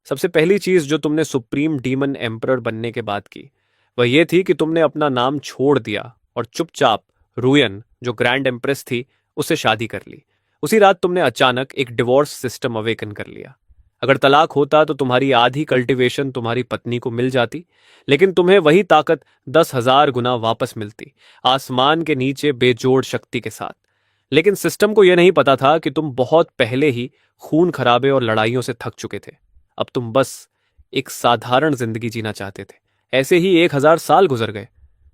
सबसे पहली चीज जो तुमने सुप्रीम डीमन एम्परर बनने के बाद की, वह ये थी कि तुमने अपना नाम छोड़ दिया और चुपचाप रुयन, जो ग्रैंड एम्प्रेस थी, उससे शादी कर ली। उसी रात तुमने अचानक एक डिवोर्स सिस्टम अवेकन कर लिया। अगर तलाक होता तो तुम्हारी आधी कल्टीवेशन तुम्हारी पत्नी को मिल जाती, लेकिन तुम्हें वही ताकत 10,000 गुना वापस मिलती, आसमान के नीचे बेजोड़ शक्ति के साथ। लेकिन सिस्टम को यह नहीं पता था कि तुम बहुत पहले ही खून खराबे और लड़ाइयों से थक चुके थे। अब तुम बस एक साधारण जिंदगी जीना चाहते थे। ऐसे ही 1,000 साल गुजर गए।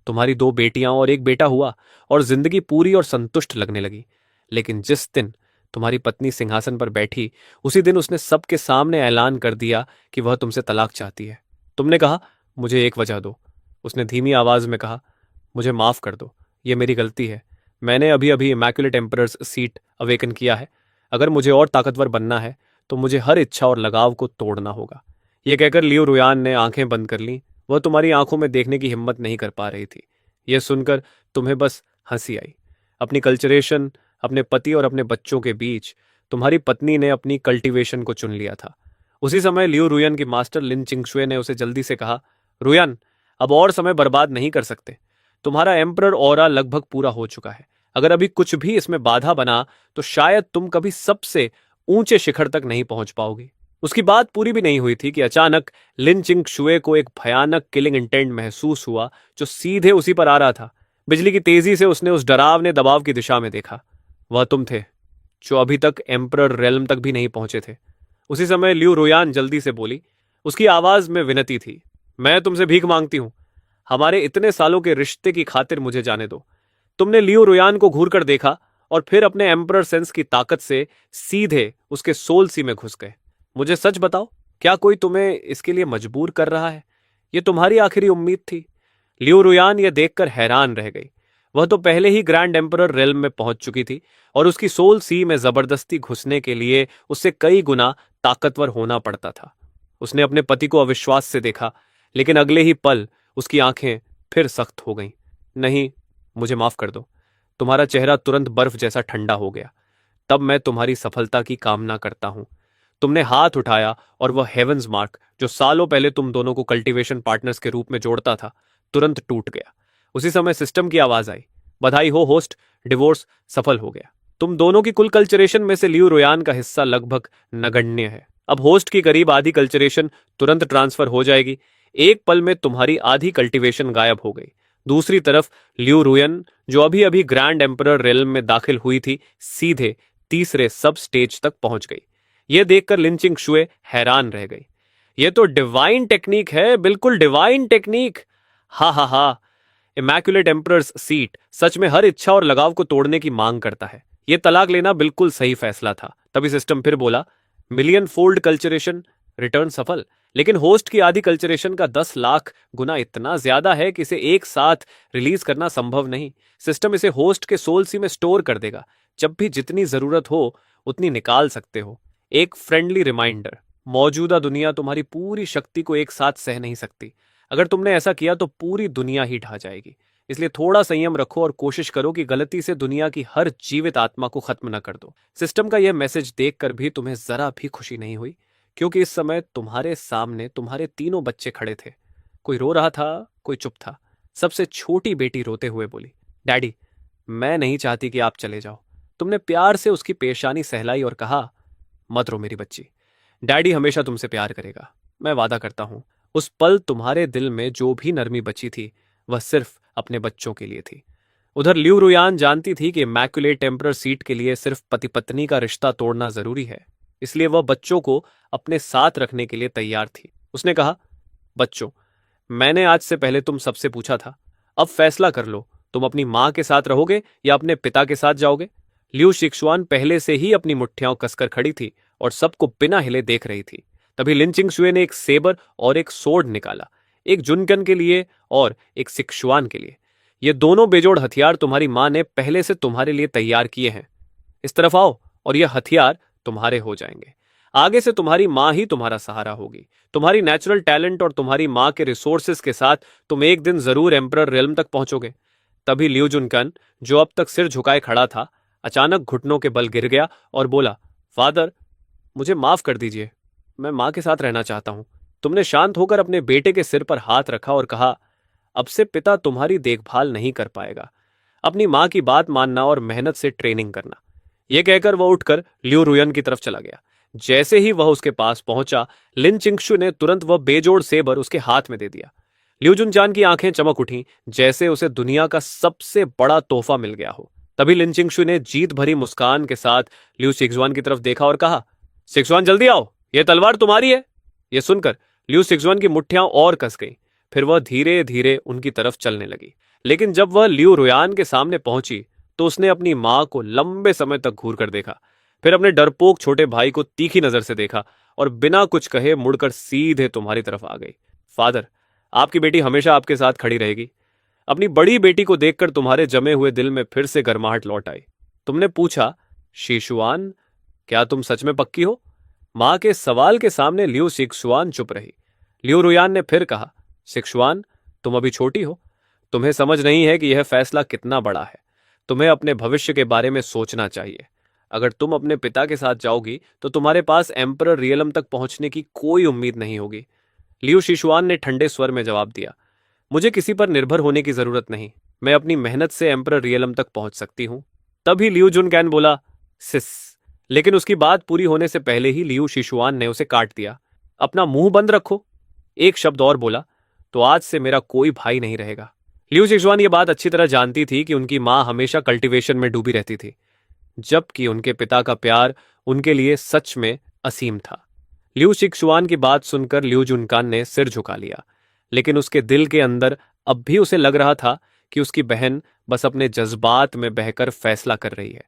तुम्हारी 2 बेटियां और एक बेटा हुआ और जिंदगी पूरी और संतुष्ट लगने लगी। लेकिन जिस दिन तुम्हारी पत्नी सिंहासन पर बैठी, उसी दिन उसने सबके सामने ऐलान कर दिया कि वह तुमसे तलाक चाहती है। तुमने कहा, मुझे एक वजह दो। उसने धीमी आवाज में कहा, मुझे माफ कर दो, ये मेरी गलती है। मैंने अभी अभी इमैक्युलेट एम्परर्स सीट अवेकन किया है। अगर मुझे और ताकतवर बनना है तो मुझे हर इच्छा और लगाव को तोड़ना होगा। यह कहकर लियो रुयान ने आंखें बंद कर लीं। वह तुम्हारी आंखों में देखने की हिम्मत नहीं कर पा रही थी। यह सुनकर तुम्हें बस हंसी आई। अपनी कल्चरेशन, अपने पति और अपने बच्चों के बीच तुम्हारी पत्नी ने अपनी कल्टीवेशन को चुन लिया था। उसी समय लियो रुयन की मास्टर लिन चिंगशुए ने उसे जल्दी से कहा, रुयन, अब और समय बर्बाद नहीं कर सकते। तुम्हारा एम्परर ऑरा लगभग पूरा हो चुका है। अगर अभी कुछ भी इसमें बाधा बना तो शायद तुम कभी सबसे ऊंचे शिखर तक नहीं पहुंच पाओगे। उसकी बात पूरी भी नहीं हुई थी कि अचानक लिन चिंग शुए को एक भयानक किलिंग इंटेंट महसूस हुआ जो सीधे उसी पर आ रहा था। बिजली की तेजी से उसने उस डरावने दबाव की दिशा में देखा। वह तुम थे, जो अभी तक एम्परर रेल्म तक भी नहीं पहुंचे थे। उसी समय लियू रोयान जल्दी से बोली। उसकी आवाज में विनती थी, मैं तुमसे भीख मांगती हूं। हमारे इतने सालों के रिश्ते की खातिर मुझे जाने दो। तुमने लियो रोयान को घूर कर देखा और फिर अपने एम्परर सेंस की ताकत से सीधे उसके सोल सी में घुस गए। मुझे सच बताओ, क्या कोई तुम्हें इसके लिए मजबूर कर रहा है? यह तुम्हारी आखिरी उम्मीद थी। लियो रुयान यह देखकर हैरान रह गई। वह तो पहले ही ग्रैंड एम्परर रेल्म में पहुंच चुकी थी और उसकी सोल सी में जबरदस्ती घुसने के लिए उससे कई गुना ताकतवर होना पड़ता था। उसने अपने पति को अविश्वास से देखा, लेकिन अगले ही पल उसकी आंखें फिर सख्त हो गईं। नहीं, मुझे माफ कर दो। तुम्हारा चेहरा तुरंत बर्फ जैसा ठंडा हो गया। तब मैं तुम्हारी सफलता की कामना करता हूं। तुमने हाथ उठाया और वह हेवंस मार्क, जो सालों पहले तुम दोनों को कल्टीवेशन पार्टनर्स के रूप में जोड़ता था, तुरंत टूट गया। उसी समय सिस्टम की आवाज आई, बधाई हो होस्ट, डिवोर्स सफल हो गया। तुम दोनों की कुल कल्चरेशन में से लियो रोयान का हिस्सा लगभग नगण्य है। अब होस्ट की करीब आधी कल्चरेशन तुरंत ट्रांसफर हो जाएगी। एक पल में तुम्हारी आधी कल्टीवेशन गायब हो गई। दूसरी तरफ लियू रुयन, जो अभी अभी ग्रैंड एम्परर रेल्म में दाखिल हुई थी, सीधे तीसरे सब स्टेज तक पहुंच गई। यह देखकर लिंचिंग शुए हैरान रह गई। यह तो डिवाइन टेक्निक है, बिल्कुल डिवाइन टेक्निक। हा हा हा। इमैक्युलेट एम्परर्स सीट सच में हर इच्छा और लगाव को तोड़ने की मांग करता है। यह तलाक लेना बिल्कुल सही फैसला था। तभी सिस्टम फिर बोला, मिलियन फोल्ड कल्चरेशन रिटर्न सफल। लेकिन होस्ट की आधी कल्चरेशन का 10 लाख गुना इतना ज्यादा है कि इसे एक साथ रिलीज करना संभव नहीं। सिस्टम इसे होस्ट के सोल सी में स्टोर कर देगा। जब भी जितनी जरूरत हो उतनी निकाल सकते हो। एक फ्रेंडली रिमाइंडर, मौजूदा दुनिया तुम्हारी पूरी शक्ति को एक साथ सह नहीं सकती। अगर तुमने ऐसा किया तो पूरी दुनिया ही ढह जाएगी। इसलिए थोड़ा संयम रखो और कोशिश करो कि गलती से दुनिया की हर जीवित आत्मा को खत्म न कर दो। सिस्टम का यह मैसेज देखकर भी तुम्हें जरा भी खुशी नहीं हुई, क्योंकि इस समय तुम्हारे सामने तुम्हारे तीनों बच्चे खड़े थे। कोई रो रहा था, कोई चुप था। सबसे छोटी बेटी रोते हुए बोली, डैडी, मैं नहीं चाहती कि आप चले जाओ। तुमने प्यार से उसकी पेशानी सहलाई और कहा, मत रो मेरी बच्ची, डैडी हमेशा तुमसे प्यार करेगा, मैं वादा करता हूं। उस पल तुम्हारे दिल में जो भी नरमी बची थी वह सिर्फ अपने बच्चों के लिए थी। उधर लियू रुयान जानती थी कि इमैक्युलेट टेम्परर सीट के लिए सिर्फ पति पत्नी का रिश्ता तोड़ना जरूरी है, इसलिए वह बच्चों को अपने साथ रखने के लिए तैयार थी। उसने कहा, बच्चों, मैंने आज से पहले तुम सबसे पूछा था, अब फैसला कर लो, तुम अपनी मां के साथ रहोगे या अपने पिता के साथ जाओगे। लियू शिक्षुआन पहले से ही अपनी मुट्ठियां कसकर खड़ी थी और सबको बिना हिले देख रही थी। तभी लिन चिंगशुए ने एक सेबर और एक सोर्ड निकाला, एक जुनगन के लिए और एक सिक्षुआन के लिए। ये दोनों बेजोड़ हथियार तुम्हारी मां ने पहले से तुम्हारे लिए तैयार किए हैं। इस तरफ आओ और यह हथियार तुम्हारे हो जाएंगे। आगे से तुम्हारी मां ही तुम्हारा सहारा होगी। तुम्हारी नेचुरल टैलेंट और तुम्हारी मां के रिसोर्सेस के साथ तुम एक दिन जरूर एम्परर रेल्म तक पहुंचोगे। तभी लियू जुनकन, जो अब तक सिर झुकाए खड़ा था, अचानक घुटनों के बल गिर गया और बोला, फादर, मुझे माफ कर दीजिए, मैं माँ के साथ रहना चाहता हूँ। तुमने शांत होकर अपने बेटे के सिर पर हाथ रखा और कहा, अब से पिता तुम्हारी देखभाल नहीं कर पाएगा। अपनी माँ की बात मानना और मेहनत से ट्रेनिंग करना। यह कहकर वह उठकर लिू रुयन की तरफ चला गया। जैसे ही वह उसके पास पहुंचा, लिन चिंगशु ने तुरंत वह बेजोड़ सेबर उसके हाथ में दे दिया। लिू जुनचान की आंखें चमक उठीं, जैसे उसे दुनिया का सबसे बड़ा तोहफा मिल गया हो। तभी लिन चिंगशु ने जीत भरी मुस्कान के साथ लिू सिक्सवान की तरफ देखा और कहा, सिक्सवान जल्दी आओ, यह तलवार तुम्हारी है। यह सुनकर लिू सिक्सवान की मुट्ठियां और कस गईं। फिर वह धीरे धीरे उनकी तरफ चलने लगी। लेकिन जब वह लिू रुयान के सामने पहुंची तो उसने अपनी मां को लंबे समय तक घूर कर देखा, फिर अपने डरपोक छोटे भाई को तीखी नजर से देखा और बिना कुछ कहे मुड़कर सीधे तुम्हारी तरफ आ गई। फादर, आपकी बेटी हमेशा आपके साथ खड़ी रहेगी। अपनी बड़ी बेटी को देखकर तुम्हारे जमे हुए दिल में फिर से गर्माहट लौट आई। तुमने पूछा, शीशुआन, क्या तुम सच में पक्की हो? मां के सवाल के सामने लिू सिक्सुआन चुप रही। लिू रुयान ने फिर कहा, सिक्सुआन, तुम अभी छोटी हो। तुम्हें समझ नहीं है कि यह फैसला कितना बड़ा है। तुम्हें अपने भविष्य के बारे में सोचना चाहिए। अगर तुम अपने पिता के साथ जाओगी तो तुम्हारे पास एम्परर रियलम तक पहुंचने की कोई उम्मीद नहीं होगी। लिू शिशुआन ने ठंडे स्वर में जवाब दिया, मुझे किसी पर निर्भर होने की जरूरत नहीं। मैं अपनी मेहनत से एम्परर रियलम तक पहुंच सकती हूं। तभी लिू जुनकैन बोला, सिस। लेकिन उसकी बात पूरी होने से पहले ही लिू शिशुआन ने उसे काट दिया। अपना मुंह बंद रखो। एक शब्द और बोला तो आज से मेरा कोई भाई नहीं रहेगा। लिू शिशुआन ये बात अच्छी तरह जानती थी कि उनकी मां हमेशा कल्टीवेशन में डूबी रहती थी, जबकि उनके पिता का प्यार उनके लिए सच में असीम था। लिू शिशुआन की बात सुनकर लिू जुनकान ने सिर झुका लिया, लेकिन उसके दिल के अंदर अब भी उसे लग रहा था कि उसकी बहन बस अपने जज्बात में बहकर फैसला कर रही है।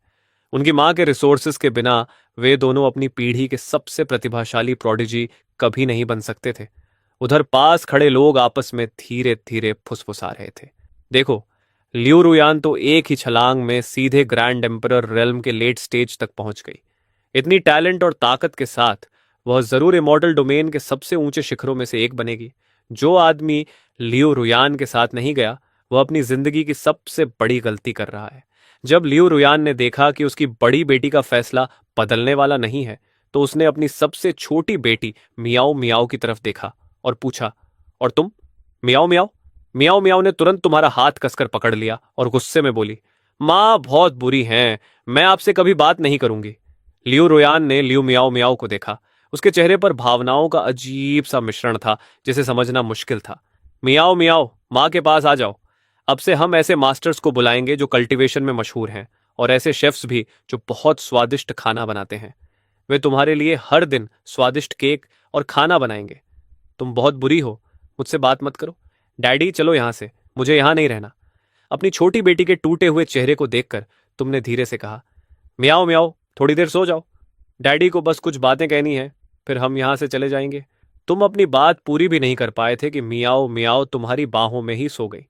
उनकी मां के रिसोर्सेस के बिना वे दोनों अपनी पीढ़ी के सबसे प्रतिभाशाली प्रोडिजी कभी नहीं बन सकते थे। उधर पास खड़े लोग आपस में धीरे धीरे फुसफुसा रहे थे, देखो, लिू रुयान तो एक ही छलांग में सीधे ग्रैंड एम्परर रेल्म के लेट स्टेज तक पहुंच गई। इतनी टैलेंट और ताकत के साथ वह जरूर इमॉर्टल डोमेन के सबसे ऊंचे शिखरों में से एक बनेगी। जो आदमी लिू रुयान के साथ नहीं गया वह अपनी जिंदगी की सबसे बड़ी गलती कर रहा है। जब लिू रुयान ने देखा कि उसकी बड़ी बेटी का फैसला बदलने वाला नहीं है तो उसने अपनी सबसे छोटी बेटी मियाओ मियाओ की तरफ देखा और पूछा, और तुम? मियाओ मियाओ? मियाओ मियाओ ने तुरंत तुम्हारा हाथ कसकर पकड़ लिया और गुस्से में बोली, मां बहुत बुरी हैं, मैं आपसे कभी बात नहीं करूंगी। लिू रुयान ने लिू मियाओ मियाओ को देखा। उसके चेहरे पर भावनाओं का अजीब सा मिश्रण था जिसे समझना मुश्किल था। मियाओ मियाओ, मां के पास आ जाओ। अब से हम ऐसे मास्टर्स को बुलाएंगे जो कल्टीवेशन में मशहूर हैं, और ऐसे शेफ्स भी जो बहुत स्वादिष्ट खाना बनाते हैं। वे तुम्हारे लिए हर दिन स्वादिष्ट केक और खाना बनाएंगे। तुम बहुत बुरी हो, मुझसे बात मत करो। डैडी, चलो यहां से, मुझे यहां नहीं रहना। अपनी छोटी बेटी के टूटे हुए चेहरे को देखकर तुमने धीरे से कहा, मियाओ मियाओ, थोड़ी देर सो जाओ। डैडी को बस कुछ बातें कहनी है, फिर हम यहां से चले जाएंगे। तुम अपनी बात पूरी भी नहीं कर पाए थे कि मियाओ मियाओ तुम्हारी बाहों में ही सो गई।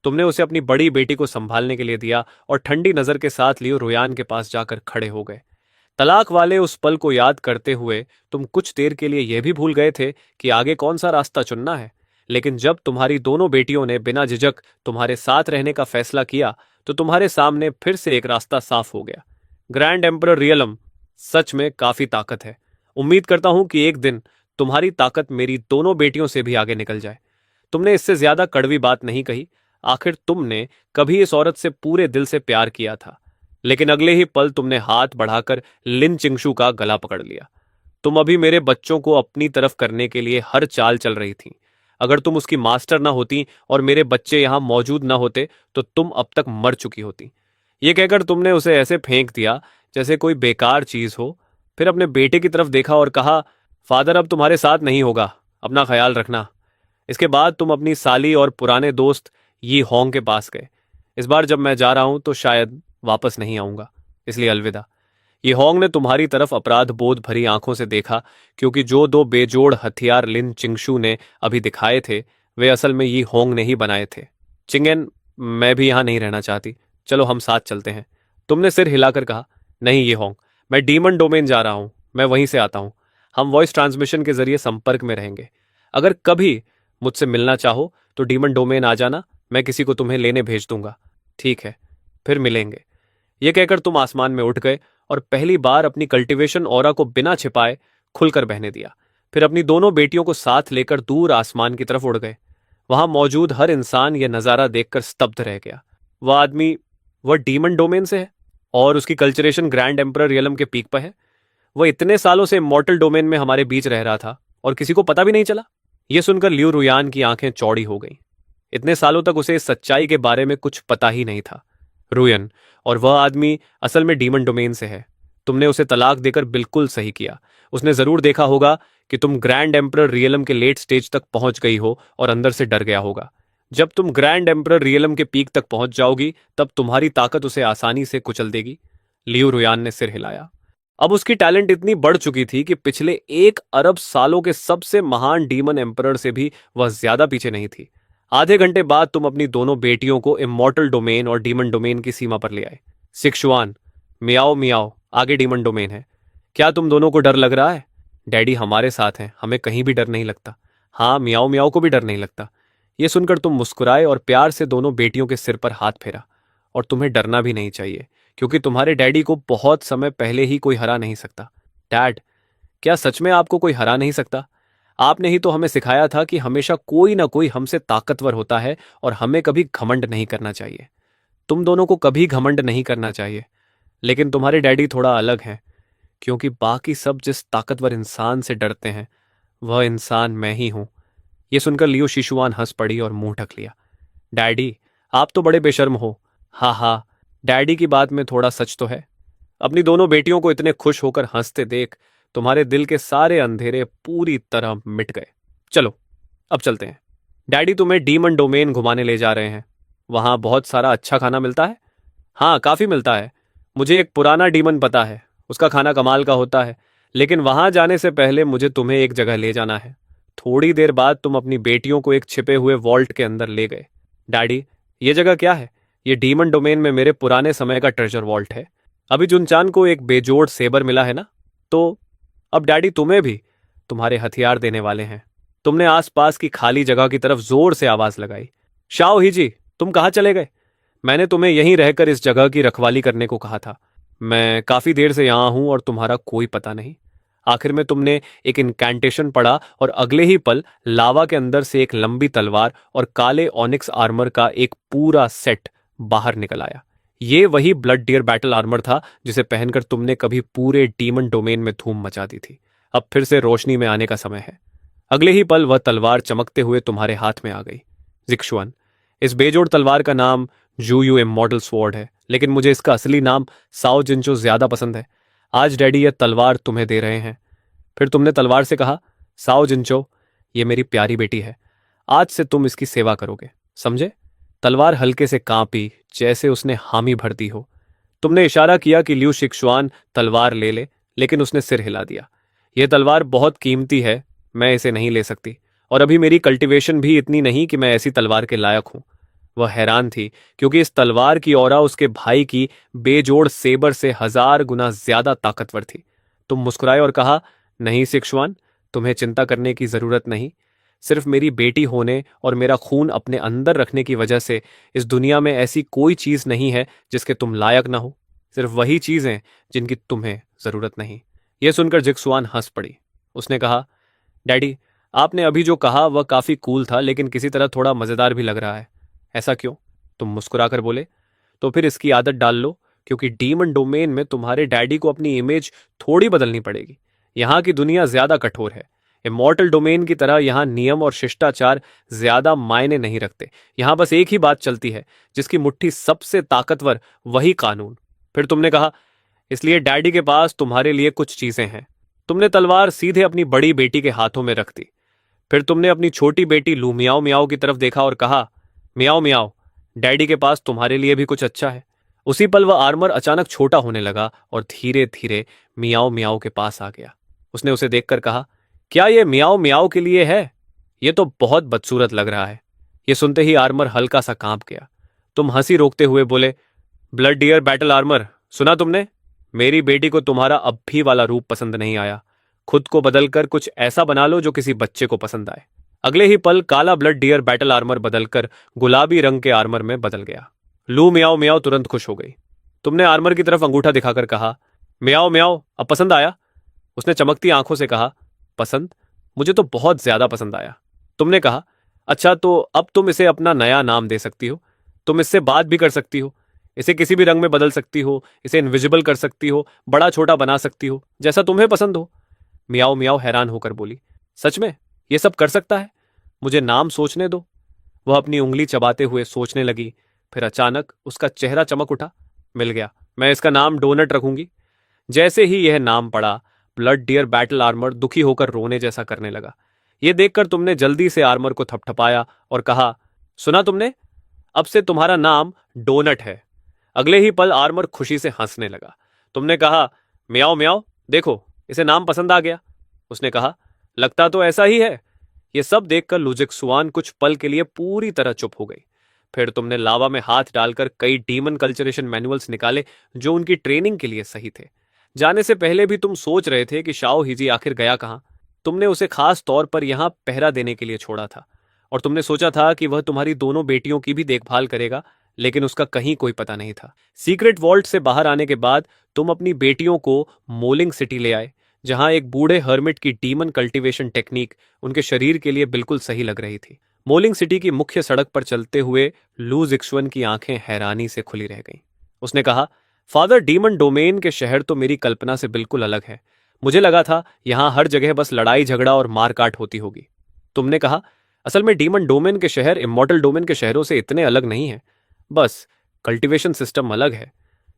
तुमने उसे अपनी बड़ी बेटी को संभालने के लिए दिया और ठंडी नजर के साथ लियो रुयान के पास जाकर खड़े हो गए। तलाक वाले उस पल को याद करते हुए तुम कुछ देर के लिए यह भी भूल गए थे कि आगे कौन सा रास्ता चुनना है। लेकिन जब तुम्हारी दोनों बेटियों ने बिना झिझक तुम्हारे साथ रहने का फैसला किया तो तुम्हारे सामने फिर से एक रास्ता साफ हो गया। ग्रैंड एम्परर रियलम सच में काफी ताकत है। उम्मीद करता हूं कि एक दिन तुम्हारी ताकत मेरी दोनों बेटियों से भी आगे निकल जाए। तुमने इससे ज्यादा कड़वी बात नहीं कही। आखिर तुमने कभी इस औरत से पूरे दिल से प्यार किया था, लेकिन अगले ही पल तुमने हाथ बढ़ाकर लिन चिंगशू का गला पकड़ लिया। तुम अभी मेरे बच्चों को अपनी तरफ करने के लिए हर चाल चल रही थी। अगर तुम उसकी मास्टर ना होती और मेरे बच्चे यहां मौजूद ना होते तो तुम अब तक मर चुकी होती। ये कहकर तुमने उसे ऐसे फेंक दिया जैसे कोई बेकार चीज हो। फिर अपने बेटे की तरफ देखा और कहा, फादर अब तुम्हारे साथ नहीं होगा, अपना ख्याल रखना। इसके बाद तुम अपनी साली और पुराने दोस्त यी होंग के पास गए। इस बार जब मैं जा रहा हूं तो शायद वापस नहीं आऊंगा, इसलिए अलविदा। ये होंग ने तुम्हारी तरफ अपराध बोध भरी आंखों से देखा, क्योंकि जो दो बेजोड़ हथियार लिन चिंगशू ने अभी दिखाए थे वे असल में ये होंग ने ही बनाए थे। चिंगेन, मैं भी यहां नहीं रहना चाहती, चलो हम साथ चलते हैं। तुमने सिर हिलाकर कहा, नहीं ये होंग, मैं डीमन डोमेन जा रहा हूं, मैं वहीं से आता हूं। हम वॉइस ट्रांसमिशन के जरिए संपर्क में रहेंगे। अगर कभी मुझसे मिलना चाहो तो डीमन डोमेन आ जाना, मैं किसी को तुम्हें लेने भेज दूंगा। ठीक है, फिर मिलेंगे। यह कहकर तुम आसमान में उठ गए और पहली बार अपनी कल्टीवेशन ऑरा को बिना छिपाए खुलकर बहने दिया। फिर अपनी दोनों बेटियों को साथ लेकर दूर आसमान की तरफ उड़ गए। वहां मौजूद हर इंसान यह नजारा देखकर स्तब्ध रह गया। वह आदमी, वह डीमन डोमेन से है और उसकी कल्चरेशन ग्रैंड एम्परर रियलम के पीक पर है। वह इतने सालों से इमॉर्टल डोमेन में हमारे बीच रह रहा था और किसी को पता भी नहीं चला। यह सुनकर लियू रुयान की आंखें चौड़ी हो गईं। इतने सालों तक उसे इस सच्चाई के बारे में कुछ पता ही नहीं था। रुयन, और वह आदमी असल में डीमन डोमेन से है। तुमने उसे तलाक देकर बिल्कुल सही किया। उसने जरूर देखा होगा कि तुम ग्रैंड एम्परर रियलम के लेट स्टेज तक पहुंच गई हो और अंदर से डर गया होगा। जब तुम ग्रैंड एम्परर रियलम के पीक तक पहुंच जाओगी तब तुम्हारी ताकत उसे आसानी से कुचल देगी। लियू रुयान ने सिर हिलाया। अब उसकी टैलेंट इतनी बढ़ चुकी थी कि पिछले 1 अरब सालों के सबसे महान डीमन एम्परर से भी वह ज्यादा पीछे नहीं थी। आधे घंटे बाद तुम अपनी दोनों बेटियों को इमॉर्टल डोमेन और डीमन डोमेन की सीमा पर ले आए। सिक्सुआन, मियाओ मियाओ आगे डीमन डोमेन है। क्या तुम दोनों को डर लग रहा है? डैडी हमारे साथ हैं, हमें कहीं भी डर नहीं लगता। हाँ, मियाओ मियाओ को भी डर नहीं लगता। यह सुनकर तुम मुस्कुराए और प्यार से दोनों बेटियों के सिर पर हाथ फेरा। और तुम्हें डरना भी नहीं चाहिए, क्योंकि तुम्हारे डैडी को बहुत समय पहले ही कोई हरा नहीं सकता। डैड, क्या सच में आपको कोई हरा नहीं सकता? आपने ही तो हमें सिखाया था कि हमेशा कोई ना कोई हमसे ताकतवर होता है और हमें कभी घमंड नहीं करना चाहिए। तुम दोनों को कभी घमंड नहीं करना चाहिए। लेकिन तुम्हारे डैडी थोड़ा अलग हैं, क्योंकि बाकी सब जिस ताकतवर इंसान से डरते हैं वह इंसान मैं ही हूं। यह सुनकर लियो शिशुआन हंस पड़ी और मुंह ढक लिया। डैडी, आप तो बड़े बेशर्म हो। हा हा, डैडी की बात में थोड़ा सच तो है। अपनी दोनों बेटियों को इतने खुश होकर हंसते देख तुम्हारे दिल के सारे अंधेरे पूरी तरह मिट गए। चलो, अब चलते हैं। डैडी तुम्हें डीमन डोमेन घुमाने ले जा रहे हैं। वहां बहुत सारा अच्छा खाना मिलता है। हाँ, काफी मिलता है। मुझे एक पुराना डीमन पता है, उसका खाना कमाल का होता है। लेकिन वहां जाने से पहले मुझे तुम्हें एक जगह ले जाना है। थोड़ी देर बाद तुम अपनी बेटियों को एक छिपे हुए वॉल्ट के अंदर ले गए। डैडी, ये जगह क्या है? ये डीमन डोमेन में मेरे पुराने समय का ट्रेजर वॉल्ट है। अभी जुनचान को एक बेजोड़ सेबर मिला है ना, तो अब डैडी तुम्हें भी तुम्हारे हथियार देने वाले हैं। तुमने आसपास की खाली जगह की तरफ जोर से आवाज लगाई। शाओ ही जी, तुम कहाँ चले गए? मैंने तुम्हें यहीं रहकर इस जगह की रखवाली करने को कहा था। मैं काफी देर से यहां हूं और तुम्हारा कोई पता नहीं। आखिर में तुमने एक इनकैंटेशन पढ़ा और अगले ही पल लावा के अंदर से एक लंबी तलवार और काले ऑनिक्स आर्मर का एक पूरा सेट बाहर निकल आया। ये वही ब्लड डियर बैटल आर्मर था जिसे पहनकर तुमने कभी पूरे डीमन डोमेन में धूम मचा दी थी। अब फिर से रोशनी में आने का समय है। अगले ही पल वह तलवार चमकते हुए तुम्हारे हाथ में आ गई। जिक्शुआन, इस बेजोड़ तलवार का नाम जूयू इमॉर्टल स्वॉर्ड है, लेकिन मुझे इसका असली नाम साओ जिंचो ज्यादा पसंद है। आज डैडी यह तलवार तुम्हें दे रहे हैं। फिर तुमने तलवार से कहा, साओ जिंचो, ये मेरी प्यारी बेटी है। आज से तुम इसकी सेवा करोगे, समझे? तलवार हल्के से कांपी, जैसे उसने हामी भर दी हो। तुमने इशारा किया कि लियू शिक्सुआन तलवार ले ले, लेकिन उसने सिर हिला दिया। यह तलवार बहुत कीमती है, मैं इसे नहीं ले सकती, और अभी मेरी कल्टीवेशन भी इतनी नहीं कि मैं ऐसी तलवार के लायक हूं। वह हैरान थी, क्योंकि इस तलवार की औरा उसके भाई की बेजोड़ सेबर से 1000 गुना ज्यादा ताकतवर थी। तुम मुस्कुराए और कहा, नहीं शिक्सुआन, तुम्हें चिंता करने की जरूरत नहीं। सिर्फ मेरी बेटी होने और मेरा खून अपने अंदर रखने की वजह से इस दुनिया में ऐसी कोई चीज नहीं है जिसके तुम लायक ना हो। सिर्फ वही चीजें जिनकी तुम्हें जरूरत नहीं। यह सुनकर जिक्सुआन हंस पड़ी। उसने कहा, डैडी, आपने अभी जो कहा वह काफी कूल था, लेकिन किसी तरह थोड़ा मजेदार भी लग रहा है। ऐसा क्यों? तुम मुस्कुराकर बोले। तो फिर इसकी आदत डाल लो, क्योंकि डीमन डोमेन में तुम्हारे डैडी को अपनी इमेज थोड़ी बदलनी पड़ेगी। यहाँ की दुनिया ज्यादा कठोर है। इमॉर्टल डोमेन की तरह यहाँ नियम और शिष्टाचार ज्यादा मायने नहीं रखते। यहाँ बस एक ही बात चलती है, जिसकी मुट्ठी सबसे ताकतवर वही कानून। फिर तुमने कहा, इसलिए डैडी के पास तुम्हारे लिए कुछ चीजें हैं। तुमने तलवार सीधे अपनी बड़ी बेटी के हाथों में रख दी। फिर तुमने अपनी छोटी बेटी लू मियाओ मियाओ की तरफ देखा और कहा, मियाओ मियाओ, डैडी के पास तुम्हारे लिए भी कुछ अच्छा है। उसी पल वह आर्मर अचानक छोटा होने लगा और धीरे धीरे मियाओ मियाओ के पास आ गया। उसने उसे देखकर कहा, क्या ये मियाओ मियाओ के लिए है? ये तो बहुत बदसूरत लग रहा है। ये सुनते ही आर्मर हल्का सा कांप गया। तुम हंसी रोकते हुए बोले, ब्लड डियर बैटल आर्मर, सुना तुमने? मेरी बेटी को तुम्हारा अब भी वाला रूप पसंद नहीं आया। खुद को बदलकर कुछ ऐसा बना लो जो किसी बच्चे को पसंद आए। अगले ही पल काला ब्लड डियर बैटल आर्मर बदलकर गुलाबी रंग के आर्मर में बदल गया। लू मियाओ मियाओ तुरंत खुश हो गई। तुमने आर्मर की तरफ अंगूठा दिखाकर कहा, मियाओ मियाओ, अब पसंद आया? उसने चमकती आंखों से कहा, पसंद? मुझे तो बहुत ज्यादा पसंद आया। तुमने कहा, अच्छा तो अब तुम इसे अपना नया नाम दे सकती हो। तुम इससे बात भी कर सकती हो, इसे किसी भी रंग में बदल सकती हो, इसे इनविजिबल कर सकती हो, बड़ा छोटा बना सकती हो, जैसा तुम्हें पसंद हो। मियाओ मियाओ हैरान होकर बोली, सच में ये सब कर सकता है? मुझे नाम सोचने दो। वह अपनी उंगली चबाते हुए सोचने लगी। फिर अचानक उसका चेहरा चमक उठा। मिल गया, मैं इसका नाम डोनट रखूंगी। जैसे ही यह नाम पड़ा, ब्लड डियर बैटल आर्मर दुखी होकर रोने जैसा करने लगा। यह देखकर तुमने जल्दी से आर्मर को थपथपाया और कहा, सुना तुमने, अब से तुम्हारा नाम डोनट है। अगले ही पल आर्मर खुशी से हंसने लगा। तुमने कहा, म्याओ म्याओ, देखो इसे नाम पसंद आ गया। उसने कहा, लगता तो ऐसा ही है। यह सब देखकर लुजिक्सुआन कुछ पल के लिए पूरी तरह चुप हो गई। फिर तुमने लावा में हाथ डालकर कई डीमन कल्चरेशन मैनुअल्स निकाले जो उनकी ट्रेनिंग के लिए सही थे। जाने से पहले भी तुम सोच रहे थे कि शाओ हिजी आखिर गया कहां। तुमने उसे खास तौर पर यहां पहरा देने के लिए छोड़ा था और तुमने सोचा था कि वह तुम्हारी दोनों बेटियों की भी देखभाल करेगा, लेकिन उसका कहीं कोई पता नहीं था। सीक्रेट वॉल्ट से बाहर आने के बाद तुम अपनी बेटियों को मोलिंग सिटी ले आए, जहां एक बूढ़े हर्मिट की डीमन कल्टीवेशन टेक्निक उनके शरीर के लिए बिल्कुल सही लग रही थी। मोलिंग सिटी की मुख्य सड़क पर चलते हुए लू जिक्सुअन की आंखें हैरानी से खुली रह गईं। उसने कहा, फादर, डीमन डोमेन के शहर तो मेरी कल्पना से बिल्कुल अलग है। मुझे लगा था यहां हर जगह बस लड़ाई झगड़ा और मारकाट होती होगी। तुमने कहा, असल में डीमन डोमेन के शहर इमॉर्टल डोमेन के शहरों से इतने अलग नहीं है, बस कल्टीवेशन सिस्टम अलग है।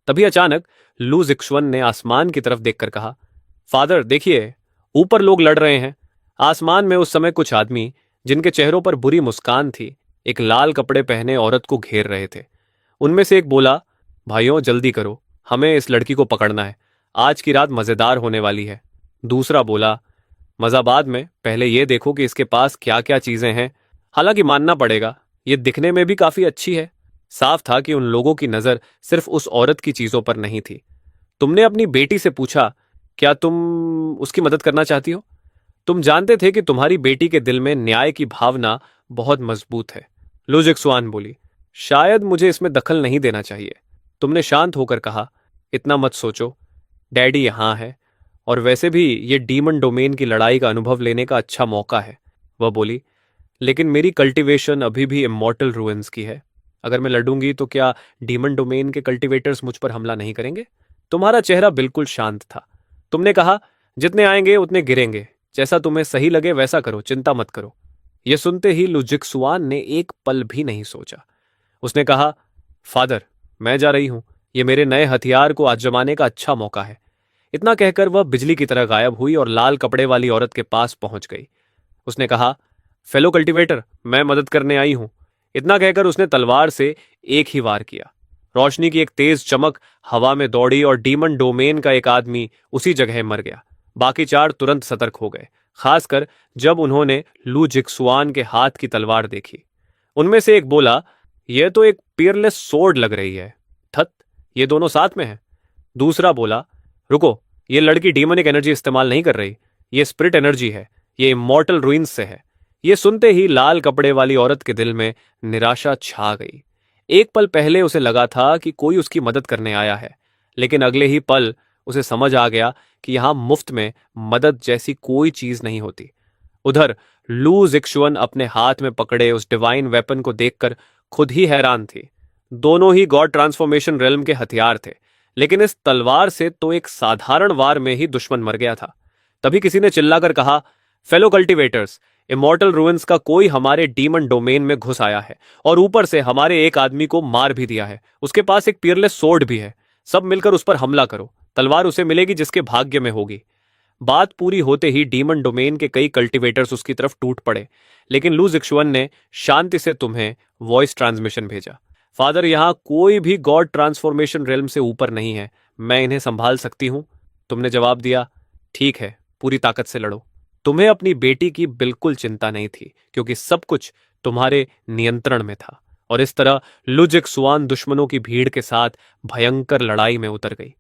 तभी अचानक लू जिक्सुअन ने आसमान की तरफ देखकर कहा, फादर देखिए, ऊपर लोग लड़ रहे हैं। आसमान में उस समय कुछ आदमी, जिनके चेहरों पर बुरी मुस्कान थी, एक लाल कपड़े पहने औरत को घेर रहे थे। उनमें से एक बोला, भाइयों जल्दी करो, हमें इस लड़की को पकड़ना है, आज की रात मजेदार होने वाली है। दूसरा बोला, मजा बाद में, पहले ये देखो कि इसके पास क्या क्या चीजें हैं। हालांकि मानना पड़ेगा, ये दिखने में भी काफी अच्छी है। साफ था कि उन लोगों की नजर सिर्फ उस औरत की चीजों पर नहीं थी। तुमने अपनी बेटी से पूछा, क्या तुम उसकी मदद करना चाहती हो? तुम जानते थे कि तुम्हारी बेटी के दिल में न्याय की भावना बहुत मजबूत है। लू जिक्सुआन बोली, शायद मुझे इसमें दखल नहीं देना चाहिए। तुमने शांत होकर कहा, इतना मत सोचो, डैडी यहां है, और वैसे भी ये डीमन डोमेन की लड़ाई का अनुभव लेने का अच्छा मौका है। वह बोली, लेकिन मेरी कल्टीवेशन अभी भी इमॉर्टल रूइंस की है। अगर मैं लड़ूंगी तो क्या डीमन डोमेन के कल्टीवेटर्स मुझ पर हमला नहीं करेंगे? तुम्हारा चेहरा बिल्कुल शांत था। तुमने कहा, जितने आएंगे उतने गिरेंगे, जैसा तुम्हें सही लगे वैसा करो, चिंता मत करो। यह सुनते ही लुजिक्सुआन ने एक पल भी नहीं सोचा। उसने कहा, फादर मैं जा रही हूं, यह मेरे नए हथियार को आजमाने का अच्छा मौका है। इतना कहकर वह बिजली की तरह गायब हुई और लाल कपड़े वाली औरत के पास पहुंच गई। उसने कहा, फेलो कल्टीवेटर, मैं मदद करने आई हूं। इतना कहकर उसने तलवार से एक ही वार किया। रोशनी की एक तेज चमक हवा में दौड़ी और डीमन डोमेन का एक आदमी उसी जगह मर गया। बाकी चार तुरंत सतर्क हो गए, खासकर जब उन्होंने लू जिक्सुआन के हाथ की तलवार देखी। उनमें से एक बोला, यह तो एक पियरलेस सोर्ड लग रही है। थत, ये दोनों साथ में हैं। दूसरा बोला, रुको, ये लड़की डीमनिक एनर्जी इस्तेमाल नहीं कर रही, ये स्पिरिट एनर्जी है, ये इमॉर्टल रूइंस से है। ये सुनते ही लाल कपड़े वाली औरत के दिल में निराशा छा गई। एक पल पहले उसे लगा था कि कोई उसकी मदद करने आया है, लेकिन अगले ही पल उसे समझ आ गया कि यहां मुफ्त में मदद जैसी कोई चीज नहीं होती। उधर लू जिक्सुअन अपने हाथ में पकड़े उस डिवाइन वेपन को देखकर खुद ही हैरान थी। दोनों ही गॉड ट्रांसफॉर्मेशन रेल्म के हथियार थे, लेकिन इस तलवार से तो एक साधारण वार में ही दुश्मन मर गया था। तभी किसी ने चिल्लाकर कहा, फेलो कल्टीवेटर्स, इमॉर्टल रूइंस का कोई हमारे डीमन डोमेन में घुस आया है और ऊपर से हमारे एक आदमी को मार भी दिया है। उसके पास एक पियरलेस सोर्ड भी है। सब मिलकर उस पर हमला करो, तलवार उसे मिलेगी जिसके भाग्य में होगी। बात पूरी होते ही डीमन डोमेन के कई कल्टीवेटर्स उसकी तरफ टूट पड़े, लेकिन लू जिक्सुअन ने शांति से तुम्हें वॉइस ट्रांसमिशन भेजा। फादर, यहां कोई भी गॉड ट्रांसफॉर्मेशन रेल्म से ऊपर नहीं है, मैं इन्हें संभाल सकती हूं। तुमने जवाब दिया, ठीक है, पूरी ताकत से लड़ो। तुम्हें अपनी बेटी की बिल्कुल चिंता नहीं थी, क्योंकि सब कुछ तुम्हारे नियंत्रण में था। और इस तरह लू जिक्सुआन दुश्मनों की भीड़ के साथ भयंकर लड़ाई में उतर गई।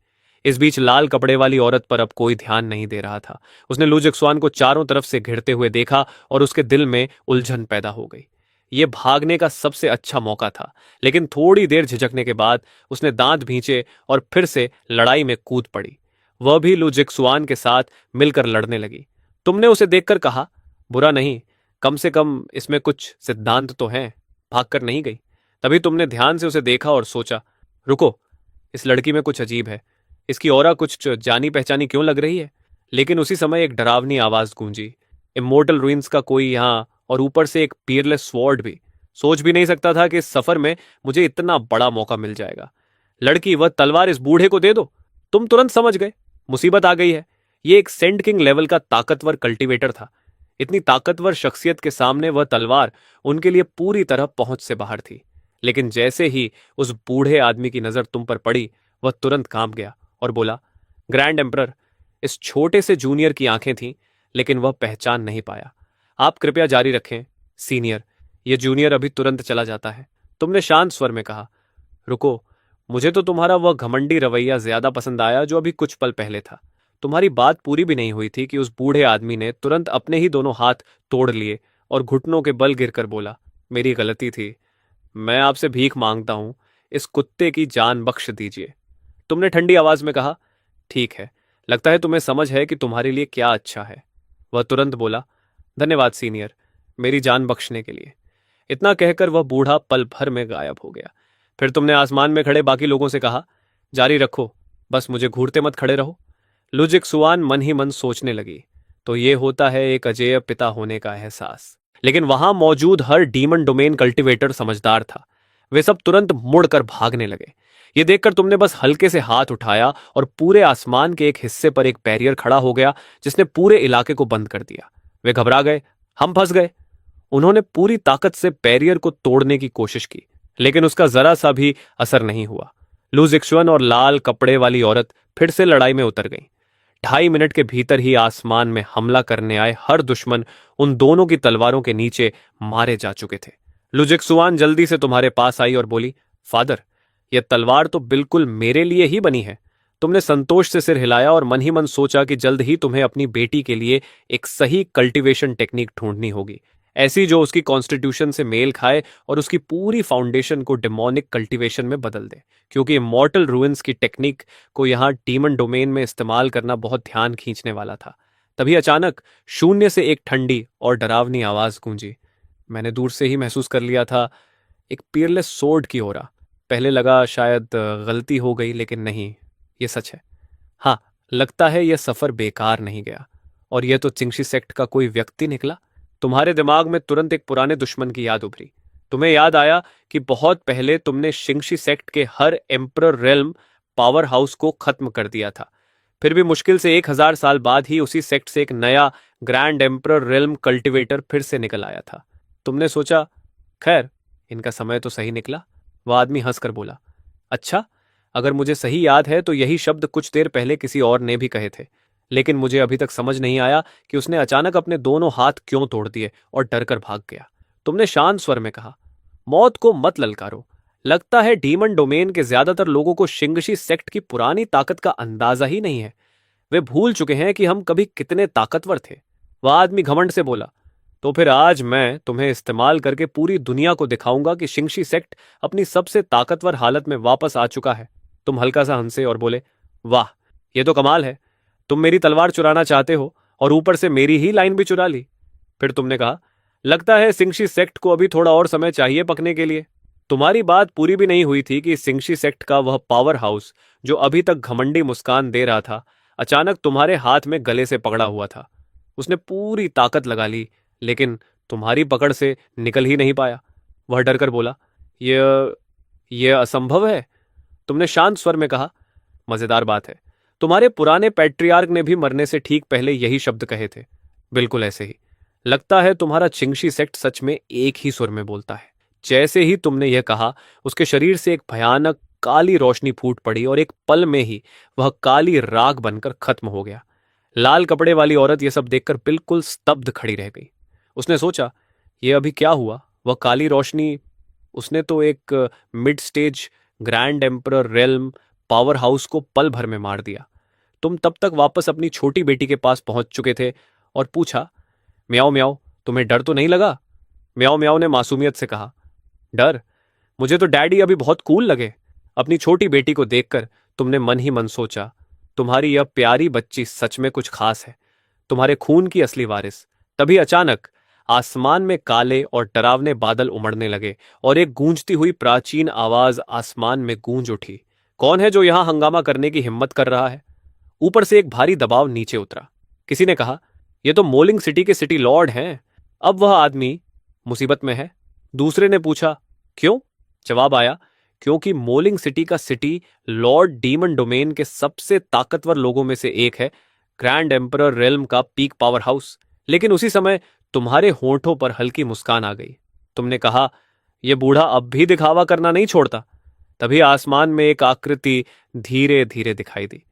इस बीच लाल कपड़े वाली औरत पर अब कोई ध्यान नहीं दे रहा था। उसने लू जिक्सुआन को चारों तरफ से घिरते हुए देखा और उसके दिल में उलझन पैदा हो गई। यह भागने का सबसे अच्छा मौका था, लेकिन थोड़ी देर झिझकने के बाद उसने दांत भींचे और फिर से लड़ाई में कूद पड़ी। वह भी लू जिक्सुआन के साथ मिलकर लड़ने लगी। तुमने उसे देखकर कहा, बुरा नहीं, कम से कम इसमें कुछ सिद्धांत तो हैं। भागकर नहीं गई। तभी तुमने ध्यान से उसे देखा और सोचा, रुको, इस लड़की में कुछ अजीब है। इसकी ऑरा कुछ जानी पहचानी क्यों लग रही है। लेकिन उसी समय एक डरावनी आवाज गूंजी, इमोर्टल रूइंस का कोई यहाँ, और ऊपर से एक पीयरलेस स्वॉर्ड भी। सोच भी नहीं सकता था कि इस सफर में मुझे इतना बड़ा मौका मिल जाएगा। लड़की, वह तलवार इस बूढ़े को दे दो। तुम तुरंत समझ गए, मुसीबत आ गई है। ये एक सेंट किंग लेवल का ताकतवर कल्टीवेटर था। इतनी ताकतवर शख्सियत के सामने वह तलवार उनके लिए पूरी तरह पहुंच से बाहर थी। लेकिन जैसे ही उस बूढ़े आदमी की नजर तुम पर पड़ी, वह तुरंत कांप गया और बोला, ग्रैंड एम्परर। इस छोटे से जूनियर की आंखें थीं, लेकिन वह पहचान नहीं पाया। आप कृपया जारी रखें, सीनियर। यह जूनियर अभी तुरंत चला जाता है। तुमने शांत स्वर में कहा, रुको, मुझे तो तुम्हारा वह घमंडी रवैया ज्यादा पसंद आया जो अभी कुछ पल पहले था। तुम्हारी बात पूरी भी नहीं हुई थी कि उस बूढ़े आदमी ने तुरंत अपने ही दोनों हाथ तोड़ लिए और घुटनों के बल गिरकर बोला, मेरी गलती थी। मैं आपसे भीख मांगता हूं, इस कुत्ते की जान बख्श दीजिए। तुमने ठंडी आवाज में कहा, ठीक है, लगता है तुम्हें समझ है कि तुम्हारे लिए क्या अच्छा है। वह तुरंत बोला, धन्यवाद सीनियर, मेरी जान बख्शने के लिए। इतना कहकर वह बूढ़ा पल भर में गायब हो गया। फिर तुमने आसमान में खड़े बाकी लोगों से कहा, जारी रखो, बस मुझे घूरते मत खड़े रहो। लुजिक सुआन मन ही मन सोचने लगी, तो ये होता है एक अजेय पिता होने का एहसास। लेकिन वहां मौजूद हर डीमन डोमेन कल्टीवेटर समझदार था। वे सब तुरंत मुड़कर भागने लगे। ये देखकर तुमने बस हल्के से हाथ उठाया और पूरे आसमान के एक हिस्से पर एक बैरियर खड़ा हो गया जिसने पूरे इलाके को बंद कर दिया। वे घबरा गए, हम फंस गए। उन्होंने पूरी ताकत से बैरियर को तोड़ने की कोशिश की, लेकिन उसका जरा सा भी असर नहीं हुआ। लू जिक्सुअन और लाल कपड़े वाली औरत फिर से लड़ाई में उतर गई। 2.5 मिनट के भीतर ही आसमान में हमला करने आए हर दुश्मन उन दोनों की तलवारों के नीचे मारे जा चुके थे। लुजिक्सुआन जल्दी से तुम्हारे पास आई और बोली, फादर, यह तलवार तो बिल्कुल मेरे लिए ही बनी है। तुमने संतोष से सिर हिलाया और मन ही मन सोचा कि जल्द ही तुम्हें अपनी बेटी के लिए एक सही कल्टीवेशन टेक्निक ढूंढनी होगी, ऐसी जो उसकी कॉन्स्टिट्यूशन से मेल खाए और उसकी पूरी फाउंडेशन को डेमोनिक कल्टीवेशन में बदल दे, क्योंकि इमॉर्टल रूइंस की टेक्निक को यहाँ डीमन डोमेन में इस्तेमाल करना बहुत ध्यान खींचने वाला था। तभी अचानक शून्य से एक ठंडी और डरावनी आवाज गूंजी। मैंने दूर से ही महसूस कर लिया था, एक पीयरलेस सोर्ड की ओरा। पहले लगा शायद गलती हो गई, लेकिन नहीं, ये सच है। हाँ, लगता है यह सफर बेकार नहीं गया, और यह तो चिंगशी सेक्ट का कोई व्यक्ति निकला। तुम्हारे दिमाग में तुरंत एक पुराने दुश्मन की याद उभरी। तुम्हें याद आया कि बहुत पहले तुमने शिंगशी सेक्ट के हर एम्परर रेल्म पावर हाउस को खत्म कर दिया था। फिर भी मुश्किल से 1000 साल बाद ही उसी सेक्ट से एक नया ग्रैंड एम्परर रेल्म कल्टीवेटर फिर से निकल आया था। तुमने सोचा, खैर, इनका समय तो सही निकला। वह आदमी हंसकर बोला, अच्छा, अगर मुझे सही याद है तो यही शब्द कुछ देर पहले किसी और ने भी कहे थे, लेकिन मुझे अभी तक समझ नहीं आया कि उसने अचानक अपने दोनों हाथ क्यों तोड़ दिए और डरकर भाग गया। तुमने शांत स्वर में कहा, मौत को मत ललकारो। लगता है डीमन डोमेन के ज्यादातर लोगों को शिंगशी सेक्ट की पुरानी ताकत का अंदाजा ही नहीं है। वे भूल चुके हैं कि हम कभी कितने ताकतवर थे। वह आदमी घमंड से बोला, तो फिर आज मैं तुम्हें इस्तेमाल करके पूरी दुनिया को दिखाऊंगा कि शिंगशी सेक्ट अपनी सबसे ताकतवर हालत में वापस आ चुका है। तुम हल्का सा हंसे और बोले, वाह, यह तो कमाल है। तुम मेरी तलवार चुराना चाहते हो और ऊपर से मेरी ही लाइन भी चुरा ली। फिर तुमने कहा, लगता है शिंगशी सेक्ट को अभी थोड़ा और समय चाहिए पकने के लिए। तुम्हारी बात पूरी भी नहीं हुई थी कि शिंगशी सेक्ट का वह पावर हाउस जो अभी तक घमंडी मुस्कान दे रहा था, अचानक तुम्हारे हाथ में गले से पकड़ा हुआ था। उसने पूरी ताकत लगा ली, लेकिन तुम्हारी पकड़ से निकल ही नहीं पाया। वह डरकर बोला, यह असंभव है। तुमने शांत स्वर में कहा, मजेदार बात है, तुम्हारे पुराने पैट्रियार्क ने भी मरने से ठीक पहले यही शब्द कहे थे, बिल्कुल ऐसे ही। लगता है तुम्हारा चिंगशी सेक्ट सच में एक ही सुर में बोलता है। जैसे ही तुमने यह कहा, उसके शरीर से एक भयानक काली रोशनी फूट पड़ी और एक पल में ही वह काली राख बनकर खत्म हो गया। लाल कपड़े वाली औरत यह सब देखकर बिल्कुल स्तब्ध खड़ी रह गई। उसने सोचा, यह अभी क्या हुआ। वह काली रोशनी, उसने तो एक mid stage grand emperor realm power house को पल भर में मार दिया। तुम तब तक वापस अपनी छोटी बेटी के पास पहुंच चुके थे और पूछा, म्याओ म्याओ, तुम्हें डर तो नहीं लगा। म्याओ म्याओ ने मासूमियत से कहा, डर? मुझे तो डैडी अभी बहुत कूल लगे। अपनी छोटी बेटी को देखकर तुमने मन ही मन सोचा, तुम्हारी यह प्यारी बच्ची सच में कुछ खास है। तुम्हारे खून की असली वारिस, तभी अचानक आसमान में काले और डरावने बादल उमड़ने लगे और एक गूंजती हुई प्राचीन आवाज आसमान में गूंज उठी। कौन है जो यहां हंगामा करने की हिम्मत कर रहा है? ऊपर से एक भारी दबाव नीचे उतरा। किसी ने कहा, यह तो मोलिंग सिटी के सिटी लॉर्ड हैं। अब वह आदमी मुसीबत में है। दूसरे ने पूछा, क्यों? जवाब आया, क्योंकि मोलिंग सिटी का सिटी लॉर्ड डीमन डोमेन के सबसे ताकतवर लोगों में से एक है, ग्रैंड एम्परर रेल्म का पीक पावर हाउस। लेकिन उसी समय तुम्हारे होंठों पर हल्की मुस्कान आ गई। तुमने कहा, यह बूढ़ा अब भी दिखावा करना नहीं छोड़ता। तभी आसमान में एक आकृति धीरे धीरे दिखाई दी।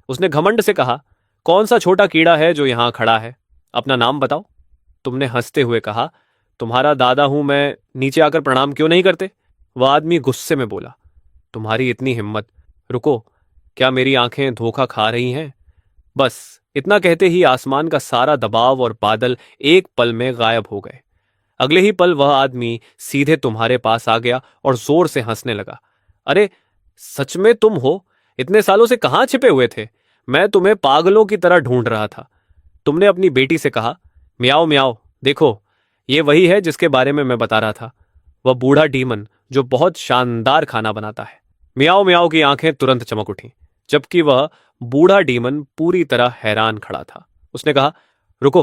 उसने घमंड से कहा, कौन सा छोटा कीड़ा है जो यहां खड़ा है? अपना नाम बताओ। तुमने हंसते हुए कहा, तुम्हारा दादा हूं मैं, नीचे आकर प्रणाम क्यों नहीं करते? वह आदमी गुस्से में बोला, तुम्हारी इतनी हिम्मत! रुको, क्या मेरी आंखें धोखा खा रही हैं? बस इतना कहते ही आसमान का सारा दबाव और बादल एक पल में गायब हो गए। अगले ही पल वह आदमी सीधे तुम्हारे पास आ गया और जोर से हंसने लगा। अरे, सच में तुम हो? इतने सालों से कहां छिपे हुए थे? मैं तुम्हें पागलों की तरह ढूंढ रहा था। तुमने अपनी बेटी से कहा, म्याओ म्याओ, देखो, ये वही है जिसके बारे में मैं बता रहा था। वह बूढ़ा डीमन जो बहुत शानदार खाना बनाता है। म्याओ म्याओ की आंखें तुरंत चमक उठीं, जबकि वह बूढ़ा डीमन पूरी तरह हैरान खड़ा था। उसने कहा, रुको,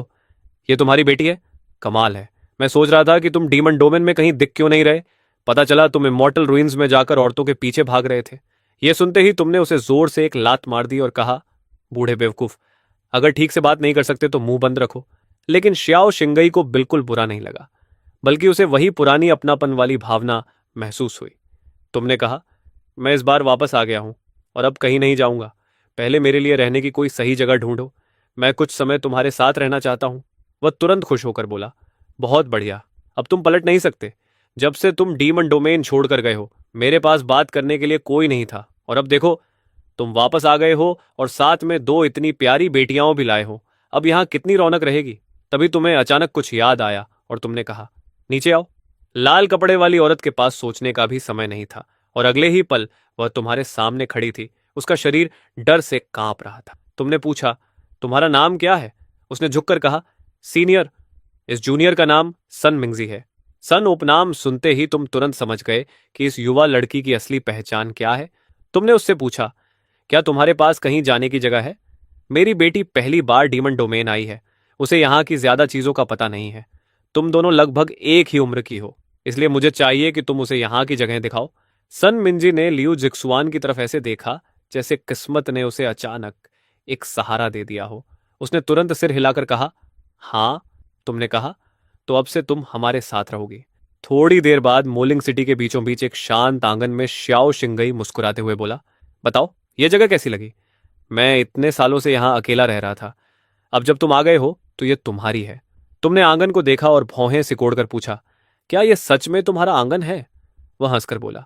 ये तुम्हारी बेटी है? कमाल है। मैं सोच रहा था कि तुम डीमन डोमेन में कहीं दिख क्यों नहीं रहे। पता चला तुम इमॉर्टल रुइंस में जाकर औरतों के पीछे भाग रहे थे। यह सुनते ही तुमने उसे जोर से एक लात मार दी और कहा, बूढ़े बेवकूफ, अगर ठीक से बात नहीं कर सकते तो मुंह बंद रखो। लेकिन श्याओ शिंगई को बिल्कुल बुरा नहीं लगा, बल्कि उसे वही पुरानी अपनापन वाली भावना महसूस हुई। तुमने कहा, मैं इस बार वापस आ गया हूं और अब कहीं नहीं जाऊंगा। पहले मेरे लिए रहने की कोई सही जगह ढूंढो। मैं कुछ समय तुम्हारे साथ रहना चाहता हूं। वह तुरंत खुश होकर बोला, बहुत बढ़िया। अब तुम पलट नहीं सकते। जब से तुम डीमन डोमेन छोड़कर गए हो, मेरे पास बात करने के लिए कोई नहीं था, और अब देखो, तुम वापस आ गए हो और साथ में दो इतनी प्यारी बेटियां भी लाए हो। अब यहां कितनी रौनक रहेगी। तभी तुम्हें अचानक कुछ याद आया और तुमने कहा, नीचे आओ। लाल कपड़े वाली औरत के पास सोचने का भी समय नहीं था और अगले ही पल वह तुम्हारे सामने खड़ी थी। उसका शरीर डर से कांप रहा था। तुमने पूछा, तुम्हारा नाम क्या है? उसने झुककर कहा, सीनियर। इस जूनियर का नाम सन मिंगजी है। सन उपनाम सुनते ही तुम तुरंत समझ गए कि इस युवा लड़की की असली पहचान क्या है। तुमने उससे पूछा, क्या तुम्हारे पास कहीं जाने की जगह है? मेरी बेटी पहली बार डीमन डोमेन आई है, उसे यहाँ की ज्यादा चीजों का पता नहीं है। तुम दोनों लगभग एक ही उम्र की हो, इसलिए मुझे चाहिए कि तुम उसे यहाँ की जगह दिखाओ। सन मिंजी ने लियू जिक्सुआन की तरफ ऐसे देखा जैसे किस्मत ने उसे अचानक एक सहारा दे दिया हो। उसने तुरंत सिर हिलाकर कहा, हाँ। तुमने कहा, तो अब से तुम हमारे साथ रहोगी। थोड़ी देर बाद मोलिंग सिटी के बीचों बीच एक शांत आंगन में श्याओ शिंगई मुस्कुराते हुए बोला, बताओ, ये जगह कैसी लगी? मैं इतने सालों से यहां अकेला रह रहा था। अब जब तुम आ गए हो तो ये तुम्हारी है। तुमने आंगन को देखा और भौहें सिकोड़कर पूछा, क्या यह सच में तुम्हारा आंगन है? वह हंसकर बोला,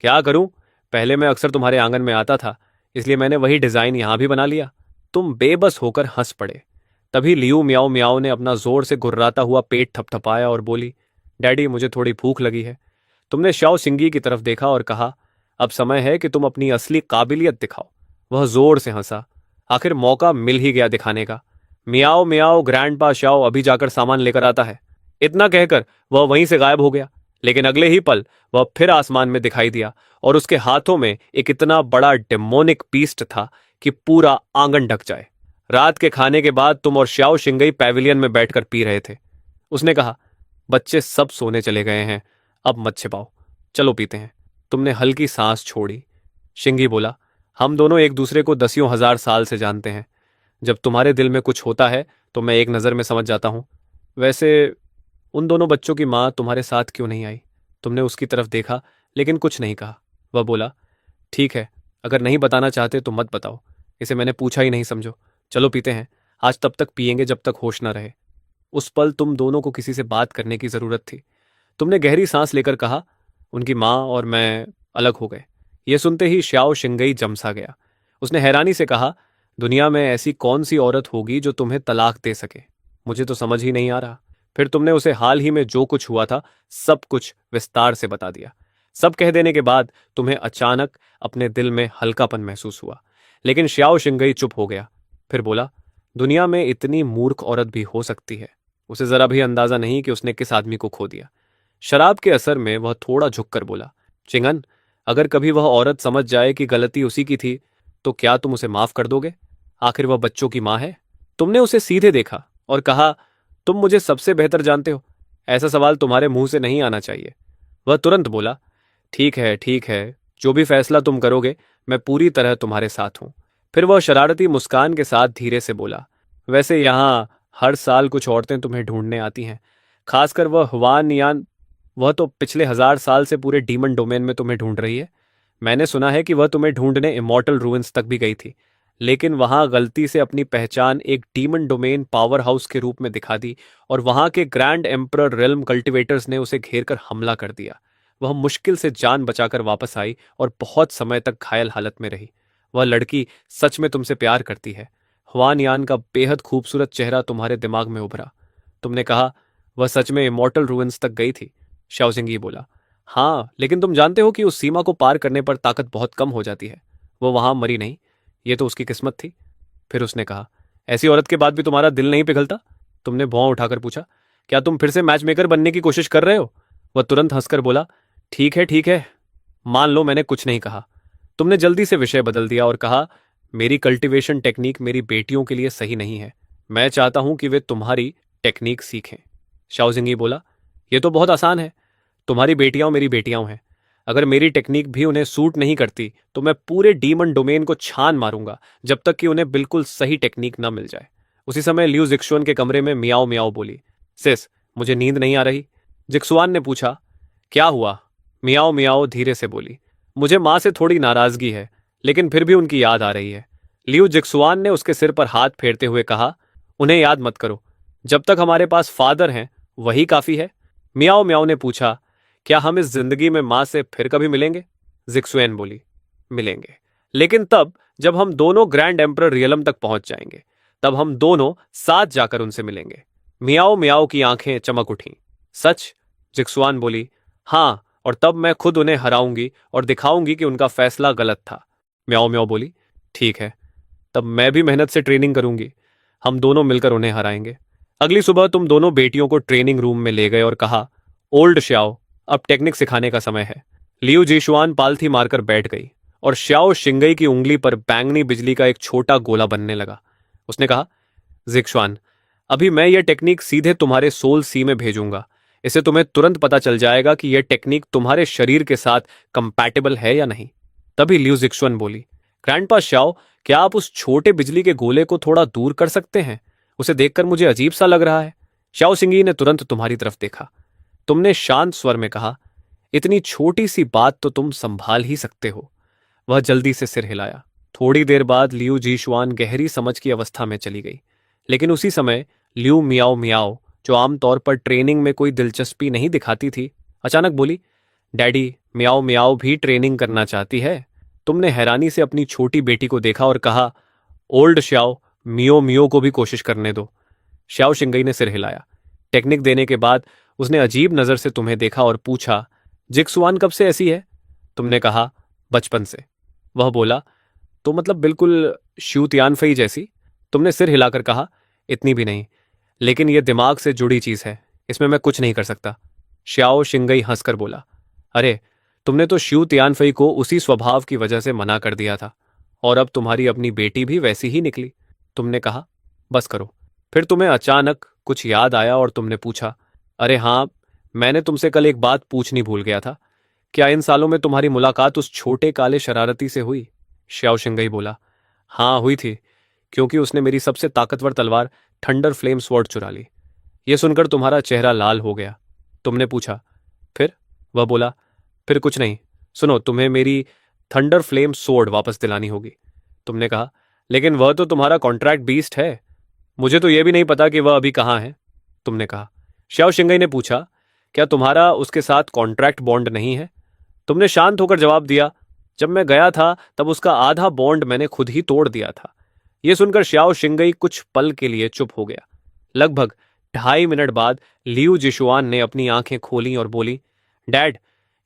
क्या करूं, पहले मैं अक्सर तुम्हारे आंगन में आता था, इसलिए मैंने वही डिजाइन यहां भी बना लिया। तुम बेबस होकर हंस पड़े। तभी लियू म्याओ म्याओ ने अपना जोर से गुर्राता हुआ पेट थपथपाया और बोली, डैडी, मुझे थोड़ी भूख लगी है। तुमने श्याओ शिंगी की तरफ देखा और कहा, अब समय है कि तुम अपनी असली काबिलियत दिखाओ। वह जोर से हंसा। आखिर मौका मिल ही गया दिखाने का। मियाओ मियाओ, ग्रैंडपा श्याओ अभी जाकर सामान लेकर आता है। इतना कहकर वह वहीं से गायब हो गया। लेकिन अगले ही पल वह फिर आसमान में दिखाई दिया और उसके हाथों में एक इतना बड़ा डेमोनिक पीस्ट था कि पूरा आंगन ढक जाए। रात के खाने के बाद तुम और श्याओ शिंगई पैविलियन में बैठकर पी रहे थे। उसने कहा, बच्चे सब सोने चले गए हैं, अब मत छिपाओ, चलो पीते हैं। तुमने हल्की सांस छोड़ी। शिंगी बोला, हम दोनों एक दूसरे को दसियों हजार साल से जानते हैं। जब तुम्हारे दिल में कुछ होता है तो मैं एक नज़र में समझ जाता हूं। वैसे उन दोनों बच्चों की माँ तुम्हारे साथ क्यों नहीं आई? तुमने उसकी तरफ देखा लेकिन कुछ नहीं कहा। वह बोला, ठीक है, अगर नहीं बताना चाहते तो मत बताओ, इसे मैंने पूछा ही नहीं समझो। चलो पीते हैं, आज तब तक पिएंगे जब तक होश न रहे। उस पल तुम दोनों को किसी से बात करने की जरूरत थी। तुमने गहरी सांस लेकर कहा, उनकी माँ और मैं अलग हो गए। यह सुनते ही श्याओ शिंगई जमसा गया। उसने हैरानी से कहा, दुनिया में ऐसी कौन सी औरत होगी जो तुम्हें तलाक दे सके? मुझे तो समझ ही नहीं आ रहा। फिर तुमने उसे हाल ही में जो कुछ हुआ था सब कुछ विस्तार से बता दिया। सब कह देने के बाद तुम्हें अचानक अपने दिल में हल्कापन महसूस हुआ। लेकिन श्याओ शिंगई चुप हो गया। फिर बोला, दुनिया में इतनी मूर्ख औरत भी हो सकती है। उसे जरा भी अंदाजा नहीं कि उसने किस आदमी को खो दिया। शराब के असर में वह थोड़ा झुककर बोला, चिंगन, अगर कभी वह औरत समझ जाए कि गलती उसी की थी तो क्या तुम उसे माफ कर दोगे? आखिर वह बच्चों की मां है। तुमने उसे सीधे देखा और कहा, तुम मुझे सबसे बेहतर जानते हो, ऐसा सवाल तुम्हारे मुंह से नहीं आना चाहिए। वह तुरंत बोला, ठीक है, जो भी फैसला तुम करोगे मैं पूरी तरह तुम्हारे साथ हूं। फिर वह शरारती मुस्कान के साथ धीरे से बोला, वैसे यहां हर साल कुछ औरतें तुम्हें ढूंढने आती हैं, खासकर वह हुआन यान। वह तो पिछले 1000 साल से पूरे डीमन डोमेन में तुम्हें ढूंढ रही है। मैंने सुना है कि वह तुम्हें ढूंढने इमॉर्टल रूइंस तक भी गई थी, लेकिन वहां गलती से अपनी पहचान एक डीमन डोमेन पावर हाउस के रूप में दिखा दी और वहां के ग्रैंड एम्परर रेल्म कल्टिवेटर्स ने उसे घेर कर हमला कर दिया। वह मुश्किल से जान बचाकर वापस आई और बहुत समय तक घायल हालत में रही। वह लड़की सच में तुमसे प्यार करती है। हुआन यान का बेहद खूबसूरत चेहरा तुम्हारे दिमाग में उभरा। तुमने कहा, वह सच में इमॉर्टल रूइंस तक गई थी? शाओजिंगी बोला, हाँ, लेकिन तुम जानते हो कि उस सीमा को पार करने पर ताकत बहुत कम हो जाती है। वो वहां मरी नहीं, ये तो उसकी किस्मत थी। फिर उसने कहा, ऐसी औरत के बाद भी तुम्हारा दिल नहीं पिघलता? तुमने भौं उठाकर पूछा, क्या तुम फिर से मैच मेकर बनने की कोशिश कर रहे हो? वह तुरंत हंसकर बोला, ठीक है, मान लो मैंने कुछ नहीं कहा। तुमने जल्दी से विषय बदल दिया और कहा, मेरी कल्टीवेशन टेक्निक मेरी बेटियों के लिए सही नहीं है। मैं चाहता हूं कि वे तुम्हारी टेक्निक सीखें। शाओजिंगी बोला, यह तो बहुत आसान है। तुम्हारी बेटियां मेरी बेटियां हैं। अगर मेरी टेक्निक भी उन्हें सूट नहीं करती तो मैं पूरे डीमन डोमेन को छान मारूंगा जब तक कि उन्हें बिल्कुल सही टेक्निक न मिल जाए। उसी समय लियू जिक्सुआन के कमरे में मियाओ मियाओ बोली, सिस, मुझे नींद नहीं आ रही। जिक्सुआन ने पूछा, क्या हुआ? मियाओ मियाओ धीरे से बोली, मुझे मां से थोड़ी नाराजगी है, लेकिन फिर भी उनकी याद आ रही है। लियू जिक्सुआन ने उसके सिर पर हाथ फेरते हुए कहा, उन्हें याद मत करो, जब तक हमारे पास फादर हैं वही काफी है। मियाओ मियाओ ने पूछा, क्या हम इस जिंदगी में मां से फिर कभी मिलेंगे? जिक्सुएन बोली, मिलेंगे, लेकिन तब जब हम दोनों ग्रैंड एम्परर रियलम तक पहुंच जाएंगे, तब हम दोनों साथ जाकर उनसे मिलेंगे। मियाओ मियाओ की आंखें चमक उठीं। सच? जिक्सुआन बोली, हाँ, और तब मैं खुद उन्हें हराऊंगी और दिखाऊंगी कि उनका फैसला गलत था। म्याओ म्याओ बोली, ठीक है, तब मैं भी मेहनत से ट्रेनिंग करूंगी। हम दोनों मिलकर उन्हें हराएंगे। अगली सुबह तुम दोनों बेटियों को ट्रेनिंग रूम में ले गए और कहा, ओल्ड श्याओ, अब टेक्निक सिखाने का समय है। लियू जीशुआन पालथी मारकर बैठ गई और श्याओ शिंगई की उंगली पर बैंगनी बिजली का एक छोटा गोला बनने लगा। उसने कहा, जिक्सुआन, अभी मैं यह टेक्निक सीधे तुम्हारे सोल सी में भेजूंगा। इससे तुम्हें तुरंत पता चल जाएगा कि यह टेक्निक तुम्हारे शरीर के साथ कंपैटिबल है या नहीं। तभी लियू जिक्सुआन बोली, ग्रैंडपा श्याओ, क्या आप उस छोटे बिजली के गोले को थोड़ा दूर कर सकते हैं? उसे देखकर मुझे अजीब सा लग रहा है। श्याओ शिंगी ने तुरंत तुम्हारी तरफ देखा। तुमने शांत स्वर में कहा, इतनी छोटी सी बात तो तुम संभाल ही सकते हो। वह जल्दी से सिर हिलाया। थोड़ी देर बाद लियू जीशुआन गहरी समझ की अवस्था में चली गई, लेकिन उसी समय लियू मियाओ मियाओ, जो आमतौर पर ट्रेनिंग में कोई दिलचस्पी नहीं दिखाती थी, अचानक बोली, डैडी, मियाओ मियाओ भी ट्रेनिंग करना चाहती है। तुमने हैरानी से अपनी छोटी बेटी को देखा और कहा, ओल्ड श्याओ, मियो मियो को भी कोशिश करने दो। श्याओ शिंगई ने सिर हिलाया। टेक्निक देने के बाद उसने अजीब नजर से तुम्हें देखा और पूछा, जिक्सुआन कब से ऐसी है? तुमने कहा, बचपन से। वह बोला, तो मतलब बिल्कुल शू तियानफई जैसी? तुमने सिर हिलाकर कहा, इतनी भी नहीं, लेकिन यह दिमाग से जुड़ी चीज है, इसमें मैं कुछ नहीं कर सकता। श्याओ शिंगई हंसकर बोला, अरे, तुमने तो शू तियानफई को उसी स्वभाव की वजह से मना कर दिया था, और अब तुम्हारी अपनी बेटी भी वैसी ही निकली। तुमने कहा, बस करो। फिर तुम्हें अचानक कुछ याद आया और तुमने पूछा, अरे हाँ, मैंने तुमसे कल एक बात पूछनी भूल गया था। क्या इन सालों में तुम्हारी मुलाकात उस छोटे काले शरारती से हुई? श्याओ शिंगई बोला, हाँ हुई थी, क्योंकि उसने मेरी सबसे ताकतवर तलवार थंडर फ्लेम स्वॉर्ड चुरा ली। यह सुनकर तुम्हारा चेहरा लाल हो गया। तुमने पूछा, फिर? वह बोला, फिर कुछ नहीं। सुनो, तुम्हें मेरी थंडर फ्लेम स्वॉर्ड वापस दिलानी होगी। तुमने कहा, लेकिन वह तो तुम्हारा कॉन्ट्रैक्ट बीस्ट है, मुझे तो यह भी नहीं पता कि वह अभी कहाँ है। तुमने कहा। श्याओ शिंगई ने पूछा, क्या तुम्हारा उसके साथ कॉन्ट्रैक्ट बॉन्ड नहीं है? तुमने शांत होकर जवाब दिया, जब मैं गया था तब उसका आधा बॉन्ड मैंने खुद ही तोड़ दिया था। यह सुनकर श्याओ शिंगई कुछ पल के लिए चुप हो गया। लगभग 2.5 मिनट बाद लियू जिशुआन ने अपनी आंखें खोली और बोली, डैड,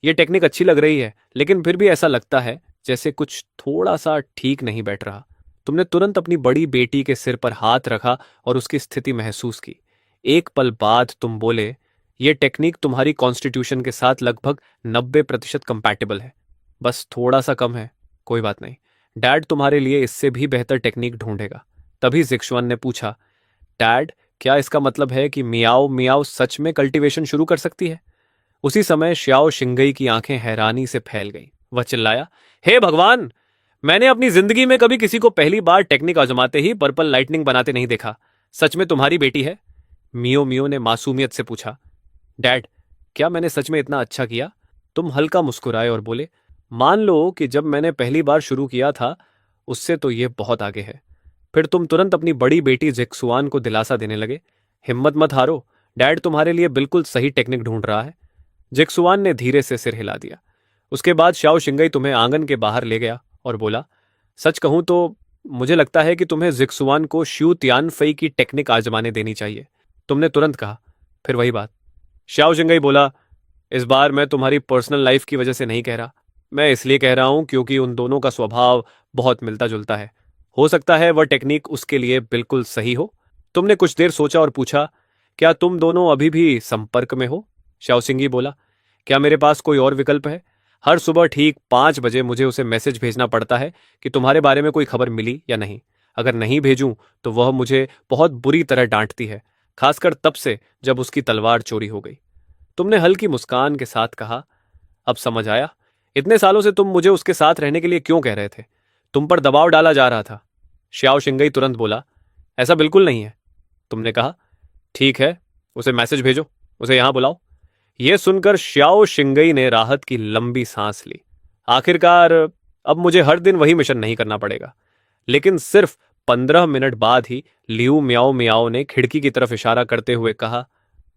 यह टेक्निक अच्छी लग रही है, लेकिन फिर भी ऐसा लगता है जैसे कुछ थोड़ा सा ठीक नहीं बैठ रहा। तुमने तुरंत अपनी बड़ी बेटी के सिर पर हाथ रखा और उसकी स्थिति महसूस की। एक पल बाद तुम बोले, ये टेक्निक तुम्हारी कॉन्स्टिट्यूशन के साथ लगभग 90% कंपैटिबल है, बस थोड़ा सा कम है। कोई बात नहीं, डैड तुम्हारे लिए इससे भी बेहतर टेक्निक ढूंढेगा। तभी जिक्शुआन ने पूछा, डैड, क्या इसका मतलब है कि मियाओ मियाओ सच में कल्टीवेशन शुरू कर सकती है? उसी समय श्याओ शिंगई की आंखें हैरानी से फैल गईं। वह चिल्लाया, हे भगवान, मैंने अपनी जिंदगी में कभी किसी को पहली बार टेक्निक आजमाते ही पर्पल लाइटनिंग बनाते नहीं देखा। सच में तुम्हारी बेटी है? मियो मियो ने मासूमियत से पूछा। डैड, क्या मैंने सच में इतना अच्छा किया? तुम हल्का मुस्कुराए और बोले, मान लो कि जब मैंने पहली बार शुरू किया था उससे तो ये बहुत आगे है। फिर तुम तुरंत अपनी बड़ी बेटी जिक्सुआन को दिलासा देने लगे, हिम्मत मत हारो, डैड तुम्हारे लिए बिल्कुल सही टेक्निक ढूंढ रहा है। जिक्सुआन ने धीरे से सिर हिला दिया। उसके बाद शाओ शिंगई तुम्हें आंगन के बाहर ले गया और बोला, सच कहूं तो मुझे लगता है कि तुम्हें जिक्सुआन को श्यू तियानफई की टेक्निक आजमाने देनी चाहिए। तुमने तुरंत कहा, फिर वही बात। शाओ शिंगई बोला, इस बार मैं तुम्हारी पर्सनल लाइफ की वजह से नहीं कह रहा, मैं इसलिए कह रहा हूं क्योंकि उन दोनों का स्वभाव बहुत मिलता जुलता है। हो सकता है वह टेक्निक उसके लिए बिल्कुल सही हो। तुमने कुछ देर सोचा और पूछा, क्या तुम दोनों अभी भी संपर्क में हो? शाओसिंगी बोला, क्या मेरे पास कोई और विकल्प है? हर सुबह ठीक 5 बजे मुझे उसे मैसेज भेजना पड़ता है कि तुम्हारे बारे में कोई खबर मिली या नहीं। अगर नहीं भेजूं तो वह मुझे बहुत बुरी तरह डांटती है, खासकर तब से जब उसकी तलवार चोरी हो गई। तुमने हल्की मुस्कान के साथ कहा, अब समझ आया, इतने सालों से तुम मुझे उसके साथ रहने के लिए क्यों कह रहे थे? तुम पर दबाव डाला जा रहा था। श्याओ शिंगई तुरंत बोला, ऐसा बिल्कुल नहीं है। तुमने कहा, ठीक है, उसे मैसेज भेजो, उसे यहां बुलाओ। यह सुनकर श्याओ शिंगई ने राहत की लंबी सांस ली। आखिरकार अब मुझे हर दिन वही मिशन नहीं करना पड़ेगा। लेकिन सिर्फ 15 मिनट बाद ही लियू म्याओ म्याओ ने खिड़की की तरफ इशारा करते हुए कहा,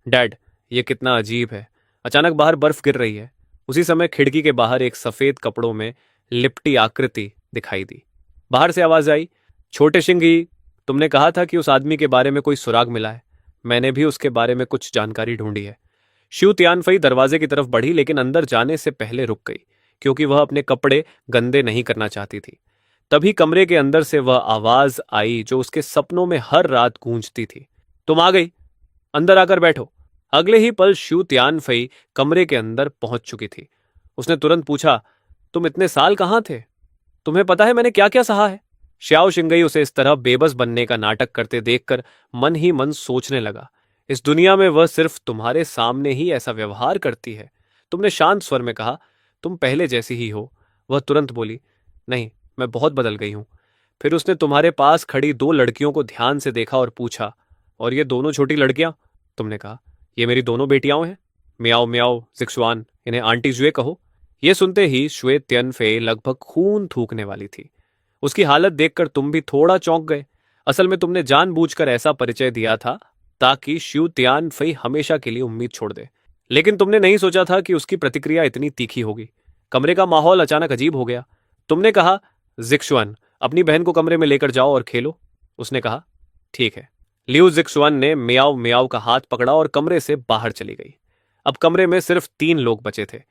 डैड, ये कितना अजीब है, अचानक बाहर बर्फ गिर रही है। उसी समय खिड़की के बाहर एक सफेद कपड़ों में लिपटी आकृति दिखाई दी। बाहर से आवाज आई, छोटे शिंगी, तुमने कहा था कि उस आदमी के बारे में कोई सुराग मिला है। मैंने भी उसके बारे में कुछ जानकारी ढूंढी है। श्यू तियानफई दरवाजे की तरफ बढ़ी, लेकिन अंदर जाने से पहले रुक गई, क्योंकि वह अपने कपड़े गंदे नहीं करना चाहती थी। तभी कमरे के अंदर से वह आवाज आई जो उसके सपनों में हर रात गूंजती थी, तुम आ गई, अंदर आकर बैठो। अगले ही पल श्यू तियानफई कमरे के अंदर पहुंच चुकी थी। उसने तुरंत पूछा, तुम इतने साल कहां थे? तुम्हें पता है मैंने क्या क्या सहा है? श्याओ शिंगई उसे इस तरह बेबस बनने का नाटक करते देखकर मन ही मन सोचने लगा, इस दुनिया में वह सिर्फ तुम्हारे सामने ही ऐसा व्यवहार करती है। तुमने शांत स्वर में कहा, तुम पहले जैसी ही हो। वह तुरंत बोली, नहीं, मैं बहुत बदल गई हूं। फिर उसने तुम्हारे पास खड़ी 2 लड़कियों को ध्यान से देखा और पूछा, और ये दोनों छोटी लड़कियां? तुमने कहा, ये मेरी दोनों बेटियां हैं, म्याओ म्याओ जिक्सुआन, इन्हें आंटी जुए कहो। यह सुनते ही श्वे तियनफे लगभग खून थूकने वाली थी। उसकी हालत देखकर तुम भी थोड़ा चौंक गए। असल में तुमने जानबूझकर ऐसा परिचय दिया था ताकि श्यू तियानफई हमेशा के लिए उम्मीद छोड़ दे। लेकिन तुमने नहीं सोचा था कि उसकी प्रतिक्रिया इतनी तीखी होगी। कमरे का माहौल अचानक अजीब हो गया। तुमने कहा, जिक्सुआन, अपनी बहन को कमरे में लेकर जाओ और खेलो। उसने कहा, ठीक है। लियू जिक्सुआन ने मियाओ मियाओ का हाथ पकड़ा और कमरे से बाहर चली गई। अब कमरे में सिर्फ 3 लोग बचे थे।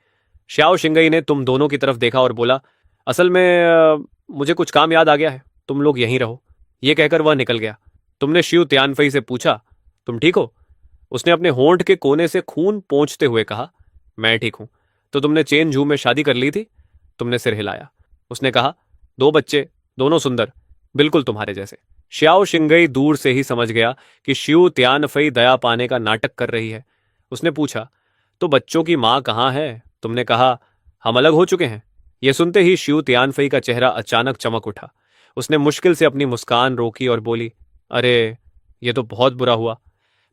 श्याओ शिंगई ने तुम दोनों की तरफ देखा और बोला, असल में मुझे कुछ काम याद आ गया है, तुम लोग यहीं रहो। यह कहकर वह निकल गया। तुमने श्यू तियानफई से पूछा, तुम ठीक हो? उसने अपने होंठ के कोने से खून पोंछते हुए कहा, मैं ठीक हूं। तो तुमने चेन झू में शादी कर ली थी? तुमने सिर हिलाया। उसने कहा, 2 बच्चे, दोनों सुंदर, बिल्कुल तुम्हारे जैसे। श्याओ शिंगई दूर से ही समझ गया कि श्यू तियानफई दया पाने का नाटक कर रही है। उसने पूछा, तो बच्चों की मां कहाँ है? तुमने कहा, हम अलग हो चुके हैं। यह सुनते ही श्यू तियानफई का चेहरा अचानक चमक उठा। उसने मुश्किल से अपनी मुस्कान रोकी और बोली, अरे, यह तो बहुत बुरा हुआ।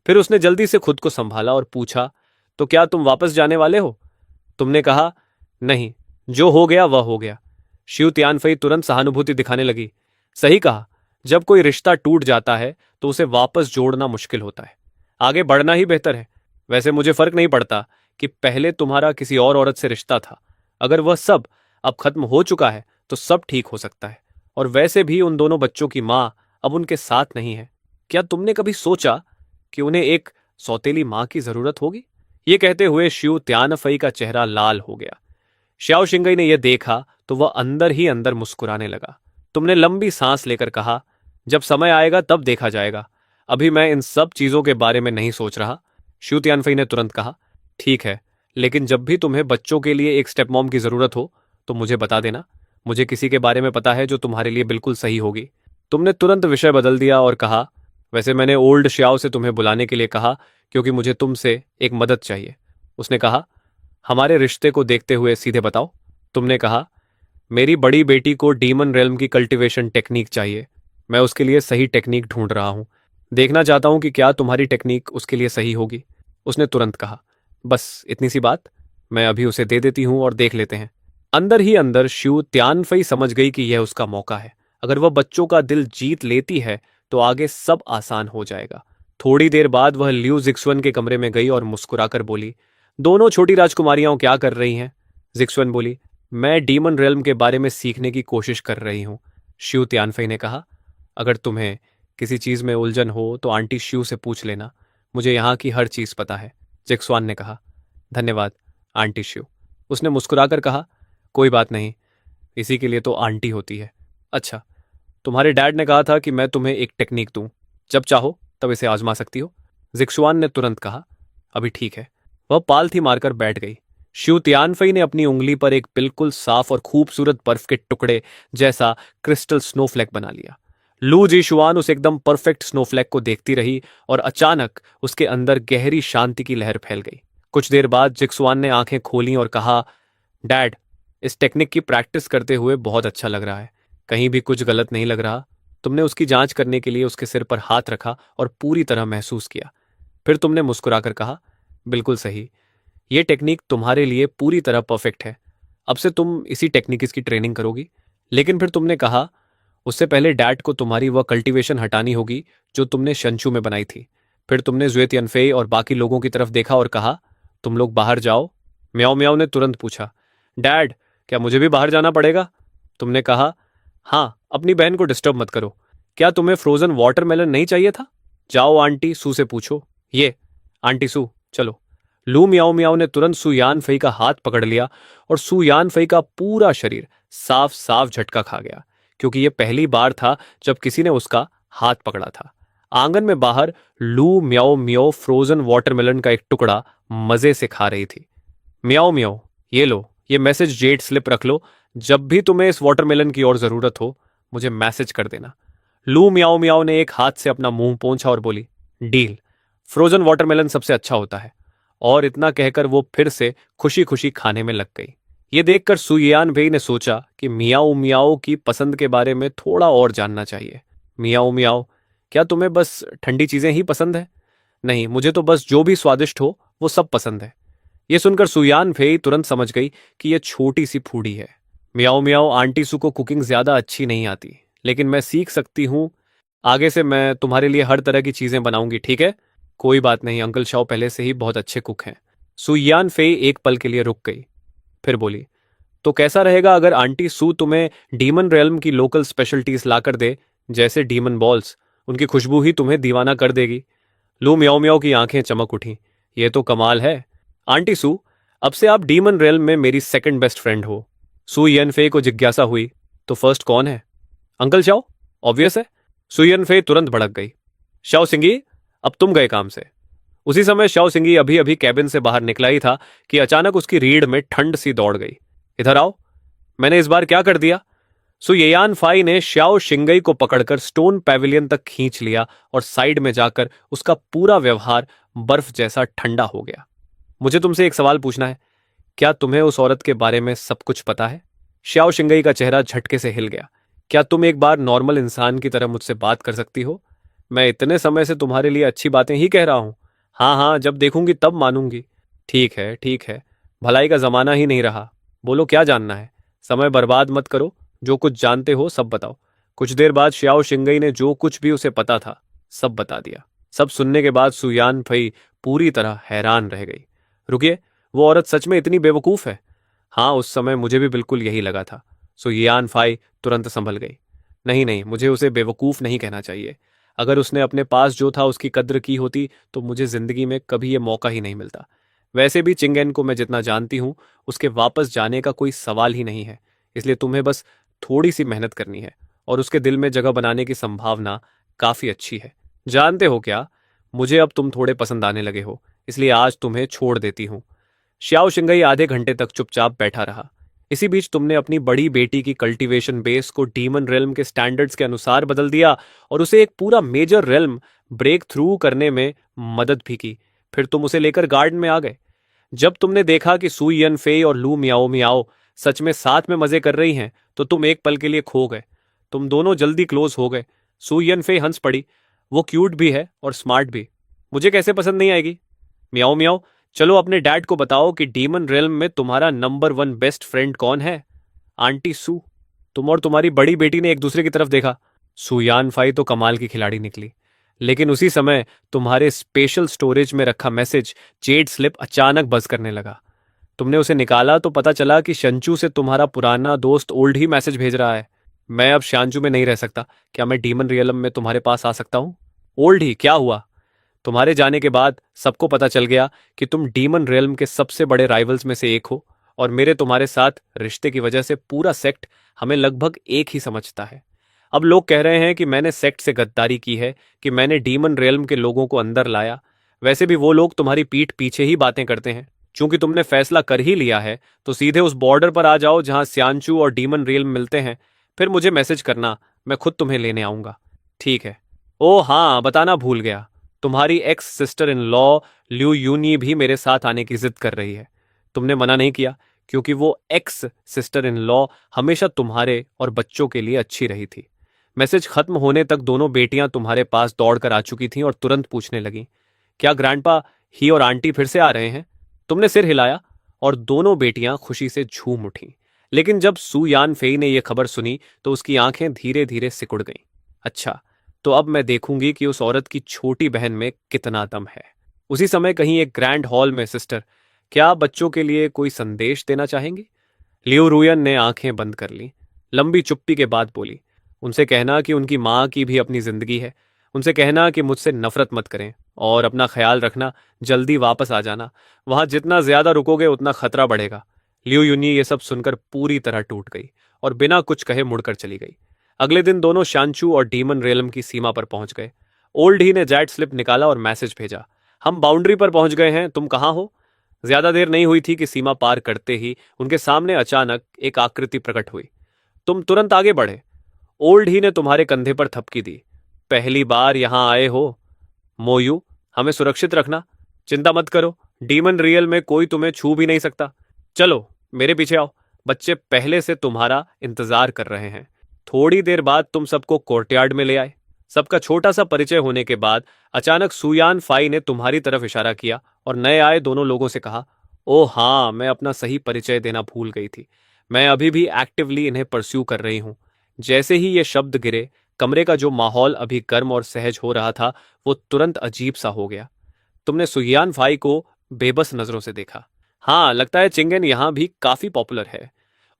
फिर उसने जल्दी से खुद को संभाला और पूछा, तो क्या तुम वापस जाने वाले हो? तुमने कहा, नहीं, जो हो गया वह हो गया। श्यू तियानफई तुरंत सहानुभूति दिखाने लगी। सही कहा, जब कोई रिश्ता टूट जाता है तो उसे वापस जोड़ना मुश्किल होता है, आगे बढ़ना ही बेहतर है। वैसे मुझे फर्क नहीं पड़ता कि पहले तुम्हारा किसी और औरत से रिश्ता था। अगर वह सब अब खत्म हो चुका है तो सब ठीक हो सकता है। और वैसे भी उन दोनों बच्चों की मां अब उनके साथ नहीं है। क्या तुमने कभी सोचा कि उन्हें एक सौतेली मां की जरूरत होगी? ये कहते हुए श्यू तियानफई का चेहरा लाल हो गया। श्याओ शिंगई ने यह देखा तो वह अंदर ही अंदर मुस्कुराने लगा। तुमने लंबी सांस लेकर कहा, जब समय आएगा तब देखा जाएगा। अभी मैं इन सब चीजों के बारे में नहीं सोच रहा। शू तियानफई ने तुरंत कहा, ठीक है, लेकिन जब भी तुम्हें बच्चों के लिए एक स्टेप मॉम की जरूरत हो तो मुझे बता देना। मुझे किसी के बारे में पता है जो तुम्हारे लिए बिल्कुल सही होगी। तुमने तुरंत विषय बदल दिया और कहा, वैसे मैंने ओल्ड श्याओ से तुम्हें बुलाने के लिए कहा क्योंकि मुझे तुमसे एक मदद चाहिए। उसने कहा, हमारे रिश्ते को देखते हुए सीधे बताओ। तुमने कहा, मेरी बड़ी बेटी को डीमन रेल्म की कल्टीवेशन टेक्निक चाहिए। मैं उसके लिए सही टेक्निक ढूंढ रहा हूं। देखना चाहता हूं कि क्या तुम्हारी टेक्निक उसके लिए सही होगी। उसने तुरंत कहा, बस इतनी सी बात, मैं अभी उसे दे देती हूं और देख लेते हैं। अंदर ही अंदर शू त्यानफई समझ गई कि यह उसका मौका है। अगर वह बच्चों का दिल जीत लेती है तो आगे सब आसान हो जाएगा। थोड़ी देर बाद वह लियू जिक्सुअन के कमरे में गई और मुस्कुराकर बोली, दोनों छोटी राजकुमारियां क्या कर रही हैं? जिक्सुअन बोली, मैं डीमन रेल्म के बारे में सीखने की कोशिश कर रही हूं। श्यू त्यानफई ने कहा, अगर तुम्हें किसी चीज में उलझन हो तो आंटी श्यू से पूछ लेना, मुझे यहाँ की हर चीज पता है। जिक्सुआन ने कहा, धन्यवाद आंटी श्यू। उसने मुस्कुराकर कहा, कोई बात नहीं, इसी के लिए तो आंटी होती है। अच्छा, तुम्हारे डैड ने कहा था कि मैं तुम्हें एक टेक्निक दूं, जब चाहो तब इसे आजमा सकती हो। जिक्सुआन ने तुरंत कहा, अभी ठीक है। वह पालथी मारकर बैठ गई। श्यू तियानफई ने अपनी उंगली पर एक बिल्कुल साफ और खूबसूरत बर्फ के टुकड़े जैसा क्रिस्टल स्नोफ्लैक बना लिया। लू जी शुआन उस एकदम परफेक्ट स्नोफ्लैक को देखती रही और अचानक उसके अंदर गहरी शांति की लहर फैल गई। कुछ देर बाद जिक्सुआन ने आंखें खोली और कहा, डैड, इस टेक्निक की प्रैक्टिस करते हुए बहुत अच्छा लग रहा है। कहीं भी कुछ गलत नहीं लग रहा। तुमने उसकी जांच करने के लिए उसके सिर पर हाथ रखा और पूरी तरह महसूस किया। फिर तुमने मुस्कुराकर कहा, बिल्कुल सही, यह टेक्निक तुम्हारे लिए पूरी तरह परफेक्ट है। अब से तुम इसी टेक्निक की ट्रेनिंग करोगी। लेकिन फिर तुमने कहा, उससे पहले डैड को तुम्हारी वह कल्टीवेशन हटानी होगी जो तुमने शंशु में बनाई थी। फिर तुमने जुए तियानफे और बाकी लोगों की तरफ देखा और कहा, तुम लोग बाहर जाओ। म्याओ म्याओ ने तुरंत पूछा, डैड, क्या मुझे भी बाहर जाना पड़ेगा? तुमने कहा, हाँ, अपनी बहन को डिस्टर्ब मत करो। क्या तुम्हें फ्रोजन वाटरमेलन नहीं चाहिए था? जाओ आंटी सू से पूछो। ये आंटी सू, चलो। लू मियाओ मियाओ ने तुरंत सू यान फई का हाथ पकड़ लिया और सू यान फई का पूरा शरीर साफ साफ झटका खा गया, क्योंकि यह पहली बार था जब किसी ने उसका हाथ पकड़ा था। आंगन में बाहर लू म्याओ म्याओ फ्रोजन वाटरमेलन का एक टुकड़ा मजे से खा रही थी। म्याओ म्याओ, ये लो, ये मैसेज जेड स्लिप रख लो। जब भी तुम्हें इस वाटरमेलन की और जरूरत हो मुझे मैसेज कर देना। लू मियाओ मियाओ ने एक हाथ से अपना मुंह पोंछा और बोली, डील, फ्रोजन वाटरमेलन सबसे अच्छा होता है। और इतना कहकर वो फिर से खुशी खुशी खाने में लग गई। ये देखकर सुयान भेई ने सोचा कि मियाओ मियाओ की पसंद के बारे में थोड़ा और जानना चाहिए। मियाओ मियाओ, क्या तुम्हें बस ठंडी चीजें ही पसंद है? नहीं, मुझे तो बस जो भी स्वादिष्ट हो वो सब पसंद है। ये सुनकर सुयान भेई तुरंत समझ गई कि यह छोटी सी फूडी है। मियाओ मियाओ, आंटी सू को कुकिंग ज्यादा अच्छी नहीं आती, लेकिन मैं सीख सकती हूँ। आगे से मैं तुम्हारे लिए हर तरह की चीजें बनाऊंगी, ठीक है? कोई बात नहीं, अंकल शाओ पहले से ही बहुत अच्छे कुक हैं। सुयान फेई एक पल के लिए रुक गई, फिर बोली, तो कैसा रहेगा अगर आंटी सू तुम्हें डीमन रेल्म की लोकल स्पेशलिटीज लाकर दे, जैसे डीमन बॉल्स? उनकी खुशबू ही तुम्हें दीवाना कर देगी। लू म्याओ म्याओ की आंखें चमक उठी। ये तो कमाल है। आंटी सू, अब से आप डीमन रेल्म में मेरी सेकंड बेस्ट फ्रेंड हो। सू यनफे को जिज्ञासा हुई, तो फर्स्ट कौन है? अंकल शाओ, ऑब्वियस है। सू यनफे तुरंत भड़क गई। शाओ सिंगी, अब तुम गए काम से। उसी समय शाओ सिंगी अभी अभी कैबिन से बाहर निकला ही था कि अचानक उसकी रीढ़ में ठंड सी दौड़ गई। इधर आओ, मैंने इस बार क्या कर दिया? सो येयान फाई ने शाओ शिंगई को पकड़कर स्टोन पैविलियन तक खींच लिया और साइड में जाकर उसका पूरा व्यवहार बर्फ जैसा ठंडा हो गया। मुझे तुमसे एक सवाल पूछना है, क्या तुम्हें उस औरत के बारे में सब कुछ पता है? शाओ शिंगई का चेहरा झटके से हिल गया। क्या तुम एक बार नॉर्मल इंसान की तरह मुझसे बात कर सकती हो? मैं इतने समय से तुम्हारे लिए अच्छी बातें ही कह रहा हूं। हाँ हाँ, जब देखूंगी तब मानूंगी। ठीक है ठीक है, भलाई का जमाना ही नहीं रहा। बोलो क्या जानना है? समय बर्बाद मत करो, जो कुछ जानते हो सब बताओ। कुछ देर बाद श्याओ शिंगई ने जो कुछ भी उसे पता था सब बता दिया। सब सुनने के बाद सुयान फई पूरी तरह हैरान रह गई। रुकिए, वो औरत सच में इतनी बेवकूफ है? हाँ, उस समय मुझे भी बिल्कुल यही लगा था। सुयान फाई तुरंत संभल गई। नहीं नहीं, मुझे उसे बेवकूफ नहीं कहना चाहिए। अगर उसने अपने पास जो था उसकी कद्र की होती तो मुझे जिंदगी में कभी यह मौका ही नहीं मिलता। वैसे भी चिंगेन को मैं जितना जानती हूं उसके वापस जाने का कोई सवाल ही नहीं है। इसलिए तुम्हें बस थोड़ी सी मेहनत करनी है और उसके दिल में जगह बनाने की संभावना काफी अच्छी है। जानते हो क्या, मुझे अब तुम थोड़े पसंद आने लगे हो, इसलिए आज तुम्हें छोड़ देती हूँ। श्याओ शिंगई आधे घंटे तक चुपचाप बैठा रहा। इसी बीच तुमने अपनी बड़ी बेटी की कल्टीवेशन बेस को डीमन रेल्म के स्टैंडर्ड्स के अनुसार बदल दिया और उसे एक पूरा मेजर रेल्म ब्रेक थ्रू करने में मदद भी की। फिर तुम उसे लेकर गार्डन में आ गए। जब तुमने देखा कि सुई यन फे और लू मियाओ मियाओ सच में साथ में मजे कर रही हैं, तो तुम एक पल के लिए खो गए। तुम दोनों जल्दी क्लोज हो गए। सुई यन फे हंस पड़ी। वो क्यूट भी है और स्मार्ट भी। मुझे कैसे पसंद नहीं आएगी? मियाओ मियाओ, चलो अपने डैड को बताओ कि डीमन रेल्म में तुम्हारा नंबर वन बेस्ट फ्रेंड कौन है। आंटी सू। तुम और तुम्हारी बड़ी बेटी ने एक दूसरे की तरफ देखा। सुयान फाई तो कमाल की खिलाड़ी निकली, लेकिन उसी समय तुम्हारे स्पेशल स्टोरेज में रखा मैसेज जेड स्लिप अचानक बज करने लगा। तुमने उसे निकाला तो पता चला कि शंचू से तुम्हारा पुराना दोस्त ओल्ड ही मैसेज भेज रहा है। मैं अब शांचू में नहीं रह सकता, क्या मैं डीमन रियलम में तुम्हारे पास आ सकता हूँ? ओल्ड ही क्या हुआ? तुम्हारे जाने के बाद सबको पता चल गया कि तुम डीमन रियल्म के सबसे बड़े राइवल्स में से एक हो, और मेरे तुम्हारे साथ रिश्ते की वजह से पूरा सेक्ट हमें लगभग एक ही समझता है। अब लोग कह रहे हैं कि मैंने सेक्ट से गद्दारी की है, कि मैंने डीमन रियल्म के लोगों को अंदर लाया। वैसे भी वो लोग तुम्हारी पीठ पीछे ही बातें करते हैं। चूंकि तुमने फैसला कर ही लिया है, तो सीधे उस बॉर्डर पर आ जाओ जहां सियांचू और डीमन रियल्म मिलते हैं। फिर मुझे मैसेज करना, मैं खुद तुम्हें लेने आऊंगा। ठीक है। ओ हाँ, बताना भूल गया, तुम्हारी ex sister in law Liu Yuni भी मेरे साथ आने की जिद कर रही है। तुमने मना नहीं किया, क्योंकि वो एक्स सिस्टर इन लॉ हमेशा तुम्हारे और बच्चों के लिए अच्छी रही थी। मैसेज खत्म होने तक दोनों बेटियां तुम्हारे पास दौड़कर आ चुकी थीं और तुरंत पूछने लगीं, क्या ग्रैंडपा ही और आंटी फिर से आ रहे हैं? तुमने सिर हिलाया और दोनों बेटियां खुशी से झूम उठीं। लेकिन जब सू यान फेई ने यह खबर सुनी तो उसकी आंखें धीरे धीरे सिकुड़ गईं। अच्छा, तो अब मैं देखूंगी कि उस औरत की छोटी बहन में कितना दम है। उसी समय कहीं एक ग्रैंड हॉल में सिस्टर, क्या आप बच्चों के लिए कोई संदेश देना चाहेंगे? लियो रुयन ने आंखें बंद कर ली। लंबी चुप्पी के बाद बोली, उनसे कहना कि उनकी माँ की भी अपनी जिंदगी है। उनसे कहना कि मुझसे नफरत मत करें और अपना ख्याल रखना। जल्दी वापस आ जाना। वहां जितना ज्यादा रुकोगे उतना खतरा बढ़ेगा। लियो यूनी ये सब सुनकर पूरी तरह टूट गई और बिना कुछ कहे मुड़कर चली गई। अगले दिन दोनों शांचू और डीमन रेलम की सीमा पर पहुंच गए। ओल्ड ही ने जेट स्लिप निकाला और मैसेज भेजा, हम बाउंड्री पर पहुंच गए हैं, तुम कहां हो? ज्यादा देर नहीं हुई थी कि सीमा पार करते ही उनके सामने अचानक एक आकृति प्रकट हुई। तुम तुरंत आगे बढ़े। ओल्ड ही ने तुम्हारे कंधे पर थपकी दी। पहली बार यहां आए हो मोयू, हमें सुरक्षित रखना। चिंता मत करो, डीमन रियल में कोई तुम्हें छू भी नहीं सकता। चलो मेरे पीछे आओ, बच्चे पहले से तुम्हारा इंतजार कर रहे हैं। थोड़ी देर बाद तुम सबको कोर्टयार्ड में ले आए। सबका छोटा सा परिचय होने के बाद अचानक सुयान फाई ने तुम्हारी तरफ इशारा किया और नए आए दोनों लोगों से कहा, ओ हाँ, मैं अपना सही परिचय देना भूल गई थी। मैं अभी भी एक्टिवली इन्हें परस्यू कर रही हूं। जैसे ही ये शब्द गिरे, कमरे का जो माहौल अभी गर्म और सहज हो रहा था वो तुरंत अजीब सा हो गया। तुमने सुयान फाई को बेबस नजरों से देखा। हाँ, लगता है चिंगेन यहां भी काफी पॉपुलर है।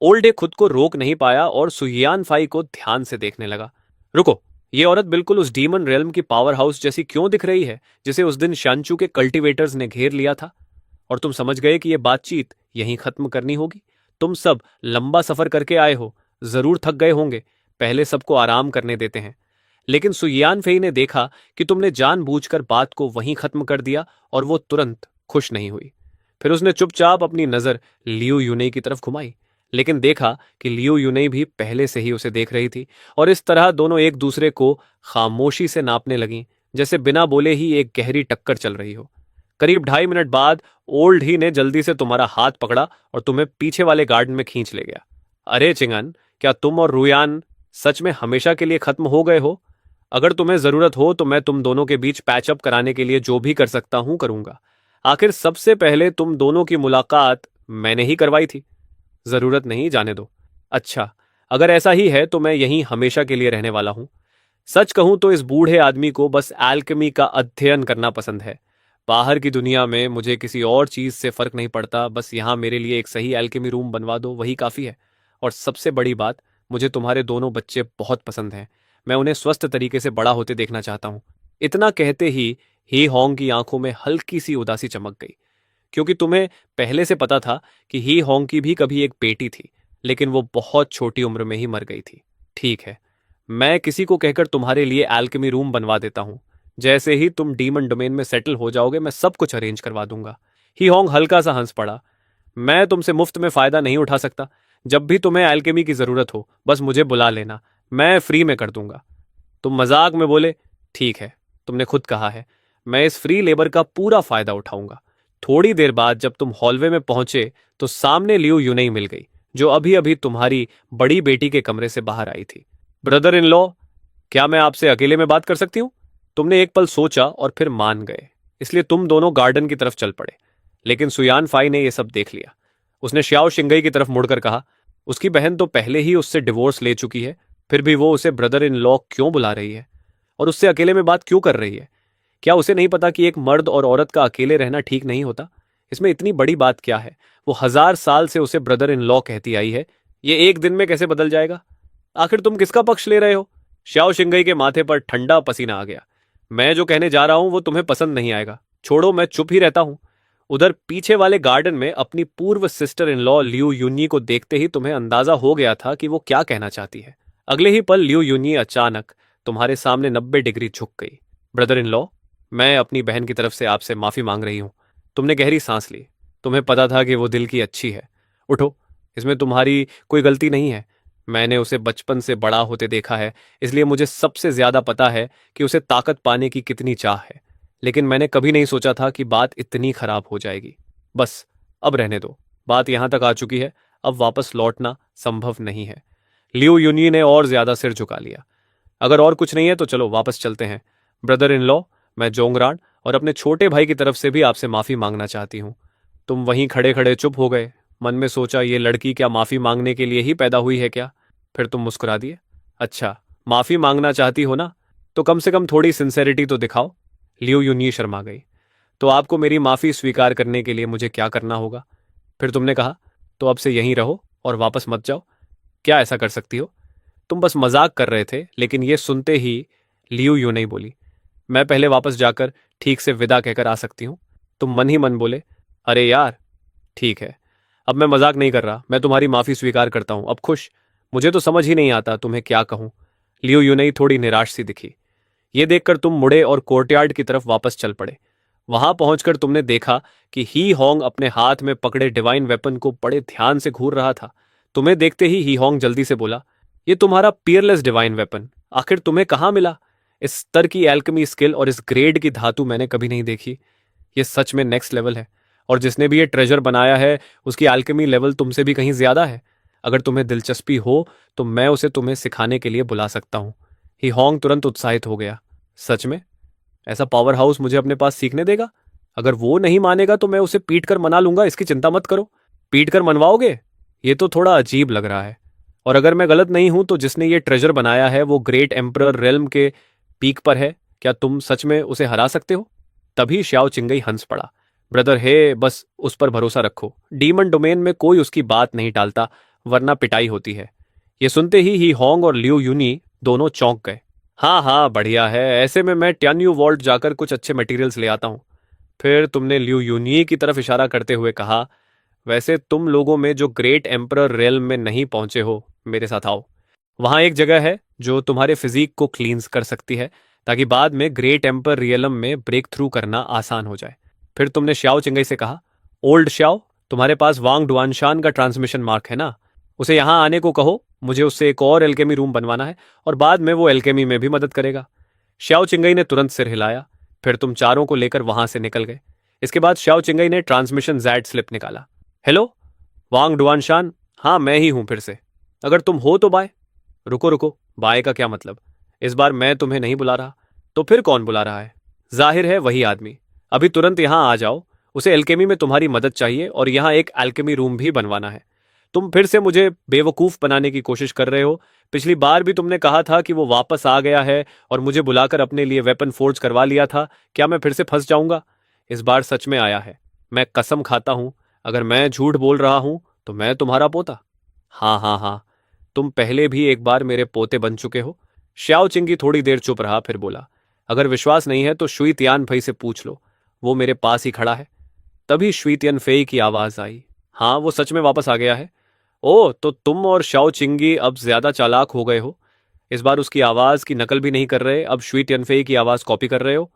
ओल्डे खुद को रोक नहीं पाया और सुहियान फाई को ध्यान से देखने लगा। रुको, ये औरत बिल्कुल उस डीमन रेल्म की पावर हाउस जैसी क्यों दिख रही है जिसे उस दिन शांचू के कल्टीवेटर्स ने घेर लिया था? और तुम समझ गए कि यह बातचीत यहीं खत्म करनी होगी। तुम सब लंबा सफर करके आए हो, जरूर थक गए होंगे। पहले सबको आराम करने देते हैं। लेकिन सुयान फेई ने देखा कि तुमने जानबूझकर बात को वहीं खत्म कर दिया और वो तुरंत खुश नहीं हुई। फिर उसने चुपचाप अपनी नजर लियू यूने की तरफ घुमाई, लेकिन देखा कि लियू यूने भी पहले से ही उसे देख रही थी और इस तरह दोनों एक दूसरे को खामोशी से नापने लगीं, जैसे बिना बोले ही एक गहरी टक्कर चल रही हो। करीब 2.5 मिनट बाद ओल्ड ही ने जल्दी से तुम्हारा हाथ पकड़ा और तुम्हें पीछे वाले गार्डन में खींच ले गया। अरे चिंगन, क्या तुम और रुयान सच में हमेशा के लिए खत्म हो गए हो? अगर तुम्हें जरूरत हो तो मैं तुम दोनों के बीच पैचअप कराने के लिए जो भी कर सकता हूं करूंगा। आखिर सबसे पहले तुम दोनों की मुलाकात मैंने ही करवाई थी। जरूरत नहीं, जाने दो। अच्छा, अगर ऐसा ही है तो मैं यहीं हमेशा के लिए रहने वाला हूं। सच कहूं तो इस बूढ़े आदमी को बस एल्केमी का अध्ययन करना पसंद है। बाहर की दुनिया में मुझे किसी और चीज से फर्क नहीं पड़ता, बस यहां मेरे लिए एक सही एल्केमी रूम बनवा दो, वही काफी है। और सबसे बड़ी बात, मुझे तुम्हारे दोनों बच्चे बहुत पसंद हैं। मैं उन्हें स्वस्थ तरीके से बड़ा होते देखना चाहता हूं। इतना कहते ही होंग की आंखों में हल्की सी उदासी चमक गई, क्योंकि तुम्हें पहले से पता था कि ही होंग की भी कभी एक बेटी थी, लेकिन वो बहुत छोटी उम्र में ही मर गई थी। ठीक है, मैं किसी को कहकर तुम्हारे लिए एल्केमी रूम बनवा देता हूं। जैसे ही तुम डीमन डोमेन में सेटल हो जाओगे मैं सब कुछ अरेंज करवा दूंगा। ही होंग हल्का सा हंस पड़ा। मैं तुमसे मुफ्त में फायदा नहीं उठा सकता। जब भी तुम्हें एल्केमी की जरूरत हो बस मुझे बुला लेना, मैं फ्री में कर दूंगा। तुम मजाक में बोले, ठीक है, तुमने खुद कहा है, मैं इस फ्री लेबर का पूरा फायदा उठाऊंगा। थोड़ी देर बाद जब तुम हॉलवे में पहुंचे तो सामने लियू यूनई मिल गई, जो अभी अभी तुम्हारी बड़ी बेटी के कमरे से बाहर आई थी। ब्रदर इन लॉ, क्या मैं आपसे अकेले में बात कर सकती हूँ? तुमने एक पल सोचा और फिर मान गए, इसलिए तुम दोनों गार्डन की तरफ चल पड़े। लेकिन सुयान फाई ने यह सब देख लिया। उसने श्याओ शिंगई की तरफ मुड़कर कहा, उसकी बहन तो पहले ही उससे डिवोर्स ले चुकी है, फिर भी वो उसे ब्रदर इन लॉ क्यों बुला रही है और उससे अकेले में बात क्यों कर रही है? क्या उसे नहीं पता कि एक मर्द और औरत का अकेले रहना ठीक नहीं होता? इसमें इतनी बड़ी बात क्या है? वो 1000 साल से उसे ब्रदर इन लॉ कहती आई है, ये एक दिन में कैसे बदल जाएगा? आखिर तुम किसका पक्ष ले रहे हो? श्याओ शिंगई के माथे पर ठंडा पसीना आ गया। मैं जो कहने जा रहा हूं वो तुम्हें पसंद नहीं आएगा, छोड़ो, मैं चुप ही रहता हूं। उधर पीछे वाले गार्डन में अपनी पूर्व sister in law Liu Yuni को देखते ही तुम्हें अंदाजा हो गया था कि वो क्या कहना चाहती है। अगले ही पल लियू यूनी अचानक तुम्हारे सामने 90 डिग्री झुक गई। ब्रदर इन लॉ, मैं अपनी बहन की तरफ से आपसे माफी मांग रही हूं। तुमने गहरी सांस ली। तुम्हें पता था कि वो दिल की अच्छी है। उठो, इसमें तुम्हारी कोई गलती नहीं है। मैंने उसे बचपन से बड़ा होते देखा है, इसलिए मुझे सबसे ज्यादा पता है कि उसे ताकत पाने की कितनी चाह है। लेकिन मैंने कभी नहीं सोचा था कि बात इतनी खराब हो जाएगी। बस अब रहने दो, बात यहां तक आ चुकी है, अब वापस लौटना संभव नहीं है। लियू यूनी ने और ज्यादा सिर झुका लिया। अगर और कुछ नहीं है तो चलो वापस चलते हैं। ब्रदर इन लॉ, मैं जोंगरान और अपने छोटे भाई की तरफ से भी आपसे माफी मांगना चाहती हूँ। तुम वहीं खड़े खड़े चुप हो गए। मन में सोचा, ये लड़की क्या माफी मांगने के लिए ही पैदा हुई है क्या? फिर तुम मुस्कुरा दिए। अच्छा, माफी मांगना चाहती हो ना, तो कम से कम थोड़ी सिंसेरिटी तो दिखाओ। लियू यूनी शर्मा गई। तो आपको मेरी माफी स्वीकार करने के लिए मुझे क्या करना होगा? फिर तुमने कहा, तो अब से यहीं रहो और वापस मत जाओ। क्या ऐसा कर सकती हो? तुम बस मजाक कर रहे थे, लेकिन ये सुनते ही लियू यूं नहीं बोली, मैं पहले वापस जाकर ठीक से विदा कहकर आ सकती हूं। तुम मन ही मन बोले, अरे यार, ठीक है, अब मैं मजाक नहीं कर रहा, मैं तुम्हारी माफी स्वीकार करता हूं, अब खुश? मुझे तो समझ ही नहीं आता तुम्हें क्या कहूं। लियू यूनई थोड़ी निराश सी दिखी। ये देखकर तुम मुड़े और कोर्टयार्ड की तरफ वापस चल पड़े। वहां पहुंचकर तुमने देखा कि ही होंग अपने हाथ में पकड़े डिवाइन वेपन को बड़े ध्यान से घूर रहा था। तुम्हें देखते ही होंग जल्दी से बोला, ये तुम्हारा पियरलेस डिवाइन वेपन आखिर तुम्हें कहाँ मिला? इस स्तर की एल्केमी स्किल और इस ग्रेड की धातु मैंने कभी नहीं देखी। ये सच में नेक्स्ट लेवल है, और जिसने भी ये ट्रेजर बनाया है उसकी एल्केमी लेवल तुमसे भी कहीं ज्यादा है। अगर तुम्हें दिलचस्पी हो तो मैं उसे तुम्हें सिखाने के लिए बुला सकता हूं। ही होंग तुरंत उत्साहित हो गया। सच में? ऐसा पावर हाउस मुझे अपने पास सीखने देगा? अगर वो नहीं मानेगा तो मैं उसे पीट कर मना लूंगा, इसकी चिंता मत करो। पीट कर मनवाओगे? ये तो थोड़ा अजीब लग रहा है। और अगर मैं गलत नहीं हूं तो जिसने ये ट्रेजर बनाया है वो ग्रेट एम्परर रेल्म के पीक पर है। क्या तुम सच में उसे हरा सकते हो? तभी श्याओ चिंगई हंस पड़ा। ब्रदर हे, बस उस पर भरोसा रखो। डीमन डोमेन में कोई उसकी बात नहीं टालता, वरना पिटाई होती है। ये सुनते ही होंग और लियू यूनी दोनों चौंक गए। हाँ हाँ, बढ़िया है, ऐसे में मैं ट्यान्यू वॉल्ट जाकर कुछ अच्छे मटेरियल्स ले आता हूँ। फिर तुमने लियू यूनी की तरफ इशारा करते हुए कहा, वैसे तुम लोगों में जो ग्रेट एम्परर रेल्म में नहीं पहुंचे हो, मेरे साथ आओ। वहां एक जगह है जो तुम्हारे फिजिक को क्लींस कर सकती है, ताकि बाद में ग्रेट एम्पर रियलम में ब्रेक थ्रू करना आसान हो जाए। फिर तुमने श्याओ चिंगई से कहा, ओल्ड श्याओ, तुम्हारे पास वांग डुआनशान का ट्रांसमिशन मार्क है ना? उसे यहां आने को कहो, मुझे उससे एक और एल्केमी रूम बनवाना है और बाद में वो एल्केमी में भी मदद करेगा। श्याओ चिंगई ने तुरंत सिर हिलाया। फिर तुम चारों को लेकर वहां से निकल गए। इसके बाद श्याओ चिंगई ने ट्रांसमिशन जैड स्लिप निकाला। हेलो वांग डुआनशान, हाँ मैं ही हूं फिर से। अगर तुम हो तो बाय। रुको रुको, बाय का क्या मतलब? इस बार मैं तुम्हें नहीं बुला रहा, तो फिर कौन बुला रहा है? जाहिर है वही आदमी। अभी तुरंत यहां आ जाओ, उसे एल्केमी में तुम्हारी मदद चाहिए और यहां एक एल्केमी रूम भी बनवाना है। तुम फिर से मुझे बेवकूफ बनाने की कोशिश कर रहे हो। पिछली बार भी तुमने कहा था कि वो वापस आ गया है और मुझे बुलाकर अपने लिए वेपन फोर्ज करवा लिया था। क्या मैं फिर से फंस जाऊंगा? इस बार सच में आया है। मैं कसम खाता हूं, अगर मैं झूठ बोल रहा हूं तो मैं तुम्हारा पोता। हाँ हाँ हाँ, तुम पहले भी एक बार मेरे पोते बन चुके हो। श्याओ चिंगी थोड़ी देर चुप रहा, फिर बोला, अगर विश्वास नहीं है तो शुई तियान फई से पूछ लो, वो मेरे पास ही खड़ा है। तभी शुई तियान फई की आवाज आई, हाँ वो सच में वापस आ गया है। ओ, तो तुम और श्याओ चिंगी अब ज्यादा चालाक हो गए हो। इस बार उसकी आवाज की नकल भी नहीं कर रहे, अब शुई टियनफेई की आवाज कॉपी कर रहे हो?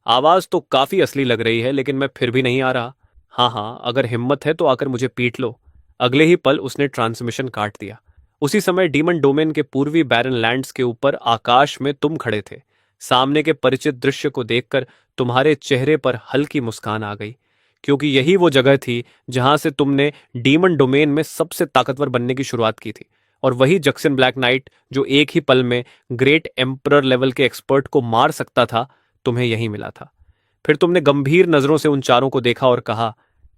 आवाज तो काफी असली लग रही है, लेकिन मैं फिर भी नहीं आ रहा। हाँ हाँ, अगर हिम्मत है तो आकर मुझे पीट लो। अगले ही पल उसने ट्रांसमिशन काट दिया। उसी समय डीमन डोमेन के पूर्वी बैरन लैंड्स के ऊपर आकाश में तुम खड़े थे। सामने के परिचित दृश्य को देखकर तुम्हारे चेहरे पर हल्की मुस्कान आ गई, क्योंकि यही वो जगह थी जहां से तुमने डीमन डोमेन में सबसे ताकतवर बनने की शुरुआत की थी। और वही जक्सन ब्लैक नाइट जो एक ही पल में ग्रेट एम्परर लेवल के एक्सपर्ट को मार सकता था, तुम्हें यहीं मिला था। फिर तुमने गंभीर नजरों से उन चारों को देखा और कहा,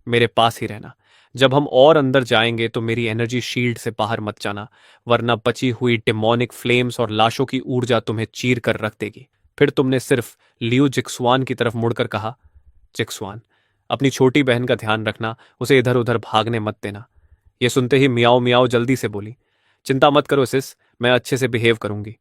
मेरे पास ही रहना। जब हम और अंदर जाएंगे तो मेरी एनर्जी शील्ड से बाहर मत जाना, वरना बची हुई डेमोनिक फ्लेम्स और लाशों की ऊर्जा तुम्हें चीर कर रख देगी। फिर तुमने सिर्फ लियो जिक्सवान की तरफ मुड़कर कहा, जिक्सवान, अपनी छोटी बहन का ध्यान रखना, उसे इधर उधर भागने मत देना। यह सुनते ही मियाओ मियाओ जल्दी से बोली, चिंता मत करो सिस, मैं अच्छे से बिहेव करूंगी।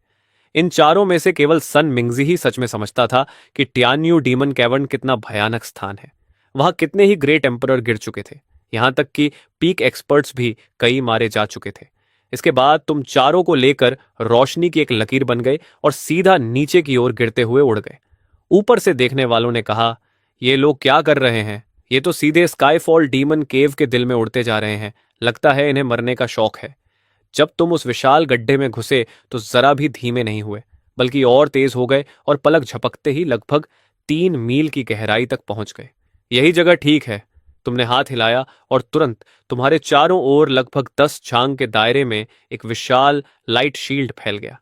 इन चारों में से केवल सन मिंगजी ही सच में समझता था कि ट्यान्यू डीमन कैवर्न कितना भयानक स्थान है। वहां कितने ही ग्रेट एम्परर गिर चुके थे, यहां तक कि पीक एक्सपर्ट्स भी कई मारे जा चुके थे। इसके बाद तुम चारों को लेकर रोशनी की एक लकीर बन गए और सीधा नीचे की ओर गिरते हुए उड़ गए। ऊपर से देखने वालों ने कहा, ये लोग क्या कर रहे हैं? ये तो सीधे स्काईफॉल डीमन केव के दिल में उड़ते जा रहे हैं। लगता है इन्हें मरने का शौक है। जब तुम उस विशाल गड्ढे में घुसे तो जरा भी धीमे नहीं हुए, बल्कि और तेज हो गए और पलक झपकते ही लगभग 3 मील की गहराई तक पहुंच गए। यही जगह ठीक है। तुमने हाथ हिलाया और तुरंत तुम्हारे चारों ओर लगभग 10 झांग के दायरे में एक विशाल लाइट शील्ड फैल गया।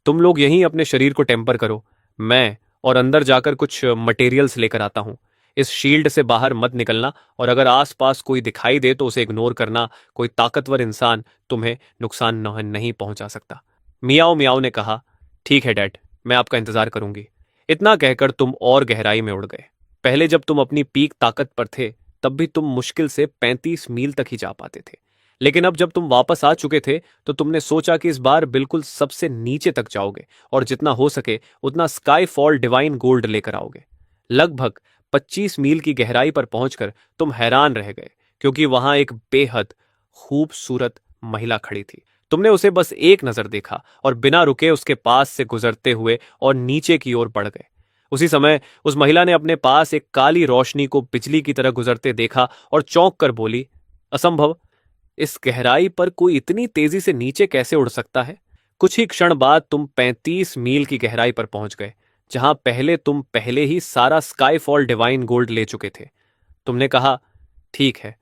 तुम लोग यहीं अपने शरीर को टेम्पर करो, मैं और अंदर जाकर कुछ मटेरियल्स लेकर आता हूं। इस शील्ड से बाहर मत निकलना, और अगर आसपास कोई दिखाई दे तो उसे इग्नोर करना। कोई ताकतवर इंसान तुम्हें नुकसान नहीं पहुंचा सकता। मियाओ मियाओ ने कहा, ठीक है डैड, मैं आपका इंतजार करूंगी। इतना कहकर तुम और गहराई में उड़ गए। पहले जब तुम अपनी पीक ताकत पर थे तब भी तुम मुश्किल से 35 मील तक ही जा पाते थे, लेकिन अब जब तुम वापस आ चुके थे तो तुमने सोचा कि इस बार बिल्कुल सबसे नीचे तक जाओगे और जितना हो सके उतना स्काई फॉल डिवाइन गोल्ड लेकर आओगे। लगभग 25 मील की गहराई पर पहुंचकर तुम हैरान रह गए, क्योंकि वहां एक बेहद खूबसूरत महिला खड़ी थी। तुमने उसे बस एक नजर देखा और बिना रुके उसके पास से गुजरते हुए और नीचे की ओर बढ़ गए। उसी समय उस महिला ने अपने पास एक काली रोशनी को बिजली की तरह गुजरते देखा और चौंक कर बोली, असंभव, इस गहराई पर कोई इतनी तेजी से नीचे कैसे उड़ सकता है? कुछ ही क्षण बाद तुम 35 मील की गहराई पर पहुंच गए, जहां तुम पहले ही सारा स्काईफॉल डिवाइन गोल्ड ले चुके थे। तुमने कहा, ठीक है,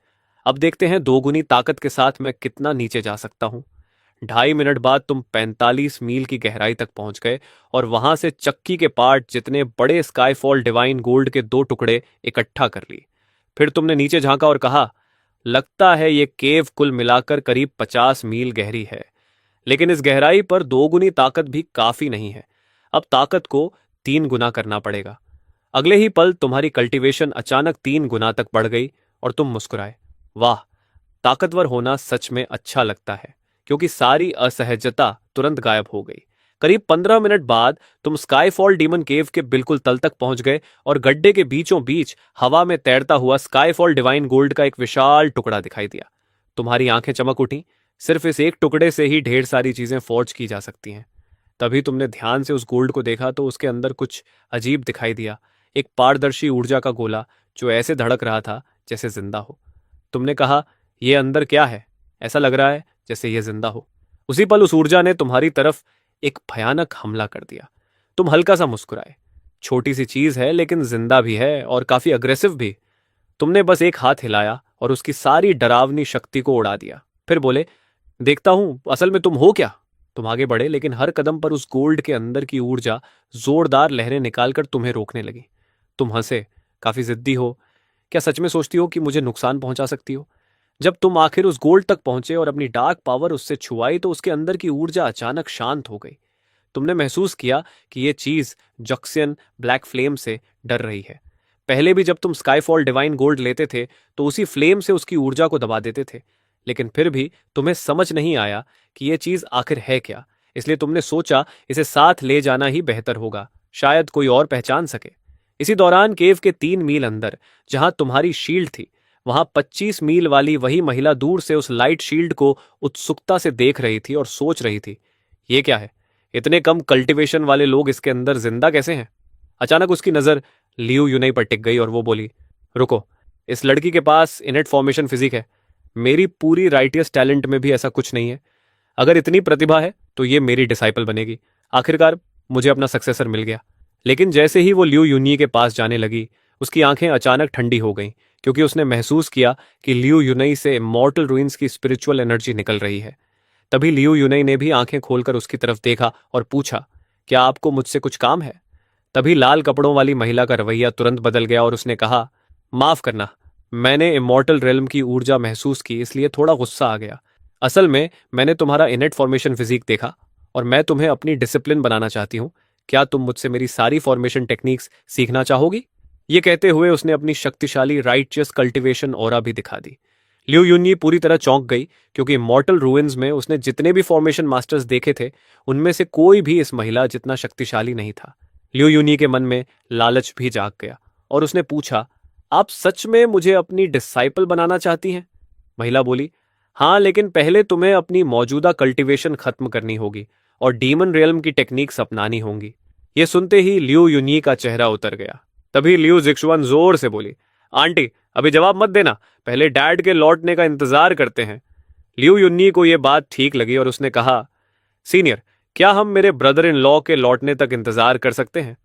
अब देखते हैं दोगुनी ताकत के साथ मैं कितना नीचे जा सकता हूं। 2.5 मिनट बाद तुम 45 मील की गहराई तक पहुंच गए और वहां से चक्की के पार्ट जितने बड़े स्काईफॉल डिवाइन गोल्ड के 2 टुकड़े इकट्ठा कर ली। फिर तुमने नीचे झांका और कहा, लगता है ये केव कुल मिलाकर करीब 50 मील गहरी है, लेकिन इस गहराई पर दोगुनी ताकत भी काफी नहीं है। अब ताकत को 3 गुना करना पड़ेगा। अगले ही पल तुम्हारी कल्टीवेशन अचानक 3 गुना तक बढ़ गई और तुम मुस्कुराए। वाह, ताकतवर होना सच में अच्छा लगता है, क्योंकि सारी असहजता तुरंत गायब हो गई। करीब 15 मिनट बाद तुम स्काईफॉल डीमन केव के बिल्कुल तल तक पहुंच गए और गड्ढे के बीचों बीच हवा में तैरता हुआ स्काईफॉल डिवाइन गोल्ड का एक विशाल टुकड़ा दिखाई दिया। तुम्हारी आंखें चमक उठी। सिर्फ इस एक टुकड़े से ही ढेर सारी चीजें फॉर्ज की जा सकती हैं। तभी तुमने ध्यान से उस गोल्ड को देखा तो उसके अंदर कुछ अजीब दिखाई दिया। एक पारदर्शी ऊर्जा का गोला जो ऐसे धड़क रहा था जैसे जिंदा हो। तुमने कहा, यह अंदर क्या है? ऐसा लग रहा है जैसे यह जिंदा हो। उसी पल उस ऊर्जा ने तुम्हारी तरफ एक भयानक हमला कर दिया। तुम हल्का सा मुस्कुराए। छोटी सी चीज है, लेकिन जिंदा भी है और काफी अग्रेसिव भी। तुमने बस एक हाथ हिलाया और उसकी सारी डरावनी शक्ति को उड़ा दिया। फिर बोले, देखता हूं असल में तुम हो क्या। तुम आगे बढ़े, लेकिन हर कदम पर उस गोल्ड के अंदर की ऊर्जा जोरदार लहरें निकालकर तुम्हें रोकने लगी। तुम हंसे, काफी जिद्दी हो। क्या सच में सोचती हो कि मुझे नुकसान पहुंचा सकती हो? जब तुम आखिर उस गोल्ड तक पहुंचे और अपनी डार्क पावर उससे छुआई तो उसके अंदर की ऊर्जा अचानक शांत हो गई। तुमने महसूस किया कि यह चीज जक्सियन ब्लैक फ्लेम से डर रही है। पहले भी जब तुम स्काईफॉल डिवाइन गोल्ड लेते थे तो उसी फ्लेम से उसकी ऊर्जा को दबा देते थे, लेकिन फिर भी तुम्हें समझ नहीं आया कि यह चीज आखिर है क्या। इसलिए तुमने सोचा इसे साथ ले जाना ही बेहतर होगा, शायद कोई और पहचान सके। इसी दौरान केव के 3 मील अंदर जहां तुम्हारी शील्ड थी, वहां 25 मील वाली वही महिला दूर से उस लाइट शील्ड को उत्सुकता से देख रही थी और सोच रही थी, ये क्या है? इतने कम कल्टीवेशन वाले लोग इसके अंदर जिंदा कैसे हैं? अचानक उसकी नजर लियू यूनई पर टिक गई और वो बोली, रुको, इस लड़की के पास इनेट फॉर्मेशन फिजिक है। मेरी पूरी राइटियस टैलेंट में भी ऐसा कुछ नहीं है। अगर इतनी प्रतिभा है तो ये मेरी डिसाइपल बनेगी। आखिरकार मुझे अपना सक्सेसर मिल गया। लेकिन जैसे ही वो लियू यूनी के पास जाने लगी, उसकी आंखें अचानक ठंडी हो गईं, क्योंकि उसने महसूस किया कि लियू यूनई से इमॉर्टल रूइंस की स्पिरिचुअल एनर्जी निकल रही है। तभी लियू यूनई ने भी आंखें खोलकर उसकी तरफ देखा और पूछा, क्या आपको मुझसे कुछ काम है? तभी लाल कपड़ों वाली महिला का रवैया तुरंत बदल गया और उसने कहा, माफ करना, मैंने इमॉर्टल रेल्म की ऊर्जा महसूस की, इसलिए थोड़ा गुस्सा आ गया। असल में मैंने तुम्हारा इनेट फॉर्मेशन फिजिक देखा और मैं तुम्हें अपनी डिसिप्लिन बनाना चाहती हूँ। क्या तुम मुझसे मेरी सारी फॉर्मेशन टेक्निक्स सीखना चाहोगी? ये कहते हुए उसने अपनी शक्तिशाली राइटियस कल्टीवेशन ऑरा भी दिखा दी। लियू यूनई पूरी तरह चौंक गई, क्योंकि मॉर्टल रूइंस में उसने जितने भी फॉर्मेशन मास्टर्स देखे थे, उनमें से कोई भी इस महिला जितना शक्तिशाली नहीं था। लियू यूनई के मन में लालच भी जाग गया और उसने पूछा, आप सच में मुझे अपनी डिसाइपल बनाना चाहती हैं? महिला बोली, हाँ, लेकिन पहले तुम्हें अपनी मौजूदा कल्टीवेशन खत्म करनी होगी और डीमन रियल्म की टेक्निक्स अपनानी होंगी। ये सुनते ही लियू यूनी का चेहरा उतर गया। तभी लियू जिक्शुआन जोर से बोली, आंटी, अभी जवाब मत देना, पहले डैड के लौटने का इंतजार करते हैं। लियू यूनी को यह बात ठीक लगी और उसने कहा, सीनियर, क्या हम मेरे ब्रदर इन लॉ के लौटने तक इंतजार कर सकते हैं?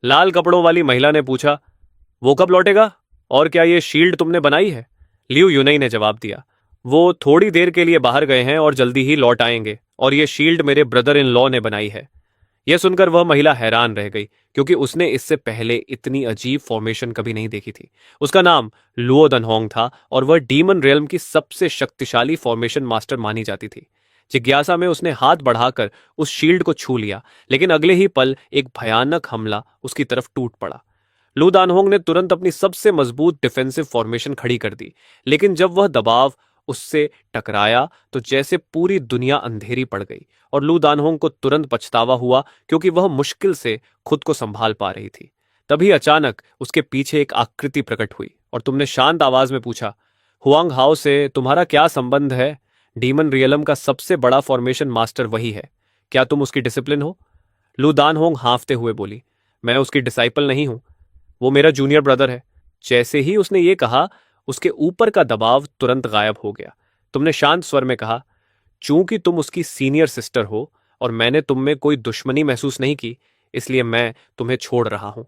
लाल कपड़ों वाली महिला ने पूछा, वो कब लौटेगा और क्या ये शील्ड तुमने बनाई है? लियू यूनई ने जवाब दिया, वो थोड़ी देर के लिए बाहर गए हैं और जल्दी ही लौट आएंगे और ये शील्ड मेरे ब्रदर इन लॉ ने बनाई है। यह सुनकर वह महिला हैरान रह गई, क्योंकि उसने इससे पहले इतनी अजीब फॉर्मेशन कभी नहीं देखी थी। उसका नाम लुओ दनहोंग था और वह डीमन रियल्म की सबसे शक्तिशाली फॉर्मेशन मास्टर मानी जाती थी। जिज्ञासा में उसने हाथ बढ़ाकर उस शील्ड को छू लिया, लेकिन अगले ही पल एक भयानक हमला उसकी तरफ टूट पड़ा। लू दानहोंग ने तुरंत अपनी सबसे मजबूत डिफेंसिव फॉर्मेशन खड़ी कर दी, लेकिन जब वह दबाव उससे टकराया तो जैसे पूरी दुनिया अंधेरी पड़ गई और लू दानहोंग को तुरंत पछतावा हुआ, क्योंकि वह मुश्किल से खुद को संभाल पा रही थी। तभी अचानक उसके पीछे एक आकृति प्रकट हुई और तुमने शांत आवाज में पूछा, हुआंग हाओ से तुम्हारा क्या संबंध है? डीमन रियलम का सबसे बड़ा फॉर्मेशन मास्टर वही है। क्या तुम उसकी डिसिप्लिन हो? लू दानहोंग हाँफते हुए बोली, मैं उसकी डिसाइपल नहीं हूं, वो मेरा जूनियर ब्रदर है। जैसे ही उसने ये कहा, उसके ऊपर का दबाव तुरंत गायब हो गया। तुमने शांत स्वर में कहा, चूंकि तुम उसकी सीनियर सिस्टर हो और मैंने तुम में कोई दुश्मनी महसूस नहीं की, इसलिए मैं तुम्हें छोड़ रहा हूं।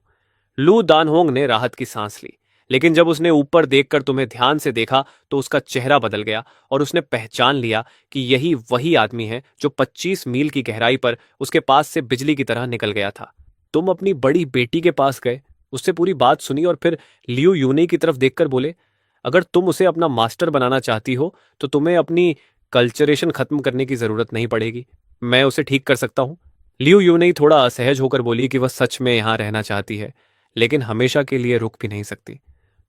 लू दानहोंग ने राहत की सांस ली, लेकिन जब उसने ऊपर देखकर तुम्हें ध्यान से देखा तो उसका चेहरा बदल गया और उसने पहचान लिया कि यही वही आदमी है जो 25 मील की गहराई पर उसके पास से बिजली की तरह निकल गया था। तुम अपनी बड़ी बेटी के पास गए, उससे पूरी बात सुनी और फिर लियू यूनी की तरफ देखकर बोले, अगर तुम उसे अपना मास्टर बनाना चाहती हो तो तुम्हें अपनी कल्चरेशन खत्म करने की जरूरत नहीं पड़ेगी, मैं उसे ठीक कर सकता हूं। लियू यूनी थोड़ा असहज होकर बोली कि वह सच में यहां रहना चाहती है, लेकिन हमेशा के लिए रुक भी नहीं सकती।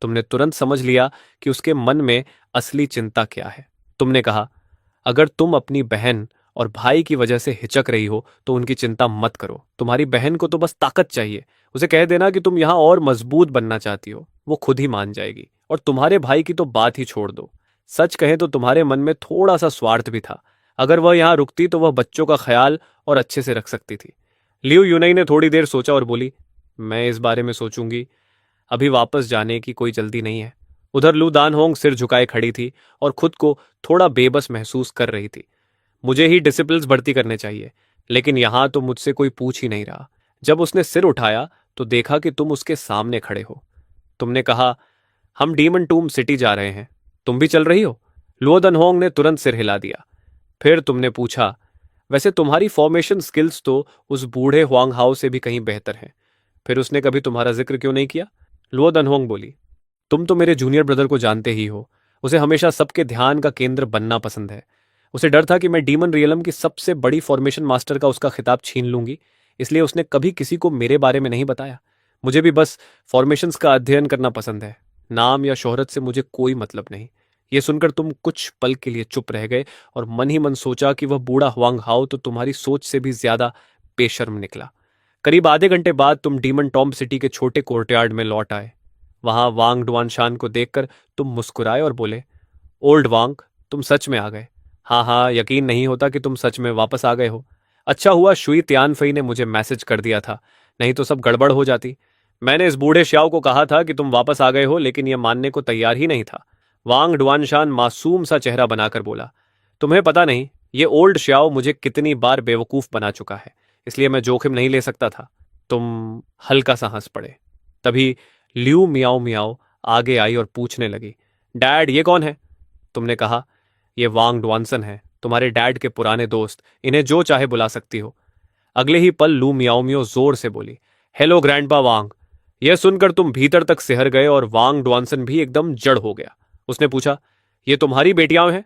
तुमने तुरंत समझ लिया कि उसके मन में असली चिंता क्या है। तुमने कहा, अगर तुम अपनी बहन और भाई की वजह से हिचक रही हो तो उनकी चिंता मत करो। तुम्हारी बहन को तो बस ताकत चाहिए। उसे कह देना कि तुम यहां और मजबूत बनना चाहती हो, वो खुद ही मान जाएगी। और तुम्हारे भाई की तो बात ही छोड़ दो। सच कहें तो तुम्हारे मन में थोड़ा सा स्वार्थ भी था। अगर वह यहां रुकती तो वह बच्चों का ख्याल और अच्छे से रख सकती थी। लियू यूनई ने थोड़ी देर सोचा और बोली, मैं इस बारे में सोचूंगी, अभी वापस जाने की कोई जल्दी नहीं है। उधर लू दानहोंग सिर झुकाए खड़ी थी और खुद को थोड़ा बेबस महसूस कर रही थी। मुझे ही डिसिप्लिन्स भर्ती करने चाहिए, लेकिन यहां तो मुझसे कोई पूछ ही नहीं रहा। जब उसने सिर उठाया तो देखा कि तुम उसके सामने खड़े हो। तुमने कहा, हम डीमन टूम सिटी जा रहे हैं, तुम भी चल रही हो? लुओ दनहोंग ने तुरंत सिर हिला दिया। फिर तुमने पूछा, वैसे तुम्हारी फॉर्मेशन स्किल्स तो उस बूढ़े हुआंग हाओ से भी कहीं बेहतर हैं, फिर उसने कभी तुम्हारा जिक्र क्यों नहीं किया? लुओ दनहोंग बोली, तुम तो मेरे जूनियर ब्रदर को जानते ही हो, उसे हमेशा सबके ध्यान का केंद्र बनना पसंद है। उसे डर था कि मैं डीमन रियलम की सबसे बड़ी फॉर्मेशन मास्टर का उसका खिताब छीन लूंगी, इसलिए उसने कभी किसी को मेरे बारे में नहीं बताया। मुझे भी बस फॉर्मेशंस का अध्ययन करना पसंद है, नाम या शोहरत से मुझे कोई मतलब नहीं। ये सुनकर तुम कुछ पल के लिए चुप रह गए और मन ही मन सोचा कि वह बूढ़ा हुआंग हाओ तो तुम्हारी सोच से भी ज्यादा बेशर्म निकला। करीब आधे घंटे बाद तुम डीमन टॉम सिटी के छोटे कोर्टयार्ड में लौट आए। वहां वांग डुआनशान को देखकर तुम मुस्कुराए और बोले, ओल्ड वांग, तुम सच में आ गए। हाँ हाँ, यकीन नहीं होता कि तुम सच में वापस आ गए हो। अच्छा हुआ शुई तियानफई ने मुझे मैसेज कर दिया था, नहीं तो सब गड़बड़ हो जाती। मैंने इस बूढ़े श्याओ को कहा था कि तुम वापस आ गए हो, लेकिन यह मानने को तैयार ही नहीं था। वांग डुआनशान मासूम सा चेहरा बनाकर बोला, तुम्हें पता नहीं ये ओल्ड श्याओ मुझे कितनी बार बेवकूफ बना चुका है, इसलिए मैं जोखिम नहीं ले सकता था। तुम हल्का सा हंस पड़े। तभी ल्यू मियाओ मियाओ आगे आई और पूछने लगी, डैड ये कौन है? तुमने कहा, ये वांग डुआनसन है, तुम्हारे डैड के पुराने दोस्त, इन्हें जो चाहे बुला सकती हो। अगले ही पल लू मियाओ मियाओ जोर से बोली, हेलो ग्रैंडपा वांग। यह सुनकर तुम भीतर तक सिहर गए और वांग डुआनसन भी एकदम जड़ हो गया। उसने पूछा, ये तुम्हारी बेटियां हैं?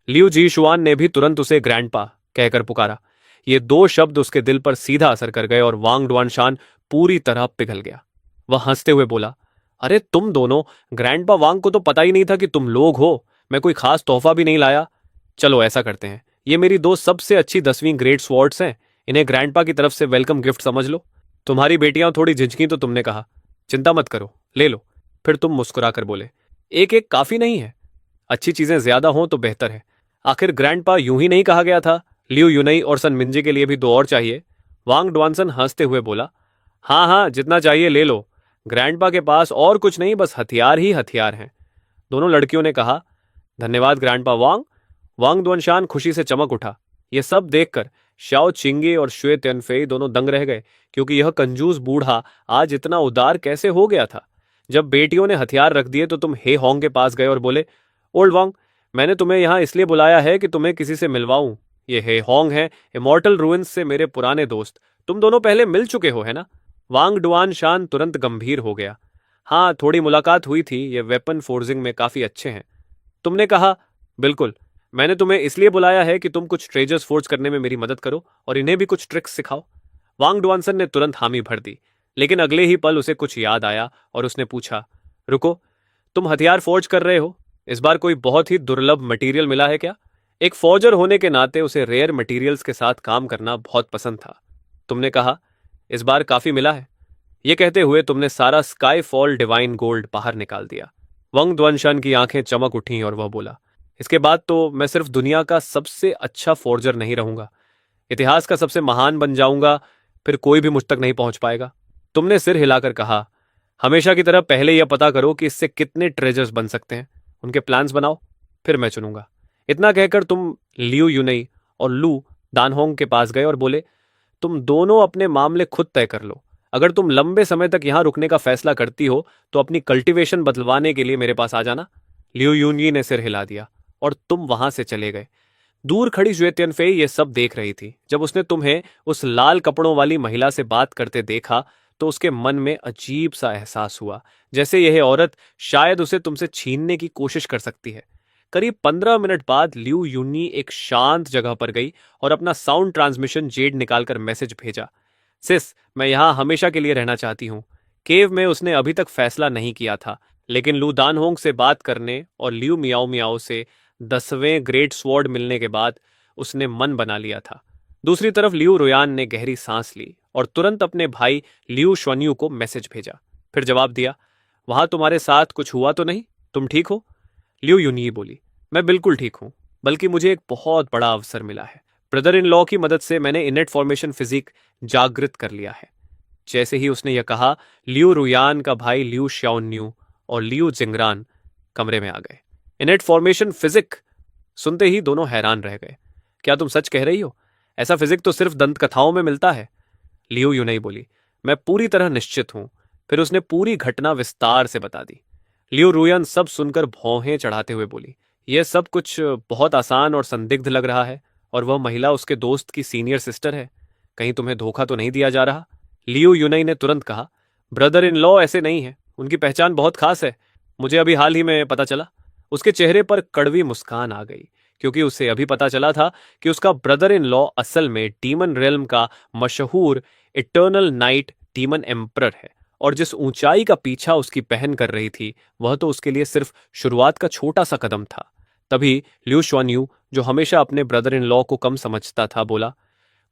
लियू जी शुआन ने भी तुरंत उसे ग्रैंडपा कहकर पुकारा। ये दो शब्द उसके दिल पर सीधा असर कर गए और वांग डुआनशान पूरी तरह पिघल गया। वह हंसते हुए बोला, अरे तुम दोनों, ग्रैंडपा वांग को तो पता ही नहीं था कि तुम लोग हो। मैं कोई खास तोहफा भी नहीं लाया। चलो ऐसा करते हैं, ये मेरी दो सबसे अच्छी 10वीं ग्रेड स्वॉर्ड्स हैं, इन्हें ग्रैंडपा की तरफ से वेलकम गिफ्ट समझ लो। तुम्हारी बेटियां थोड़ी झिझकी तो तुमने कहा, चिंता मत करो, ले लो। फिर तुम मुस्कुराकर बोले, एक एक काफी नहीं है, अच्छी चीजें ज्यादा हों तो बेहतर है। आखिर ग्रैंडपा यूं ही नहीं कहा गया था, लियू यूनई और सन मिंजी के लिए भी दो और चाहिए। वांग डुआनसन हंसते हुए बोला, हाँ हाँ जितना चाहिए ले लो, ग्रैंडपा के पास और कुछ नहीं, बस हथियार ही हथियार हैं। दोनों लड़कियों ने कहा, धन्यवाद ग्रैंडपा वांग। वांग डुआनशान खुशी से चमक उठा। यह सब देखकर शाओ चिंगे और शुए तियानफेई दोनों दंग रह गए, क्योंकि यह कंजूस बूढ़ा आज इतना उदार कैसे हो गया था। जब बेटियों ने हथियार रख दिए तो तुम हे होंग के पास गए और बोले, ओल्ड वांग, मैंने तुम्हें यहां इसलिए बुलाया है कि तुम्हें किसी से मिलवाऊं। ये हे होंग है, इमॉर्टल रूइंस से मेरे पुराने दोस्त। तुम दोनों पहले मिल चुके हो, है ना? वांग डुआन शान तुरंत गंभीर हो गया। हाँ, थोड़ी मुलाकात हुई थी, ये वेपन फोर्जिंग में काफी अच्छे हैं। तुमने कहा, बिल्कुल, मैंने तुम्हें इसलिए बुलाया है कि तुम कुछ ट्रेजर्स फोर्ज करने में मेरी मदद करो और इन्हें भी कुछ ट्रिक्स सिखाओ। वांग डुआनसन ने तुरंत हामी भर दी, लेकिन अगले ही पल उसे कुछ याद आया और उसने पूछा, रुको, तुम हथियार फोर्ज कर रहे हो? इस बार कोई बहुत ही दुर्लभ मटेरियल मिला है क्या? एक फौजर होने के नाते उसे रेयर मटेरियल्स के साथ काम करना बहुत पसंद था। तुमने कहा, इस बार काफी मिला है। यह कहते हुए तुमने सारा स्काई फॉल डिवाइन गोल्ड बाहर निकाल दिया। वंग द्वनशन की आंखें चमक उठी और वह बोला, इसके बाद तो मैं सिर्फ दुनिया का सबसे अच्छा फोर्जर नहीं रहूंगा, इतिहास का सबसे महान बन जाऊंगा, फिर कोई भी मुझ तक नहीं पहुंच पाएगा। तुमने सिर हिलाकर कहा, हमेशा की तरह पहले यह पता करो कि इससे कितने ट्रेजर्स बन सकते हैं, उनके प्लान्स बनाओ, फिर मैं चुनूंगा। इतना कहकर तुम लियू यूनई और लू दानहोंग के पास गए और बोले, तुम दोनों अपने मामले खुद तय कर लो। अगर तुम लंबे समय तक यहां रुकने का फैसला करती हो तो अपनी कल्टीवेशन बदलवाने के लिए मेरे पास आ जाना। लियू यूनई ने सिर हिला दिया और तुम वहां से चले गए। दूर खड़ी ज्वेतियनफेई ये सब देख रही थी। जब उसने तुम्हें उस लाल कपड़ों वाली महिला से बात करते देखा तो उसके मन में अजीब सा एहसास हुआ, जैसे यह औरत शायद उसे तुमसे छीनने की कोशिश कर सकती है। करीब 15 मिनट बाद लियू यूनी एक शांत जगह पर गई और अपना साउंड ट्रांसमिशन जेड निकालकर मैसेज भेजा, सिस, मैं यहां हमेशा के लिए रहना चाहती हूं। केव में उसने अभी तक फैसला नहीं किया था, लेकिन लू दानहोंग से बात करने और लियू मियाओ मियाओ से 10वें ग्रेट स्वॉर्ड मिलने के बाद उसने मन बना लिया था। दूसरी तरफ लियू रुयान ने गहरी सांस ली और तुरंत अपने भाई लियू श्वन्यू को मैसेज भेजा। फिर जवाब दिया, वहां तुम्हारे साथ कुछ हुआ तो नहीं? तुम ठीक हो? लियू यूनी बोली, मैं बिल्कुल ठीक हूं, बल्कि मुझे एक बहुत बड़ा अवसर मिला है। ब्रदर इन लॉ की मदद से मैंने इनेट फॉर्मेशन फिजिक जागृत कर लिया है। जैसे ही उसने यह कहा, लियू रुयान का भाई लियू श्याओन्यू और लियू जिंगरान कमरे में आ गए। इनेट फॉर्मेशन फिजिक सुनते ही दोनों हैरान रह गए। क्या तुम सच कह रही हो? ऐसा फिजिक तो सिर्फ दंत कथाओं में मिलता है। लियू यूनई बोली, मैं पूरी तरह निश्चित हूं। फिर उसने पूरी घटना विस्तार से बता दी। लियू रुयान सब सुनकर भौहें चढ़ाते हुए बोली, यह सब कुछ बहुत आसान और संदिग्ध लग रहा है, और वह महिला उसके दोस्त की सीनियर सिस्टर है। कहीं तुम्हें धोखा तो नहीं दिया जा रहा? लियू यूनई ने तुरंत कहा, ब्रदर इन लॉ ऐसे नहीं है, उनकी पहचान बहुत खास है, मुझे अभी हाल ही में पता चला। उसके चेहरे पर कड़वी मुस्कान आ गई, क्योंकि उसे अभी पता चला था कि उसका ब्रदर इन लॉ असल में डीमन रेल्म का मशहूर इटर्नल नाइट डीमन एम्परर है, और जिस ऊंचाई का पीछा उसकी बहन कर रही थी वह तो उसके लिए सिर्फ शुरुआत का छोटा सा कदम था। तभी लियू श्वान्यू, जो हमेशा अपने ब्रदर इन लॉ को कम समझता था, बोला,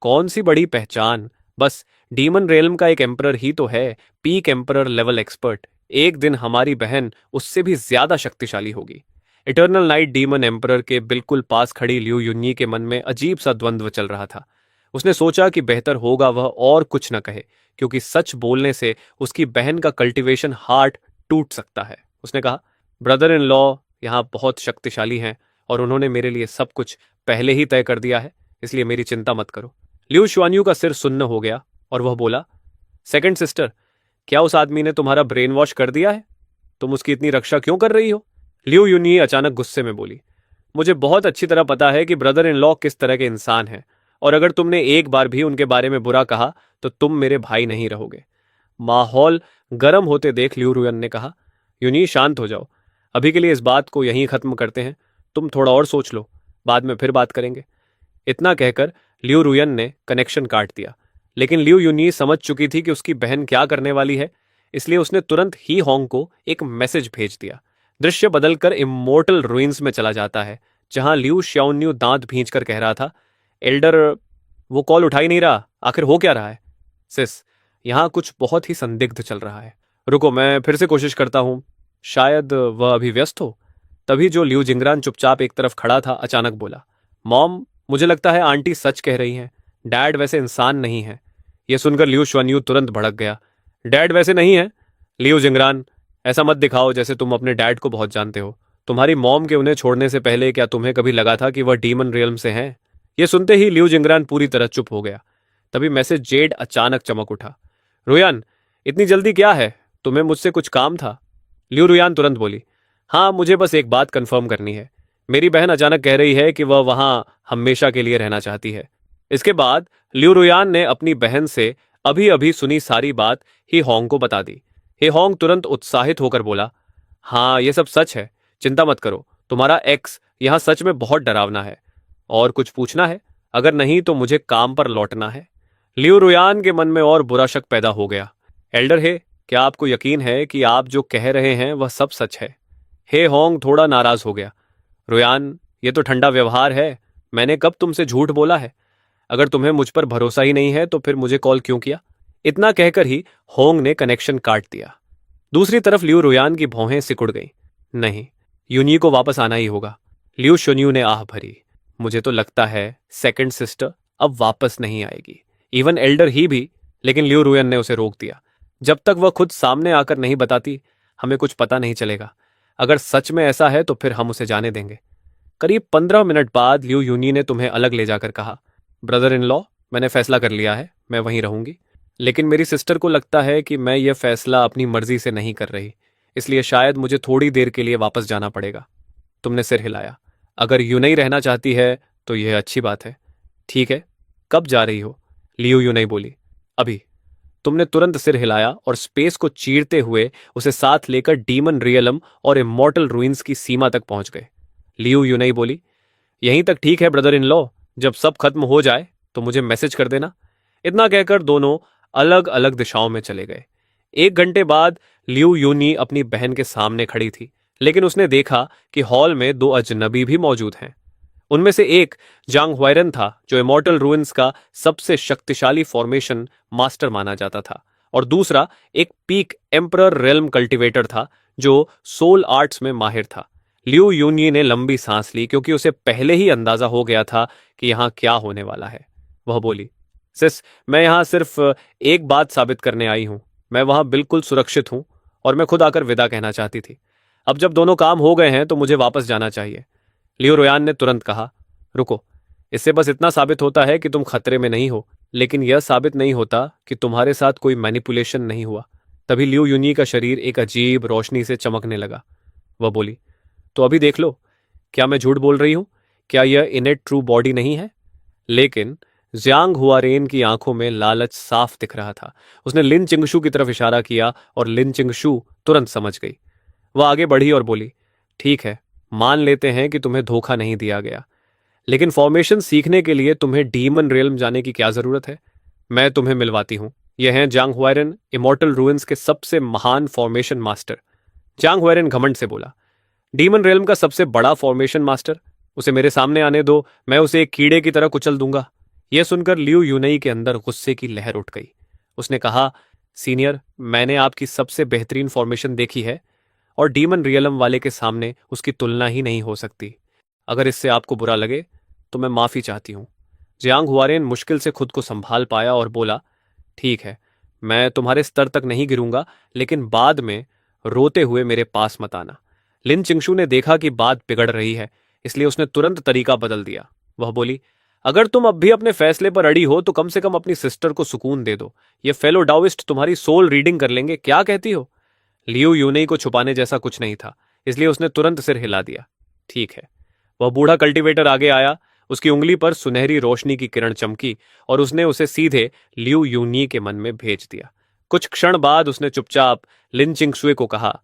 कौन सी बड़ी पहचान, बस डीमन रेल्म का एक एम्परर ही तो है, पीक एम्परर लेवल एक्सपर्ट। एक दिन हमारी बहन उससे भी ज्यादा शक्तिशाली होगी। इटर्नल नाइट डीमन एम्परर के बिल्कुल पास खड़ी लियू यूनी के मन में अजीब सा द्वंद्व चल रहा था। उसने सोचा कि बेहतर होगा वह और कुछ न कहे, क्योंकि सच बोलने से उसकी बहन का कल्टीवेशन हार्ट टूट सकता है। उसने कहा, ब्रदर इन लॉ यहाँ बहुत शक्तिशाली हैं और उन्होंने मेरे लिए सब कुछ पहले ही तय कर दिया है, इसलिए मेरी चिंता मत करो। लिu शुआन्यू का सिर सुन्न हो गया और वह बोला, सेकंड सिस्टर, क्या उस आदमी ने तुम्हारा ब्रेन वॉश कर दिया है? तुम उसकी इतनी रक्षा क्यों कर रही हो? लिu यूनी अचानक गुस्से में बोली, मुझे बहुत अच्छी तरह पता है कि ब्रदर इन लॉ किस तरह के इंसान हैं, और अगर तुमने एक बार भी उनके बारे में बुरा कहा तो तुम मेरे भाई नहीं रहोगे। माहौल गर्म होते देख लिu रुयन ने कहा, यूनी शांत हो जाओ, अभी के लिए इस बात को यहीं खत्म करते हैं, तुम थोड़ा और सोच लो, बाद में फिर बात करेंगे। इतना कहकर लिu रुयन ने कनेक्शन काट दिया, लेकिन लिu यूनी समझ चुकी थी कि उसकी बहन क्या करने वाली है, इसलिए उसने तुरंत ही होंग को एक मैसेज भेज दिया। दृश्य बदलकर इमोर्टल रुइंस में चला जाता है, जहां लिu श्याओन्यू दांत भींचकर कह रहा था, एल्डर, वो कॉल उठा ही नहीं रहा, आखिर हो क्या रहा है? सिस, यहां कुछ बहुत ही संदिग्ध चल रहा है, रुको मैं फिर से कोशिश करता हूं, शायद वह अभी व्यस्त हो। तभी जो लिu जिंगरान चुपचाप एक तरफ खड़ा था अचानक बोला, मॉम, मुझे लगता है आंटी सच कह रही हैं, डैड वैसे इंसान नहीं है। यह सुनकर लिu शुआन्यू तुरंत भड़क गया, डैड वैसे नहीं है? लिu जिंगरान, ऐसा मत दिखाओ जैसे तुम अपने डैड को बहुत जानते हो। तुम्हारी मॉम के उन्हें छोड़ने से पहले क्या तुम्हें कभी लगा था कि वह डीमन रियल्म से हैं? यह सुनते ही लिu जिंगरान पूरी तरह चुप हो गया। तभी मैसेज जेड अचानक चमक उठा, रुयान, इतनी जल्दी क्या है, तुम्हें मुझसे कुछ काम था? लिu रुयान तुरंत बोली, हाँ, मुझे बस एक बात कंफर्म करनी है, मेरी बहन अचानक कह रही है कि वह वहां हमेशा के लिए रहना चाहती है। इसके बाद लिu रुयान ने अपनी बहन से अभी अभी सुनी सारी बात ही होंग को बता दी। हे होंग तुरंत उत्साहित होकर बोला, हाँ, ये सब सच है, चिंता मत करो, तुम्हारा एक्स यहां सच में बहुत डरावना है। और कुछ पूछना है? अगर नहीं तो मुझे काम पर लौटना है। लिu रुयान के मन में और बुरा शक पैदा हो गया, एल्डर हे, क्या आपको यकीन है कि आप जो कह रहे हैं वह सब सच है? हे होंग थोड़ा नाराज हो गया, रुयान, ये तो ठंडा व्यवहार है, मैंने कब तुमसे झूठ बोला है? अगर तुम्हें मुझ पर भरोसा ही नहीं है तो फिर मुझे कॉल क्यों किया? इतना कहकर ही होंग ने कनेक्शन काट दिया। दूसरी तरफ लिu रुयान की भौहें सिकुड़ गईं। नहीं, यूनी को वापस आना ही होगा। लिu शुन्यू ने आह भरी, मुझे तो लगता है सेकंड सिस्टर अब वापस नहीं आएगी, इवन एल्डर ही भी। लेकिन लिu रुयन ने उसे रोक दिया, जब तक वह खुद सामने आकर नहीं बताती हमें कुछ पता नहीं चलेगा। अगर सच में ऐसा है तो फिर हम उसे जाने देंगे। करीब 15 मिनट बाद लिu यूनी ने तुम्हें अलग ले जाकर कहा, ब्रदर इन लॉ, मैंने फैसला कर लिया है, मैं वहीं रहूंगी, लेकिन मेरी सिस्टर को लगता है कि मैं यह फैसला अपनी मर्जी से नहीं कर रही, इसलिए शायद मुझे थोड़ी देर के लिए वापस जाना पड़ेगा। तुमने सिर हिलाया, अगर यूं नहीं रहना चाहती है तो यह अच्छी बात है। ठीक है, कब जा रही हो? लिu यूनी बोली, अभी। तुमने तुरंत सिर हिलाया और स्पेस को चीरते हुए उसे साथ लेकर डीमन रियलम और इमॉर्टल रुइंस की सीमा तक पहुंच गए। लिu यूनी बोली, यहीं तक ठीक है ब्रदर इन लॉ, जब सब खत्म हो जाए तो मुझे मैसेज कर देना। इतना कहकर दोनों अलग अलग दिशाओं में चले गए। 1 घंटे बाद लिu यूनी अपनी बहन के सामने खड़ी थी, लेकिन उसने देखा कि हॉल में 2 अजनबी भी मौजूद हैं। उनमें से एक जांग ह्वायरन था, जो इमॉर्टल रुइंस का सबसे शक्तिशाली फॉर्मेशन मास्टर माना जाता था, और दूसरा एक पीक एम्परर रेल्म कल्टिवेटर था, जो सोल आर्ट्स में माहिर था। लिu यूनी ने लंबी सांस ली, क्योंकि उसे पहले ही अंदाजा हो गया था कि यहां क्या होने वाला है। वह बोली, सिस, मैं यहां सिर्फ एक बात साबित करने आई हूं, मैं वहां बिल्कुल सुरक्षित हूं और मैं खुद आकर विदा कहना चाहती थी। अब जब दोनों काम हो गए हैं तो मुझे वापस जाना चाहिए। लिu रुयान ने तुरंत कहा, रुको, इससे बस इतना साबित होता है कि तुम खतरे में नहीं हो, लेकिन यह साबित नहीं होता कि तुम्हारे साथ कोई मैनिपुलेशन नहीं हुआ। तभी लिu यूनी का शरीर एक अजीब रोशनी से चमकने लगा। वह बोली, तो अभी देख लो, क्या मैं झूठ बोल रही हूं? क्या यह इनेट ट्रू बॉडी नहीं है? लेकिन जियांग हुआरेन की आंखों में लालच साफ दिख रहा था। उसने लिन चिंगशू की तरफ इशारा किया और लिन चिंगशू तुरंत समझ गई। वह आगे बढ़ी और बोली, ठीक है, मान लेते हैं कि तुम्हें धोखा नहीं दिया गया, लेकिन फॉर्मेशन सीखने के लिए तुम्हें डीमन रियल्म जाने की क्या जरूरत है? मैं तुम्हें मिलवाती हूं। यह हैं जांग ह्वायरन, इमॉर्टल रुइंस के सबसे महान फॉर्मेशन मास्टर। जांग ह्वायरन घमंड से बोला, डीमन रियल्म का सबसे बड़ा फॉर्मेशन मास्टर? उसे मेरे सामने आने दो, मैं उसे एक कीड़े की तरह कुचल दूंगा। यह सुनकर लिu यूनी के अंदर गुस्से की लहर उठ गई। उसने कहा, सीनियर, मैंने आपकी सबसे बेहतरीन फॉर्मेशन देखी है और डीमन रियलम वाले के सामने उसकी तुलना ही नहीं हो सकती। अगर इससे आपको बुरा लगे तो मैं माफी चाहती हूं। जियांग हुआरेन मुश्किल से खुद को संभाल पाया और बोला, ठीक है, मैं तुम्हारे स्तर तक नहीं गिरूंगा, लेकिन बाद में रोते हुए मेरे पास मत आना। लिन चिंगशू ने देखा कि बात बिगड़ रही है, इसलिए उसने तुरंत तरीका बदल दिया। वह बोली, अगर तुम अब भी अपने फैसले पर अड़ी हो तो कम से कम अपनी सिस्टर को सुकून दे दो। ये फेलो डाओइस्ट तुम्हारी सोल रीडिंग कर लेंगे, क्या कहती हो? लियू यूनई को छुपाने जैसा कुछ नहीं था, इसलिए उसने तुरंत सिर हिला दिया। ठीक है। वह बूढ़ा कल्टीवेटर आगे आया, उसकी उंगली पर सुनहरी रोशनी की किरण चमकी और उसने उसे सीधे लियू यूनी के मन में भेज दिया। कुछ क्षण बाद उसने चुपचाप लिन चिंगसुए को कहा,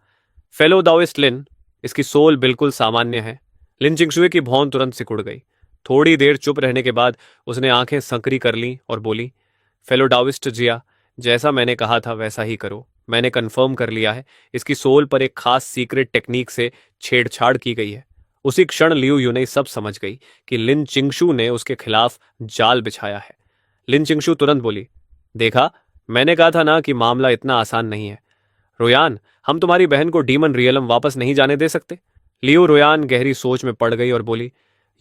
फेलो दाओइस्ट लिन, इसकी सोल बिल्कुल सामान्य है। लिन चिंगसुए की भौं तुरंत सिकुड़ गई। थोड़ी देर चुप रहने के बाद उसने आंखें संकरी कर लीं और बोली, फेलो डाविस्ट जिया, जैसा मैंने कहा था वैसा ही करो। मैंने कंफर्म कर लिया है, इसकी सोल पर एक खास सीक्रेट टेक्निक से छेड़छाड़ की गई है। उसी क्षण लियू यूनई सब समझ गई कि लिन चिंगशू ने उसके खिलाफ जाल बिछाया है। लिन चिंगशू तुरंत बोली, देखा, मैंने कहा था ना कि मामला इतना आसान नहीं है। रोयान, हम तुम्हारी बहन को डीमन रियलम वापस नहीं जाने दे सकते। लियू रोयान गहरी सोच में पड़ गई और बोली,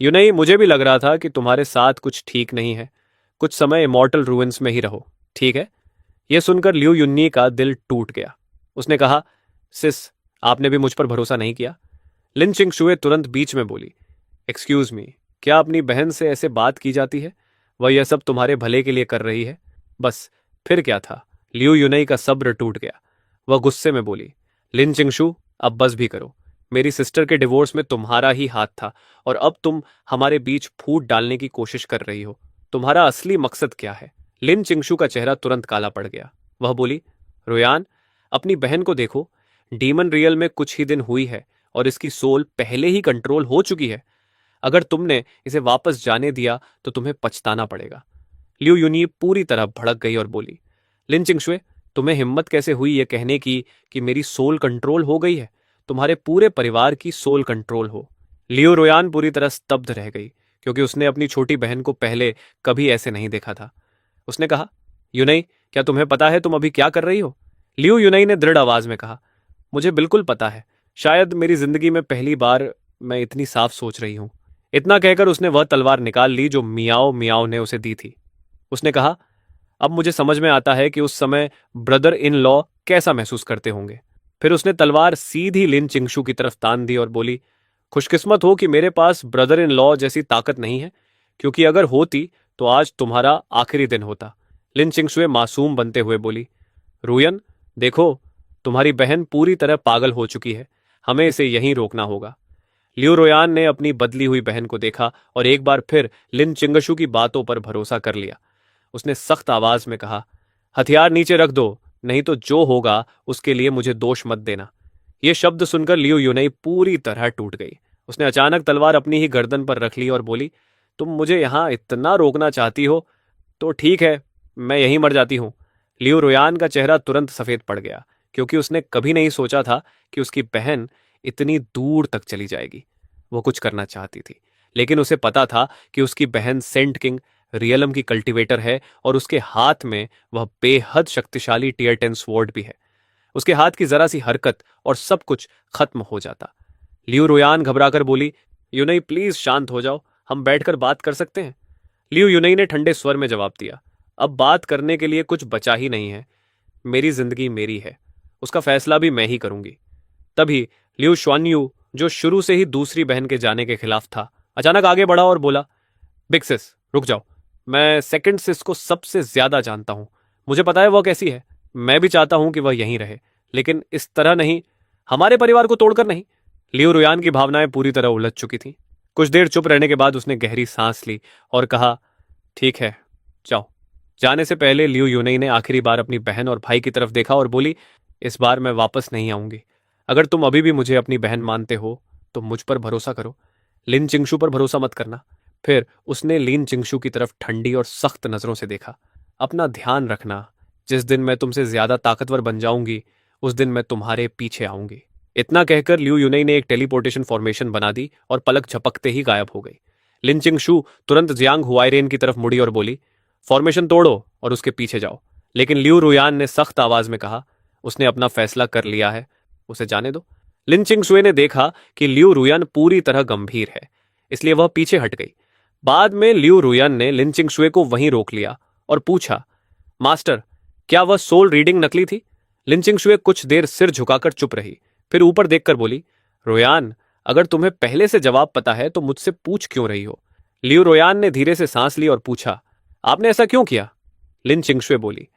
यूनई, मुझे भी लग रहा था कि तुम्हारे साथ कुछ ठीक नहीं है। कुछ समय इमॉर्टल रूइंस में ही रहो, ठीक है? यह सुनकर लियू युन्नी का दिल टूट गया। उसने कहा, सिस, आपने भी मुझ पर भरोसा नहीं किया। लिन चिंगशुए तुरंत बीच में बोली, एक्सक्यूज मी, क्या अपनी बहन से ऐसे बात की जाती है? वह यह सब तुम्हारे भले के लिए कर रही है। बस, फिर क्या था? लियू युनई का सब्र टूट गया। वह गुस्से में बोली, लिन चिंगशु, अब बस भी करो। मेरी सिस्टर के डिवोर्स में तुम्हारा ही हाथ था और अब तुम हमारे बीच फूट डालने की कोशिश कर रही हो। तुम्हारा असली मकसद क्या है? लिन चिंगशु का चेहरा तुरंत काला पड़ गया। वह बोली, रोयान, अपनी बहन को देखो, डीमन रियल में कुछ ही दिन हुई है और इसकी सोल पहले ही कंट्रोल हो चुकी है। अगर तुमने इसे वापस जाने दिया तो तुम्हें पछताना पड़ेगा। लियू यूनी पूरी तरह भड़क गई और बोली, लिन चिंगशुए, तुम्हें हिम्मत कैसे हुई यह कहने की कि मेरी सोल कंट्रोल हो गई है? तुम्हारे पूरे परिवार की सोल कंट्रोल हो। लियो रोयान पूरी तरह स्तब्ध रह गई, क्योंकि उसने अपनी छोटी बहन को पहले कभी ऐसे नहीं देखा था। उसने कहा, यूनई, क्या तुम्हें पता है तुम अभी क्या कर रही हो? लियो यूनई ने दृढ़ आवाज में कहा, मुझे बिल्कुल पता है। शायद मेरी जिंदगी में पहली बार मैं इतनी साफ सोच रही हूं। इतना कहकर उसने वह तलवार निकाल ली जो मियाओ मियाओ ने उसे दी थी। उसने कहा, अब मुझे समझ में आता है कि उस समय ब्रदर इन लॉ कैसा महसूस करते होंगे। फिर उसने तलवार सीधी लिन चिंगशु की तरफ तान दी और बोली, खुशकिस्मत हो कि मेरे पास ब्रदर इन लॉ जैसी ताकत नहीं है, क्योंकि अगर होती तो आज तुम्हारा आखिरी दिन होता। लिन चिंगशुए मासूम बनते हुए बोली, रूयन, देखो, तुम्हारी बहन पूरी तरह पागल हो चुकी है। हमें इसे यहीं रोकना होगा। लियो रोयान ने अपनी बदली हुई बहन को देखा और एक बार फिर लिन चिंगशु की बातों पर भरोसा कर लिया। उसने सख्त आवाज में कहा, हथियार नीचे रख दो, नहीं तो जो होगा उसके लिए मुझे दोष मत देना। यह शब्द सुनकर लियू यूनई पूरी तरह टूट गई। उसने अचानक तलवार अपनी ही गर्दन पर रख ली और बोली, तुम मुझे यहां इतना रोकना चाहती हो तो ठीक है, मैं यहीं मर जाती हूं। लियू रोयान का चेहरा तुरंत सफेद पड़ गया, क्योंकि उसने कभी नहीं सोचा था कि उसकी बहन इतनी दूर तक चली जाएगी। वो कुछ करना चाहती थी, लेकिन उसे पता था कि उसकी बहन सेंट किंग रियलम की कल्टीवेटर है और उसके हाथ में वह बेहद शक्तिशाली टियर 10 स्वॉर्ड भी है। उसके हाथ की जरा सी हरकत और सब कुछ खत्म हो जाता। लियू रोयान घबराकर बोली, यूनई, प्लीज शांत हो जाओ, हम बैठकर बात कर सकते हैं। लियू यूनई ने ठंडे स्वर में जवाब दिया, अब बात करने के लिए कुछ बचा ही नहीं है। मेरी जिंदगी मेरी है, उसका फैसला भी मैं ही करूंगी। तभी लियू श्वान्यू, जो शुरू से ही दूसरी बहन के जाने के खिलाफ था, अचानक आगे बढ़ा और बोला, बिग सिस, रुक जाओ। मैं सेकंड सिस को सबसे ज्यादा जानता हूं। मुझे पता है वह कैसी है। मैं भी चाहता हूं कि वह यहीं रहे, लेकिन इस तरह नहीं, हमारे परिवार को तोड़कर नहीं। लियो रुयान की भावनाएं पूरी तरह उलझ चुकी थीं। कुछ देर चुप रहने के बाद उसने गहरी सांस ली और कहा, ठीक है, जाओ। जाने से पहले लियू यूनई ने आखिरी बार अपनी बहन और भाई की तरफ देखा और बोली, इस बार मैं वापस नहीं आऊंगी। अगर तुम अभी भी मुझे अपनी बहन मानते हो तो मुझ पर भरोसा करो, लिन चिंगशु पर भरोसा मत करना। फिर उसने लिन चिंगशु की तरफ ठंडी और सख्त नजरों से देखा, अपना ध्यान रखना, जिस दिन मैं तुमसे ज्यादा ताकतवर बन जाऊंगी उस दिन मैं तुम्हारे पीछे आऊंगी। इतना कहकर लियू यूनई ने एक टेलीपोर्टेशन फॉर्मेशन बना दी और पलक झपकते ही गायब हो गई। लिन चिंगशु तुरंत जियांग हुआइरेन की तरफ मुड़ी और बोली, फॉर्मेशन तोड़ो और उसके पीछे जाओ। लेकिन लियू रुयान ने सख्त आवाज में कहा, उसने अपना फैसला कर लिया है, उसे जाने दो। लिन चिंगशुए ने देखा कि लियू रुयान पूरी तरह गंभीर है, इसलिए वह पीछे हट गई। बाद में लियू रुयन ने लिन चिंगशुए को वहीं रोक लिया और पूछा, मास्टर, क्या वह सोल रीडिंग नकली थी? लिन चिंगशुए कुछ देर सिर झुकाकर चुप रही, फिर ऊपर देखकर बोली, रोयान, अगर तुम्हें पहले से जवाब पता है तो मुझसे पूछ क्यों रही हो? लियू रोयान ने धीरे से सांस ली और पूछा, आपने ऐसा क्यों किया? लिन चिंगशुए बोली,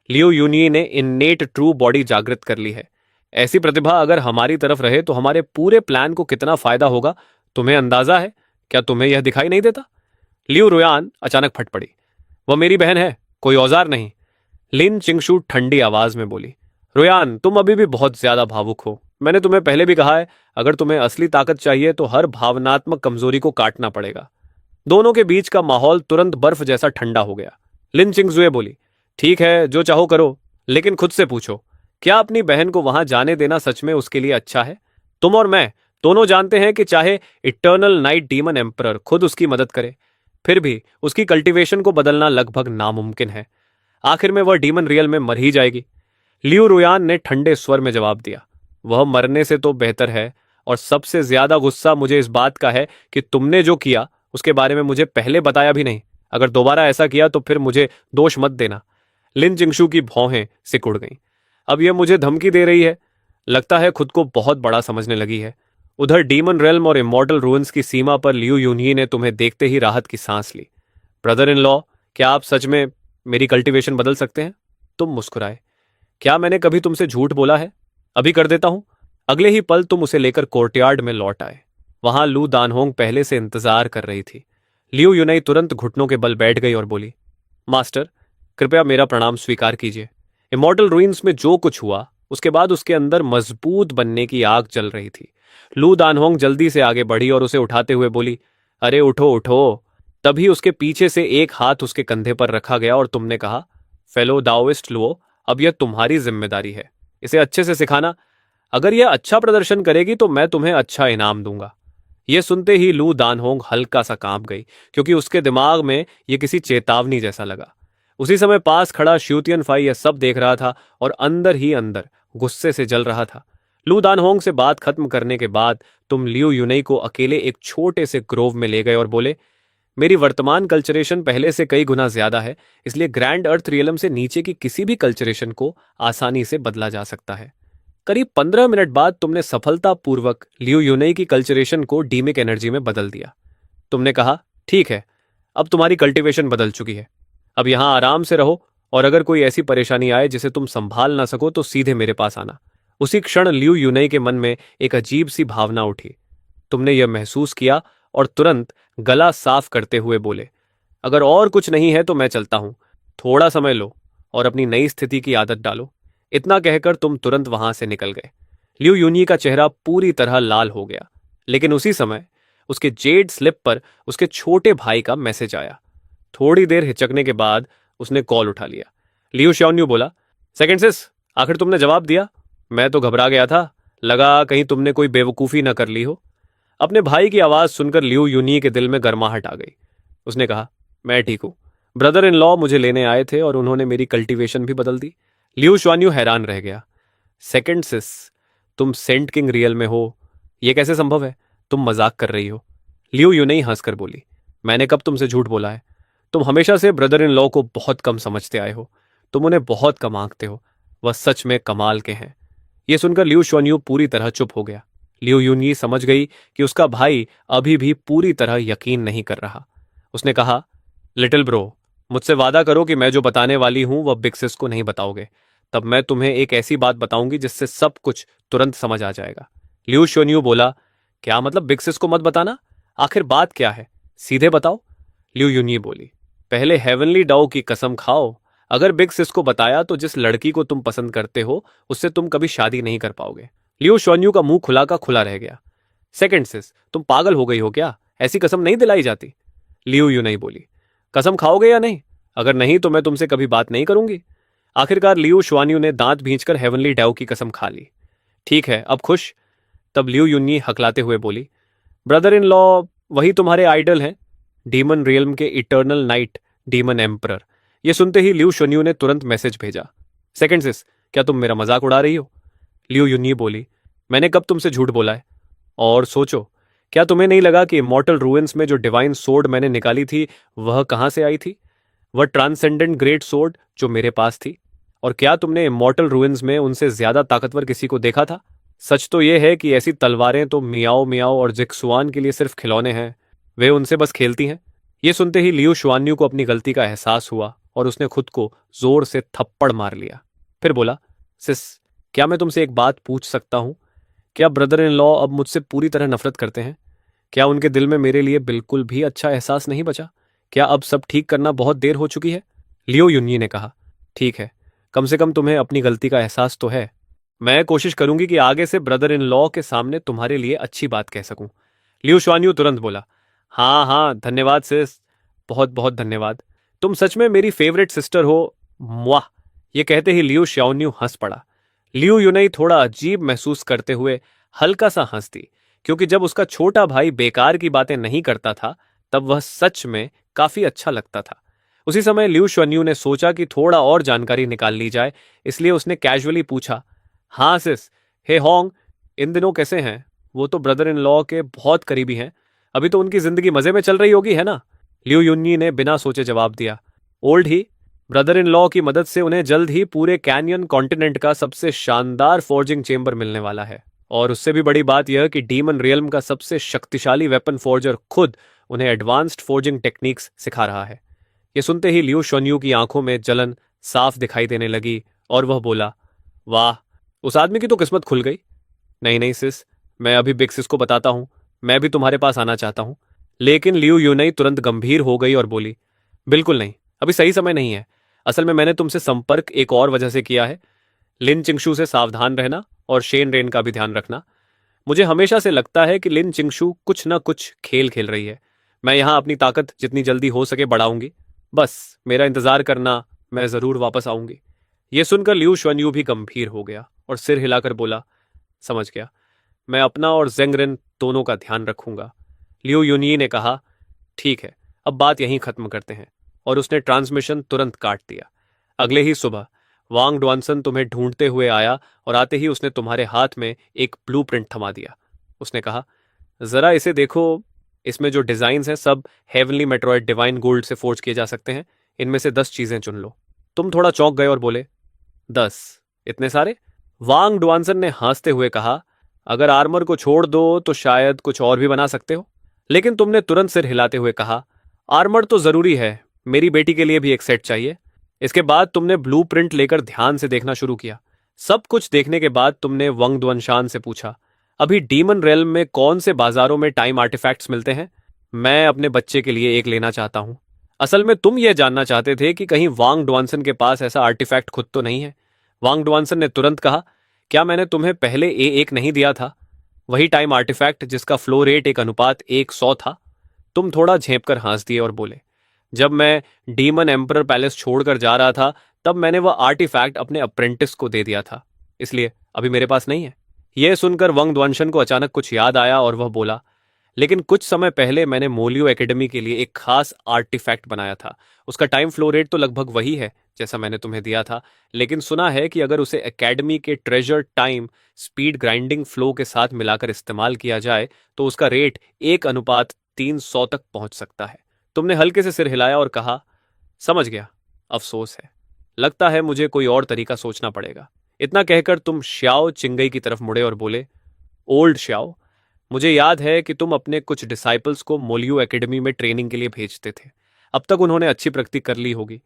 लियू यूनी ने इन्नेट ट्रू बॉडी जागृत कर ली है। ऐसी प्रतिभा अगर हमारी तरफ रहे तो हमारे पूरे प्लान को कितना फायदा होगा तुम्हें अंदाजा है? क्या तुम्हें यह दिखाई नहीं देता? लियू रोयान अचानक फट पड़ी, वह मेरी बहन है, कोई औजार नहीं। लिन चिंगशु ठंडी आवाज में बोली, रोयान, तुम अभी भी बहुत ज्यादा भावुक हो। मैंने तुम्हें पहले भी कहा है, अगर तुम्हें असली ताकत चाहिए तो हर भावनात्मक कमजोरी को काटना पड़ेगा। दोनों के बीच का माहौल तुरंत बर्फ जैसा ठंडा हो गया। लिन चिंगजुए बोली, ठीक है, जो चाहो करो, लेकिन खुद से पूछो, क्या अपनी बहन को वहां जाने देना सच में उसके लिए अच्छा है? तुम और मैं दोनों जानते हैं कि चाहे इटर्नल नाइट डीमन एम्परर खुद उसकी मदद करे, फिर भी उसकी कल्टीवेशन को बदलना लगभग नामुमकिन है। आखिर में वह डीमन रियल में मर ही जाएगी। लियू रुयान ने ठंडे स्वर में जवाब दिया, वह मरने से तो बेहतर है, और सबसे ज्यादा गुस्सा मुझे इस बात का है कि तुमने जो किया उसके बारे में मुझे पहले बताया भी नहीं। अगर दोबारा ऐसा किया तो फिर मुझे दोष मत देना। लिन चिंगशु की भौहें सिकुड़ गईं। अब यह मुझे धमकी दे रही है, लगता है खुद को बहुत बड़ा समझने लगी है। उधर डीमन रेल्म और इमॉर्टल रूइंस की सीमा पर लियू यूनही ने तुम्हें देखते ही राहत की सांस ली। ब्रदर इन लॉ, क्या आप सच में मेरी कल्टीवेशन बदल सकते हैं? तुम मुस्कुराए, क्या मैंने कभी तुमसे झूठ बोला है? अभी कर देता हूं। अगले ही पल तुम उसे लेकर कोर्टयार्ड में लौट आए। वहां लू दानहोंग पहले से इंतजार कर रही थी। लियू यूनही तुरंत घुटनों के बल बैठ गई और बोली, मास्टर, कृपया मेरा प्रणाम स्वीकार कीजिए। इमॉर्टल रूइंस में जो कुछ हुआ उसके बाद उसके अंदर मजबूत बनने की आग जल रही थी। लू दानहोंग जल्दी से आगे बढ़ी और उसे उठाते हुए बोली, अरे उठो उठो। तभी उसके पीछे से एक हाथ उसके कंधे पर रखा गया और तुमने कहा, फेलो दाओइस्ट लुओ, अब यह तुम्हारी जिम्मेदारी है, इसे अच्छे से सिखाना। अगर यह अच्छा प्रदर्शन करेगी तो मैं तुम्हें अच्छा इनाम दूंगा। यह सुनते ही लू दानहोंग हल्का सा कांप गई, क्योंकि उसके दिमाग में यह किसी चेतावनी जैसा लगा। उसी समय पास खड़ा श्यूतियन फाई यह सब देख रहा था और अंदर ही अंदर गुस्से से जल रहा था। लू दानहोंग से बात खत्म करने के बाद तुम लियू यूनही को अकेले एक छोटे से ग्रोव में ले गए और बोले, मेरी वर्तमान कल्चरेशन पहले से कई गुना ज्यादा है, इसलिए ग्रैंड अर्थ रियलम से नीचे की किसी भी कल्चरेशन को आसानी से बदला जा सकता है। करीब 15 मिनट बाद तुमने सफलतापूर्वक लियू यूनही की कल्चरेशन को डीमिक एनर्जी में बदल दिया। तुमने कहा, ठीक है, अब तुम्हारी कल्टीवेशन बदल चुकी है, अब यहां आराम से रहो, और अगर कोई ऐसी परेशानी आए जिसे तुम संभाल ना सको तो सीधे मेरे पास आना। उसी क्षण लियू यूनही के मन में एक अजीब सी भावना उठी। तुमने यह महसूस किया और तुरंत गला साफ करते हुए बोले, अगर और कुछ नहीं है तो मैं चलता हूं, थोड़ा समय लो और अपनी नई स्थिति की आदत डालो। इतना कहकर तुम तुरंत वहां से निकल गए। लियू यूनही का चेहरा पूरी तरह लाल हो गया, लेकिन उसी समय उसके जेड स्लिप पर उसके छोटे भाई का मैसेज आया। थोड़ी देर हिचकने के बाद उसने कॉल उठा लिया। लियू श्योन्यू बोला, सेकंड सिस, आखिर तुमने जवाब दिया। मैं तो घबरा गया था, लगा कहीं तुमने कोई बेवकूफ़ी न कर ली हो। अपने भाई की आवाज़ सुनकर लियू यूनही के दिल में गर्माहट आ गई। उसने कहा, मैं ठीक हूँ, ब्रदर इन लॉ मुझे लेने आए थे और उन्होंने मेरी कल्टीवेशन भी बदल दी। लियू श्योन्यू हैरान रह गया। सेकंड सिस, तुम सेंट किंग रियल में हो, यह कैसे संभव है? तुम मजाक कर रही हो। लियू यूनही हंसकर बोली, मैंने कब तुमसे झूठ बोला है? तुम हमेशा से ब्रदर इन लॉ को बहुत कम समझते आए हो, तुम उन्हें बहुत कम आंकते हो, वह सच में कमाल के हैं। यह सुनकर लियू श्योन्यू पूरी तरह चुप हो गया। लियू यूनही समझ गई कि उसका भाई अभी भी पूरी तरह यकीन नहीं कर रहा। उसने कहा, लिटिल ब्रो, मुझसे वादा करो कि मैं जो बताने वाली हूं वह बिग सिस को नहीं बताओगे, तब मैं तुम्हें एक ऐसी बात बताऊंगी जिससे सब कुछ तुरंत समझ आ जाएगा। लियू श्योन्यू बोला, क्या मतलब बिग सिस को मत बताना? आखिर बात क्या है, सीधे बताओ। लियू यूनही बोली, पहले हेवनली डाओ की कसम खाओ, अगर बिग सिस को बताया तो जिस लड़की को तुम पसंद करते हो उससे तुम कभी शादी नहीं कर पाओगे। लियू श्योन्यू का मुंह खुला का खुला रह गया। सेकंड सिस, तुम पागल हो गई हो क्या? ऐसी कसम नहीं दिलाई जाती। लियू यूनही बोली, कसम खाओगे या नहीं? अगर नहीं तो मैं तुमसे कभी बात नहीं करूंगी। आखिरकार लियू श्योन्यू ने दांत भींचकर हेवनली डाओ की कसम खा ली। ठीक है, अब खुश? तब लियू यूनही हकलाते हुए बोली, ब्रदर इन लॉ वही तुम्हारे आइडल हैं, डीमन रियल्म के इटर्नल नाइट डीमन एम्परर। यह सुनते ही लियू श्योन्यू ने तुरंत मैसेज भेजा, सेकंड सिस, क्या तुम मेरा मजाक उड़ा रही हो? लियू यूनही बोली, मैंने कब तुमसे झूठ बोला है? और सोचो, क्या तुम्हें नहीं लगा कि इमॉर्टल रूइंस में जो डिवाइन सोर्ड मैंने निकाली थी वह कहां से आई थी? वह ट्रांसेंडेंट ग्रेट सोर्ड जो मेरे पास थी। और क्या तुमने इमॉर्टल रूइंस में उनसे ज्यादा ताकतवर किसी को देखा था? सच तो यह है कि ऐसी तलवारें तो मियाओ मियाओ और जिक्सुआन के लिए सिर्फ खिलौने हैं। वे उनसे बस खेलती हैं। ये सुनते ही लियू शुआन्यू को अपनी गलती का एहसास हुआ और उसने खुद को जोर से थप्पड़ मार लिया। फिर बोला, सिस, क्या मैं तुमसे एक बात पूछ सकता हूं? क्या ब्रदर इन लॉ अब मुझसे पूरी तरह नफरत करते हैं? क्या उनके दिल में मेरे लिए बिल्कुल भी अच्छा एहसास नहीं बचा? क्या अब सब ठीक करना बहुत देर हो चुकी है? लियो युन्यी ने कहा, ठीक है, कम से कम तुम्हें अपनी गलती का एहसास तो है। मैं कोशिश करूंगी कि आगे से ब्रदर इन लॉ के सामने तुम्हारे लिए अच्छी बात कह सकूं। लियो शुआन्यू तुरंत बोला, हाँ हाँ, धन्यवाद सिस, बहुत बहुत धन्यवाद। तुम सच में मेरी फेवरेट सिस्टर हो। वाह! ये कहते ही लियो श्याओन्यू हंस पड़ा। लियो युनई थोड़ा अजीब महसूस करते हुए हल्का सा हंस दी, क्योंकि जब उसका छोटा भाई बेकार की बातें नहीं करता था तब वह सच में काफी अच्छा लगता था। उसी समय लियू शुआन्यू ने सोचा कि थोड़ा और जानकारी निकाल ली जाए, इसलिए उसने कैजुअली पूछा, हाँ सिस, हे होंग, इन दिनों कैसे हैं? वो तो ब्रदर इन लॉ के बहुत करीबी हैं। अभी तो उनकी जिंदगी मजे में चल रही होगी, है ना? लियू युन्नी ने बिना सोचे जवाब दिया, old he. Brother in law की मदद से उन्हें जल्द ही पूरे कैनियन कॉन्टिनेंट का सबसे शानदार फोर्जिंग चेंबर मिलने वाला है। और उससे भी बड़ी बात यह कि डीमन रियल्म का सबसे शक्तिशाली वेपन फोर्जर खुद उन्हें एडवांस्ड फोर्जिंग टेक्निक्स सिखा रहा है। ये सुनते ही लियू शुआन्यू की आंखों में जलन साफ दिखाई देने लगी और वह बोला, वाह, उस आदमी की तो किस्मत खुल गई। नहीं नहीं सिस, मैं अभी बिग सिस को बताता हूं, मैं भी तुम्हारे पास आना चाहता हूं। लेकिन लियू यूनई तुरंत गंभीर हो गई और बोली, बिल्कुल नहीं, अभी सही समय नहीं है। असल में मैंने तुमसे संपर्क एक और वजह से किया है। लिन चिंगशू से सावधान रहना और शेन रेन का भी ध्यान रखना। मुझे हमेशा से लगता है कि लिन चिंगशू कुछ न कुछ खेल खेल रही है। मैं यहां अपनी ताकत जितनी जल्दी हो सके बढ़ाऊंगी। बस मेरा इंतजार करना, मैं जरूर वापस आऊंगी। यह सुनकर लियू शुआन्यू भी गंभीर हो गया और सिर हिलाकर बोला, समझ गया, मैं अपना और जेंगरेन दोनों का ध्यान रखूंगा। लियू युनई ने कहा, ठीक है, अब बात यहीं खत्म करते हैं। और उसने ट्रांसमिशन तुरंत काट दिया। अगले ही सुबह वांग डुआनसन तुम्हें ढूंढते हुए आया और आते ही उसने तुम्हारे हाथ में एक ब्लूप्रिंट थमा दिया। उसने कहा, जरा इसे देखो, इसमें जो डिजाइन्स हैं सब हेवनली मेट्रॉयड डिवाइन गोल्ड से फोर्ज किए जा सकते हैं। इनमें से 10 चीजें चुन लो। तुम थोड़ा चौंक गए और बोले, 10? इतने सारे? वांग डुआनसन ने हंसते हुए कहा, अगर आर्मर को छोड़ दो तो शायद कुछ और भी बना सकते हो। लेकिन तुमने तुरंत सिर हिलाते हुए कहा, आर्मर तो जरूरी है, मेरी बेटी के लिए भी एक सेट चाहिए। इसके बाद तुमने ब्लूप्रिंट लेकर ध्यान से देखना शुरू किया। सब कुछ देखने के बाद तुमने वंग दुआनशान से पूछा, अभी डीमन रेल्म में कौन से बाजारों में टाइम आर्टिफैक्ट्स मिलते हैं? मैं अपने बच्चे के लिए एक लेना चाहता हूं। असल में तुम यह जानना चाहते थे कि कहीं वांग डुआनसन के पास ऐसा आर्टिफैक्ट खुद तो नहीं है। वांग डुआनसन ने तुरंत कहा, क्या मैंने तुम्हें पहले A1 नहीं दिया था? वही टाइम आर्टिफैक्ट जिसका फ्लो रेट 1:100 था। तुम थोड़ा झेंप कर हंस दिए और बोले, जब मैं डीमन एम्परर पैलेस छोड़कर जा रहा था तब मैंने वह आर्टिफैक्ट अपने अप्रेंटिस को दे दिया था, इसलिए अभी मेरे पास नहीं है। यह सुनकर वंग द्वानशन को अचानक कुछ याद आया और वह बोला, लेकिन कुछ समय पहले मैंने मोलियो एकेडमी के लिए एक खास आर्टिफैक्ट बनाया था। उसका टाइम फ्लो रेट तो लगभग वही है जैसा मैंने तुम्हें दिया था, लेकिन सुना है कि अगर उसे एकेडमी के treasure time speed grinding flow के साथ मिलाकर इस्तेमाल किया जाए तो उसका रेट 1:300 तक पहुंच सकता है। तुमने हल्के से सिर हिलाया और कहा, समझ गया, अफसोस है, लगता है मुझे कोई और तरीका सोचना पड़ेगा। इतना कहकर तुम श्याओ चिंगई की तरफ मुड़े और बोले, ओल्ड श्याओ, मुझे याद है कि तुम अपने कुछ डिसाइपल्स को मोलियो एकेडमी में ट्रेनिंग के लिए भेजते थे। अब तक उन्होंने अच्छी प्रगति कर ली होगी।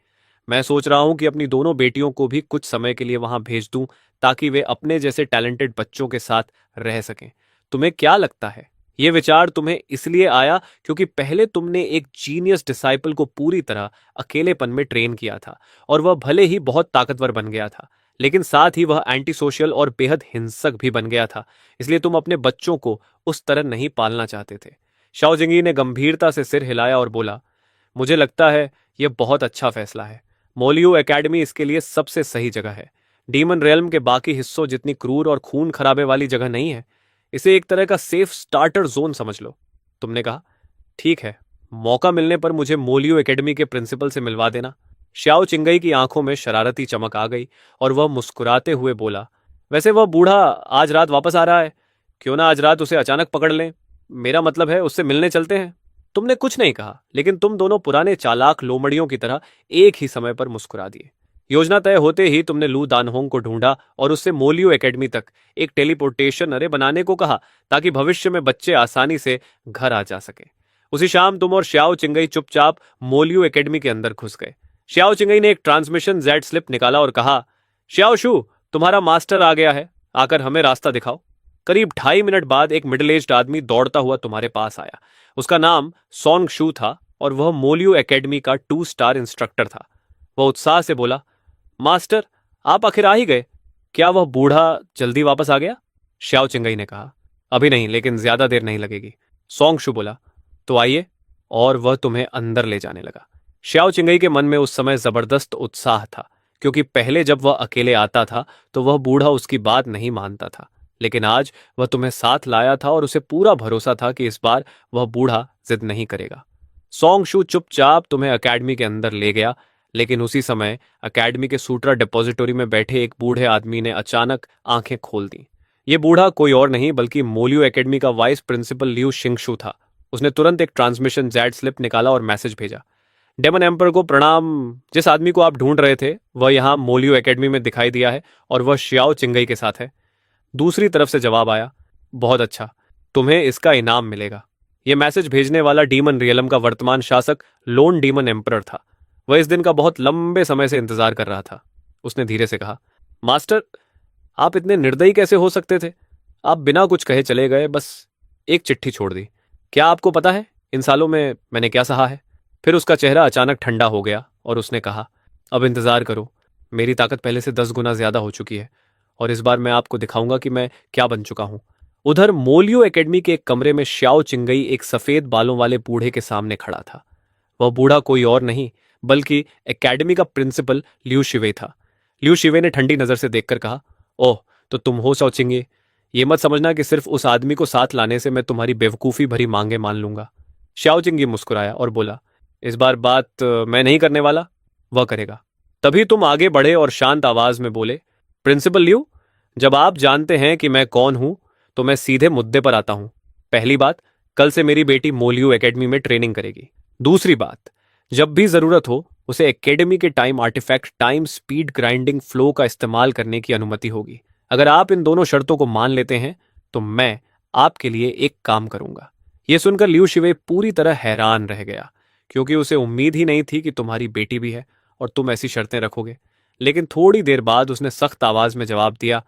मैं सोच रहा हूं कि अपनी दोनों बेटियों को भी कुछ समय के लिए वहां भेज दूं ताकि वे अपने जैसे टैलेंटेड बच्चों के साथ रह सकें। तुम्हें क्या लगता है, यह विचार तुम्हें इसलिए आया क्योंकि पहले तुमने एक जीनियस डिसाइपल को पूरी तरह अकेलेपन में ट्रेन किया था और वह भले ही बहुत ताकतवर बन गया था, लेकिन साथ ही वह एंटी सोशल और बेहद हिंसक भी बन गया था। इसलिए तुम अपने बच्चों को उस तरह नहीं पालना चाहते थे। शाओ जिंगी ने गंभीरता से सिर हिलाया और बोला, मुझे लगता है यह बहुत अच्छा फैसला है। मोलियो एकेडमी इसके लिए सबसे सही जगह है। डीमन रेल्म के बाकी हिस्सों जितनी क्रूर और खून खराबे वाली जगह नहीं है। इसे एक तरह का सेफ स्टार्टर जोन समझ लो। तुमने कहा, ठीक है, मौका मिलने पर मुझे मोलियो एकेडमी के प्रिंसिपल से मिलवा देना। श्याओ चिंगई की आंखों में शरारती चमक आ गई और वह मुस्कुराते हुए बोला, वैसे वह बूढ़ा आज रात वापस आ रहा है, क्यों ना आज रात उसे अचानक पकड़ लें। मेरा मतलब है उससे मिलने चलते हैं। तुमने कुछ नहीं कहा, लेकिन तुम दोनों पुराने चालाक लोमड़ियों की तरह एक ही समय पर मुस्कुरा दिए। योजना तय होते ही तुमने लू दानहोंग को ढूंढा और उससे मोलियो एकेडमी तक एक टेलीपोर्टेशन अरे बनाने को कहा, ताकि भविष्य में बच्चे आसानी से घर आ जा सके। उसी शाम तुम और श्याओ चिंगई चुपचाप मोलियो एकेडमी के अंदर घुस गए। श्याओ चिंगई ने एक ट्रांसमिशन जेड स्लिप निकाला और कहा, श्याओ शू, तुम्हारा मास्टर आ गया है, आकर हमें रास्ता दिखाओ। करीब 2.5 मिनट बाद एक मिडिल एज्ड आदमी दौड़ता हुआ तुम्हारे पास आया। उसका नाम सॉन्ग शू था और वह मोलियो एकेडमी का 2 स्टार इंस्ट्रक्टर था। वह उत्साह से बोला, मास्टर, आप आखिर आ ही गए। क्या वह बूढ़ा जल्दी वापस आ गया? श्याओ चिंगई ने कहा, अभी नहीं, लेकिन ज्यादा देर नहीं लगेगी। सॉन्ग शू बोला, तो आइए। और वह तुम्हें अंदर ले जाने लगा। श्याओ चिंगई के मन में उस समय जबरदस्त उत्साह था, क्योंकि पहले जब वह अकेले आता था तो वह बूढ़ा उसकी बात नहीं मानता था, लेकिन आज वह तुम्हें साथ लाया था और उसे पूरा भरोसा था कि इस बार वह बूढ़ा जिद नहीं करेगा। सॉन्ग शू चुपचाप तुम्हें अकेडमी के अंदर ले गया, लेकिन उसी समय अकेडमी के सूट्रा डिपॉजिटरी में बैठे एक बूढ़े आदमी ने अचानक आंखें खोल दी। ये बूढ़ा कोई और नहीं बल्कि मोलियो एकेडमी का वाइस प्रिंसिपल लियू शिंगशू था। उसने तुरंत एक ट्रांसमिशन जेड स्लिप निकाला और मैसेज भेजा, डेमन एम्पर को प्रणाम। जिस आदमी को आप ढूंढ रहे थे वह यहाँ मोलियो एकेडमी में दिखाई दिया है और वह श्याओ चिंगई के साथ है। दूसरी तरफ से जवाब आया, बहुत अच्छा, तुम्हें इसका इनाम मिलेगा। यह मैसेज भेजने वाला डीमन रियलम का वर्तमान शासक लोन डीमन एम्परर था। वह इस दिन का बहुत लंबे समय से इंतजार कर रहा था। उसने धीरे से कहा, मास्टर, आप इतने निर्दयी कैसे हो सकते थे? आप बिना कुछ कहे चले गए, बस एक चिट्ठी छोड़ दी। क्या आपको पता है इन सालों में मैंने क्या सहा है? फिर उसका चेहरा अचानक ठंडा हो गया और उसने कहा, अब इंतजार करो, मेरी ताकत पहले से 10 गुना ज्यादा हो चुकी है और इस बार मैं आपको दिखाऊंगा कि मैं क्या बन चुका हूं। उधर मोलियो एकेडमी के एक कमरे में श्याओ चिंगई एक सफेद बालों वाले बूढ़े के सामने खड़ा था। वह बूढ़ा कोई और नहीं बल्कि एकेडमी का प्रिंसिपल लियू शिवे था। लियू शिवे ने ठंडी नजर से देखकर कहा, ओह, तो तुम हो श्याओ चिंगे। ये मत समझना कि सिर्फ उस आदमी को साथ लाने से मैं तुम्हारी बेवकूफी भरी मांगे मान लूंगा। श्याओ चिंगी मुस्कुराया और बोला, इस बार बात मैं नहीं करने वाला, वह करेगा। तभी तुम आगे बढ़े और शांत आवाज में बोले, प्रिंसिपल लियू, जब आप जानते हैं कि मैं कौन हूं तो मैं सीधे मुद्दे पर आता हूं। पहली बात, कल से मेरी बेटी मोलियो एकेडमी में ट्रेनिंग करेगी। दूसरी बात, जब भी जरूरत हो उसे एकेडमी के time artefact time speed grinding flow का इस्तेमाल करने की अनुमति होगी। अगर आप इन दोनों शर्तों को मान लेते हैं तो मैं आपके लिए एक काम करूंगा। यह सुनकर लियू शिवे पूरी तरह हैरान रह गया, क्योंकि उसे उम्मीद ही नहीं थी कि तुम्हारी बेटी भी है और तुम ऐसी शर्तें रखोगे। लेकिन थोड़ी देर बाद उसने सख्त आवाज में जवाब दिया,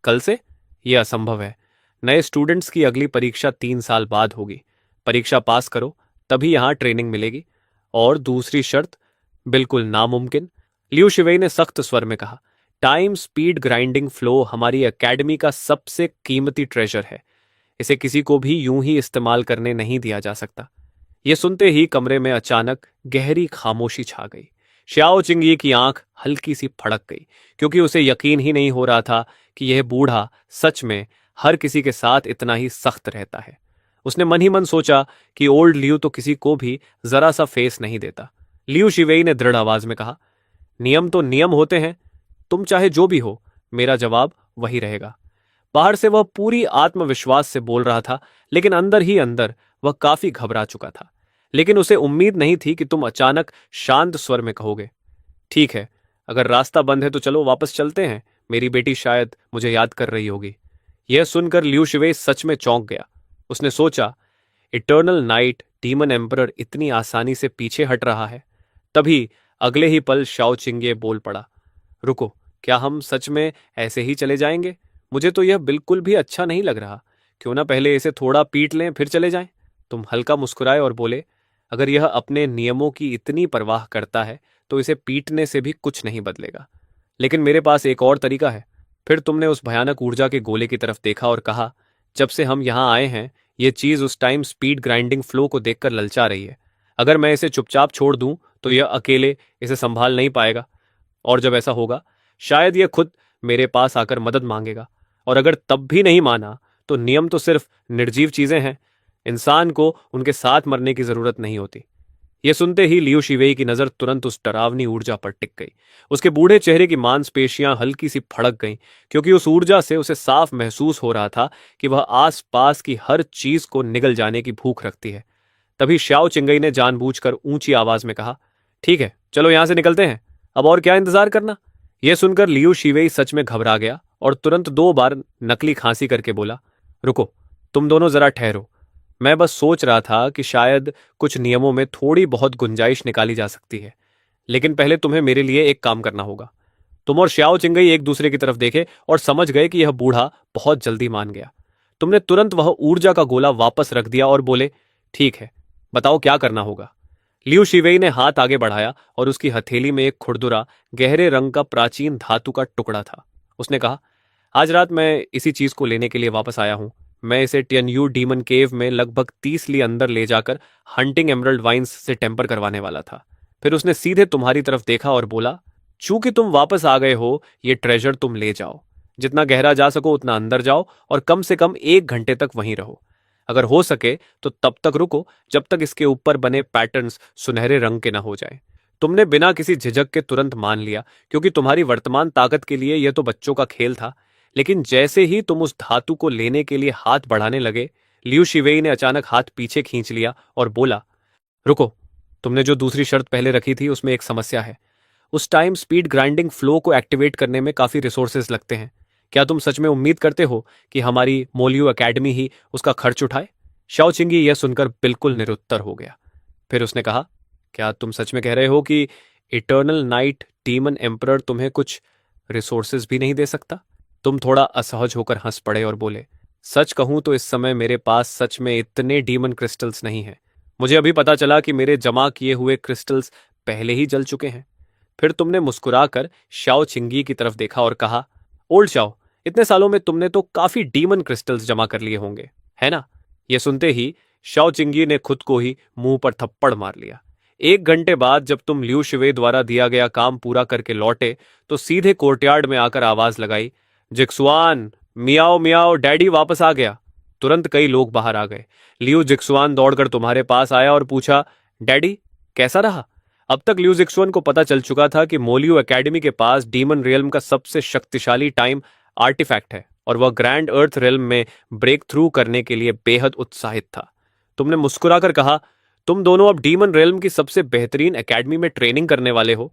कल से? यह असंभव है। नए स्टूडेंट्स की अगली परीक्षा 3 साल बाद होगी। परीक्षा पास करो तभी यहां ट्रेनिंग मिलेगी। और दूसरी शर्त? बिल्कुल नामुमकिन, लियू शिवेई ने सख्त स्वर में कहा। टाइम स्पीड ग्राइंडिंग फ्लो हमारी एकेडमी का सबसे कीमती ट्रेजर है। इसे किसी को भी यूं ही इस्तेमाल करने नहीं दिया जा सकता। यह सुनते ही कमरे में अचानक गहरी खामोशी छा गई। श्याओ चिंगी की आंख हल्की सी फड़क गई, क्योंकि उसे यकीन ही नहीं हो रहा था कि यह बूढ़ा सच में हर किसी के साथ इतना ही सख्त रहता है। उसने मन ही मन सोचा कि ओल्ड लियू तो किसी को भी जरा सा फेस नहीं देता। लियू शिवेई ने दृढ़ आवाज में कहा, नियम तो नियम होते हैं, तुम चाहे जो भी हो, मेरा जवाब वही रहेगा। बाहर से वह पूरी आत्मविश्वास से बोल रहा था, लेकिन अंदर ही अंदर वह काफी घबरा चुका था। लेकिन उसे उम्मीद नहीं थी कि तुम अचानक शांत स्वर में कहोगे, ठीक है, अगर रास्ता बंद है तो चलो वापस चलते हैं, मेरी बेटी शायद मुझे याद कर रही होगी। यह सुनकर लियू शिवे सच में चौंक गया। उसने सोचा, इटर्नल नाइट डीमन एम्परर इतनी आसानी से पीछे हट रहा है। तभी अगले ही पल शाओ चिंगे बोल पड़ा, रुको, क्या हम सच में ऐसे ही चले जाएंगे? मुझे तो यह बिल्कुल भी अच्छा नहीं लग रहा। क्यों ना पहले इसे थोड़ा पीट लें फिर चले जाएं? तुम हल्का मुस्कुराए और बोले, अगर यह अपने नियमों की इतनी परवाह करता है तो इसे पीटने से भी कुछ नहीं बदलेगा। लेकिन मेरे पास एक और तरीका है। फिर तुमने उस भयानक ऊर्जा के गोले की तरफ देखा और कहा, जब से हम यहां आए हैं यह चीज उस टाइम स्पीड ग्राइंडिंग फ्लो को देखकर ललचा रही है। अगर मैं इसे चुपचाप छोड़ दूं तो यह अकेले इसे संभाल नहीं पाएगा, और जब ऐसा होगा शायद यह खुद मेरे पास आकर मदद मांगेगा। और अगर तब भी नहीं माना तो नियम तो सिर्फ निर्जीव चीजें हैं, इंसान को उनके साथ मरने की जरूरत नहीं होती। यह सुनते ही लियू शिवेई की नजर तुरंत उस डरावनी ऊर्जा पर टिक गई। उसके बूढ़े चेहरे की मांसपेशियां हल्की सी फड़क गईं, क्योंकि उस ऊर्जा से उसे साफ महसूस हो रहा था कि वह आस पास की हर चीज को निगल जाने की भूख रखती है। तभी श्याओ चिंगई ने जानबूझकर ऊंची आवाज में कहा, ठीक है, चलो यहां से निकलते हैं, अब और क्या इंतजार करना। यह सुनकर लियू शिवेई सच में घबरा गया और तुरंत 2 बार नकली खांसी करके बोला, रुको, तुम दोनों जरा ठहरो। मैं बस सोच रहा था कि शायद कुछ नियमों में थोड़ी बहुत गुंजाइश निकाली जा सकती है, लेकिन पहले तुम्हें मेरे लिए एक काम करना होगा। तुम और श्याओ चिंगई एक दूसरे की तरफ देखे और समझ गए कि यह बूढ़ा बहुत जल्दी मान गया। तुमने तुरंत वह ऊर्जा का गोला वापस रख दिया और बोले, ठीक है, बताओ क्या करना होगा। लियू शिवेई ने हाथ आगे बढ़ाया और उसकी हथेली में एक खुरदुरा गहरे रंग का प्राचीन धातु का टुकड़ा था। उसने कहा, आज रात मैं इसी चीज को लेने के लिए वापस आया हूं। मैं इसे टियनयू डीमन केव में लगभग 30 ली अंदर ले जाकर हंटिंग एमरल्ड वाइन्स से टेम्पर करवाने वाला था। फिर उसने सीधे तुम्हारी तरफ देखा और बोला, चूंकि तुम वापस आ गए हो, ये ट्रेजर तुम ले जाओ। जितना गहरा जा सको उतना अंदर जाओ और कम से कम 1 घंटे तक वहीं रहो। अगर हो सके तो तब तक रुको जब तक इसके ऊपर बने पैटर्न्स सुनहरे रंग के न हो जाए। तुमने बिना किसी झिझक के तुरंत मान लिया, क्योंकि तुम्हारी वर्तमान ताकत के लिए यह तो बच्चों का खेल था। लेकिन जैसे ही तुम उस धातु को लेने के लिए हाथ बढ़ाने लगे, लियू शिवेई ने अचानक हाथ पीछे खींच लिया और बोला, रुको, तुमने जो दूसरी शर्त पहले रखी थी उसमें एक समस्या है। उस टाइम स्पीड ग्राइंडिंग फ्लो को एक्टिवेट करने में काफी रिसोर्सेज लगते हैं। क्या तुम सच में उम्मीद करते हो कि हमारी मोलियो एकेडमी ही उसका खर्च उठाए? शाओ चिंगी यह सुनकर बिल्कुल निरुत्तर हो गया। फिर उसने कहा, क्या तुम सच में कह रहे हो कि इटर्नल नाइट डीमन एम्परर तुम्हें कुछ रिसोर्सेज भी नहीं दे सकता? तुम थोड़ा असहज होकर हंस पड़े और बोले, सच कहूं तो इस समय मेरे पास सच में इतने डीमन क्रिस्टल्स नहीं हैं। मुझे अभी पता चला कि मेरे जमा किए हुए क्रिस्टल्स पहले ही जल चुके हैं। फिर तुमने मुस्कुराकर शाओ चिंगी की तरफ देखा और कहा, ओल्ड शाओ, इतने सालों में तुमने तो काफी डीमन क्रिस्टल्स जमा कर लिए होंगे, है ना? यह सुनते ही शाओ चिंगी ने खुद को ही मुंह पर थप्पड़ मार लिया। 1 घंटे बाद जब तुम लियू शिवे द्वारा दिया गया काम पूरा करके लौटे तो सीधे कोर्टयार्ड में आकर आवाज लगाई, जिक्सुआन, मियाओ मियाओ, डैडी वापस आ गया। तुरंत कई लोग बाहर आ गए। लियू जिक्सुआन दौड़कर तुम्हारे पास आया और पूछा, डैडी कैसा रहा? अब तक लियू जिक्सुआन को पता चल चुका था कि मोलियो एकेडमी के पास डीमन रियल्म का सबसे शक्तिशाली टाइम आर्टिफैक्ट है और वह ग्रैंड अर्थ रियल्म में ब्रेक थ्रू करने के लिए बेहद उत्साहित था। तुमने मुस्कुराकर कहा, तुम दोनों अब डीमन रियल्म की सबसे बेहतरीन एकेडमी में ट्रेनिंग करने वाले हो।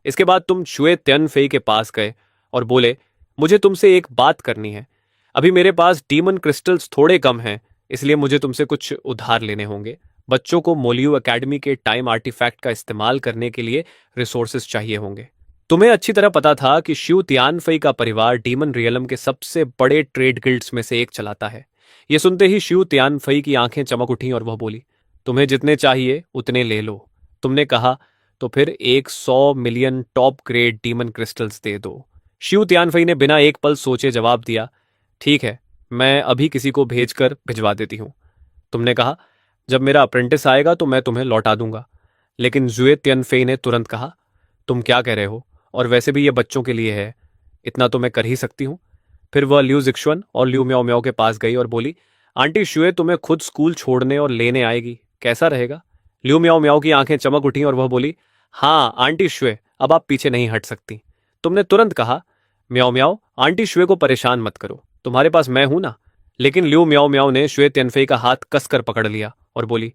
इसके बाद तुम शुए त्यनफेई के पास गए और बोले, मुझे तुमसे एक बात करनी है। अभी मेरे पास डीमन क्रिस्टल्स थोड़े कम हैं, इसलिए मुझे तुमसे कुछ उधार लेने होंगे। बच्चों को मोलियो एकेडमी के टाइम आर्टिफैक्ट का इस्तेमाल करने के लिए रिसोर्सेज चाहिए होंगे। तुम्हें अच्छी तरह पता था कि श्यू तियानफई का परिवार डीमन रियलम के सबसे बड़े ट्रेड गिल्ड्स में से एक चलाता है। यह सुनते ही श्यू तियानफई की आंखें चमक उठी और वह बोली, तुम्हें जितने चाहिए उतने ले लो। तुमने कहा, तो फिर 100 million top grade demon crystals दे दो। श्यू तियानफई ने बिना एक पल सोचे जवाब दिया, ठीक है, मैं अभी किसी को भेजकर भिजवा देती हूं। तुमने कहा, जब मेरा अप्रेंटिस आएगा तो मैं तुम्हें लौटा दूंगा। लेकिन जुए तियानफई ने तुरंत कहा, तुम क्या कह रहे हो? और वैसे भी ये बच्चों के लिए है, इतना तो मैं कर ही सकती हूँ। फिर वह लियू जिक्सुआन और लियू म्याओ म्याओ के पास गई और बोली, आंटी शुए तुम्हें खुद स्कूल छोड़ने और लेने आएगी, कैसा रहेगा? लियू म्याओ म्याओ की आंखें चमक उठी और वह बोली, हाँ आंटी शुए, अब आप पीछे नहीं हट सकती। तुमने तुरंत कहा, म्याओ म्याओ, आंटी शुए को परेशान मत करो, तुम्हारे पास मैं हूं ना। लेकिन लियू म्याओ म्याओ ने शुए तियानफई का हाथ कसकर पकड़ लिया और बोली,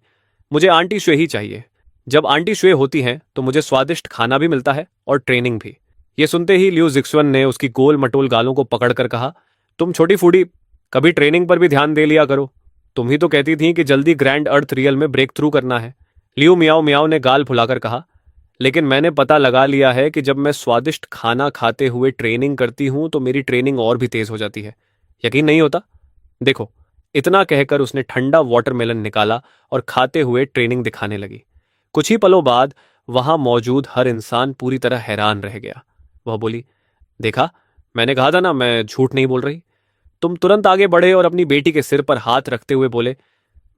मुझे आंटी शुए ही चाहिए। जब आंटी शुए होती हैं तो मुझे स्वादिष्ट खाना भी मिलता है और ट्रेनिंग भी। यह सुनते ही लियू जिक्सुआन ने उसकी गोल मटोल गालों को पकड़कर कहा, तुम छोटी फूडी, कभी ट्रेनिंग पर भी ध्यान दे लिया करो। तुम ही तो कहती थी कि जल्दी ग्रैंड अर्थ रियल में ब्रेक थ्रू करना है। लियू मियाओ मियाओ ने गाल फुलाकर कहा, लेकिन मैंने पता लगा लिया है कि जब मैं स्वादिष्ट खाना खाते हुए ट्रेनिंग करती हूं तो मेरी ट्रेनिंग और भी तेज हो जाती है। यकीन नहीं होता? देखो। इतना कहकर उसने ठंडा वाटरमेलन निकाला और खाते हुए ट्रेनिंग दिखाने लगी। कुछ ही पलों बाद वहां मौजूद हर इंसान पूरी तरह हैरान रह गया। वह बोली, देखा, मैंने कहा था ना, मैं झूठ नहीं बोल रही। तुम तुरंत आगे बढ़े और अपनी बेटी के सिर पर हाथ रखते हुए बोले,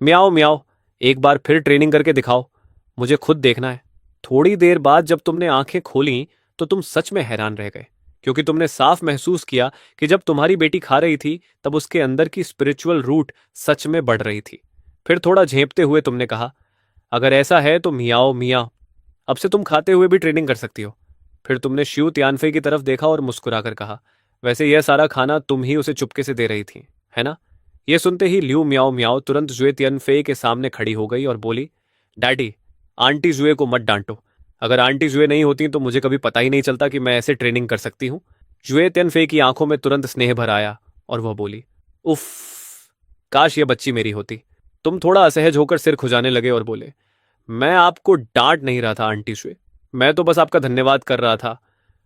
म्याओ म्याओ, एक बार फिर ट्रेनिंग करके दिखाओ, मुझे खुद देखना है। थोड़ी देर बाद जब तुमने आंखें खोली तो तुम सच में हैरान रह गए, क्योंकि तुमने साफ महसूस किया कि जब तुम्हारी बेटी खा रही थी तब उसके अंदर की स्पिरिचुअल रूट सच में बढ़ रही थी। फिर थोड़ा झेंपते हुए तुमने कहा, अगर ऐसा है तो मियाओ मिया, अब से तुम खाते हुए भी ट्रेनिंग कर सकती हो। फिर तुमने शिव तियानफे की तरफ देखा और मुस्कुराकर कहा, वैसे यह सारा खाना तुम ही उसे चुपके से दे रही थी, है ना? यह सुनते ही लियू मियाओ मियाओ तुरंत जुए तियानफे के सामने खड़ी हो गई और बोली, डैडी, आंटी जुए को मत डांटो। अगर आंटी जुए नहीं होती तो मुझे कभी पता ही नहीं चलता कि मैं ऐसे ट्रेनिंग कर सकती हूँ। जुए तियानफे की आंखों में तुरंत स्नेह भर आया और वह बोली, उफ, काश ये बच्ची मेरी होती। तुम थोड़ा असहज होकर सिर खुजाने लगे और बोले, मैं आपको डांट नहीं रहा था आंटी शुए, मैं तो बस आपका धन्यवाद कर रहा था।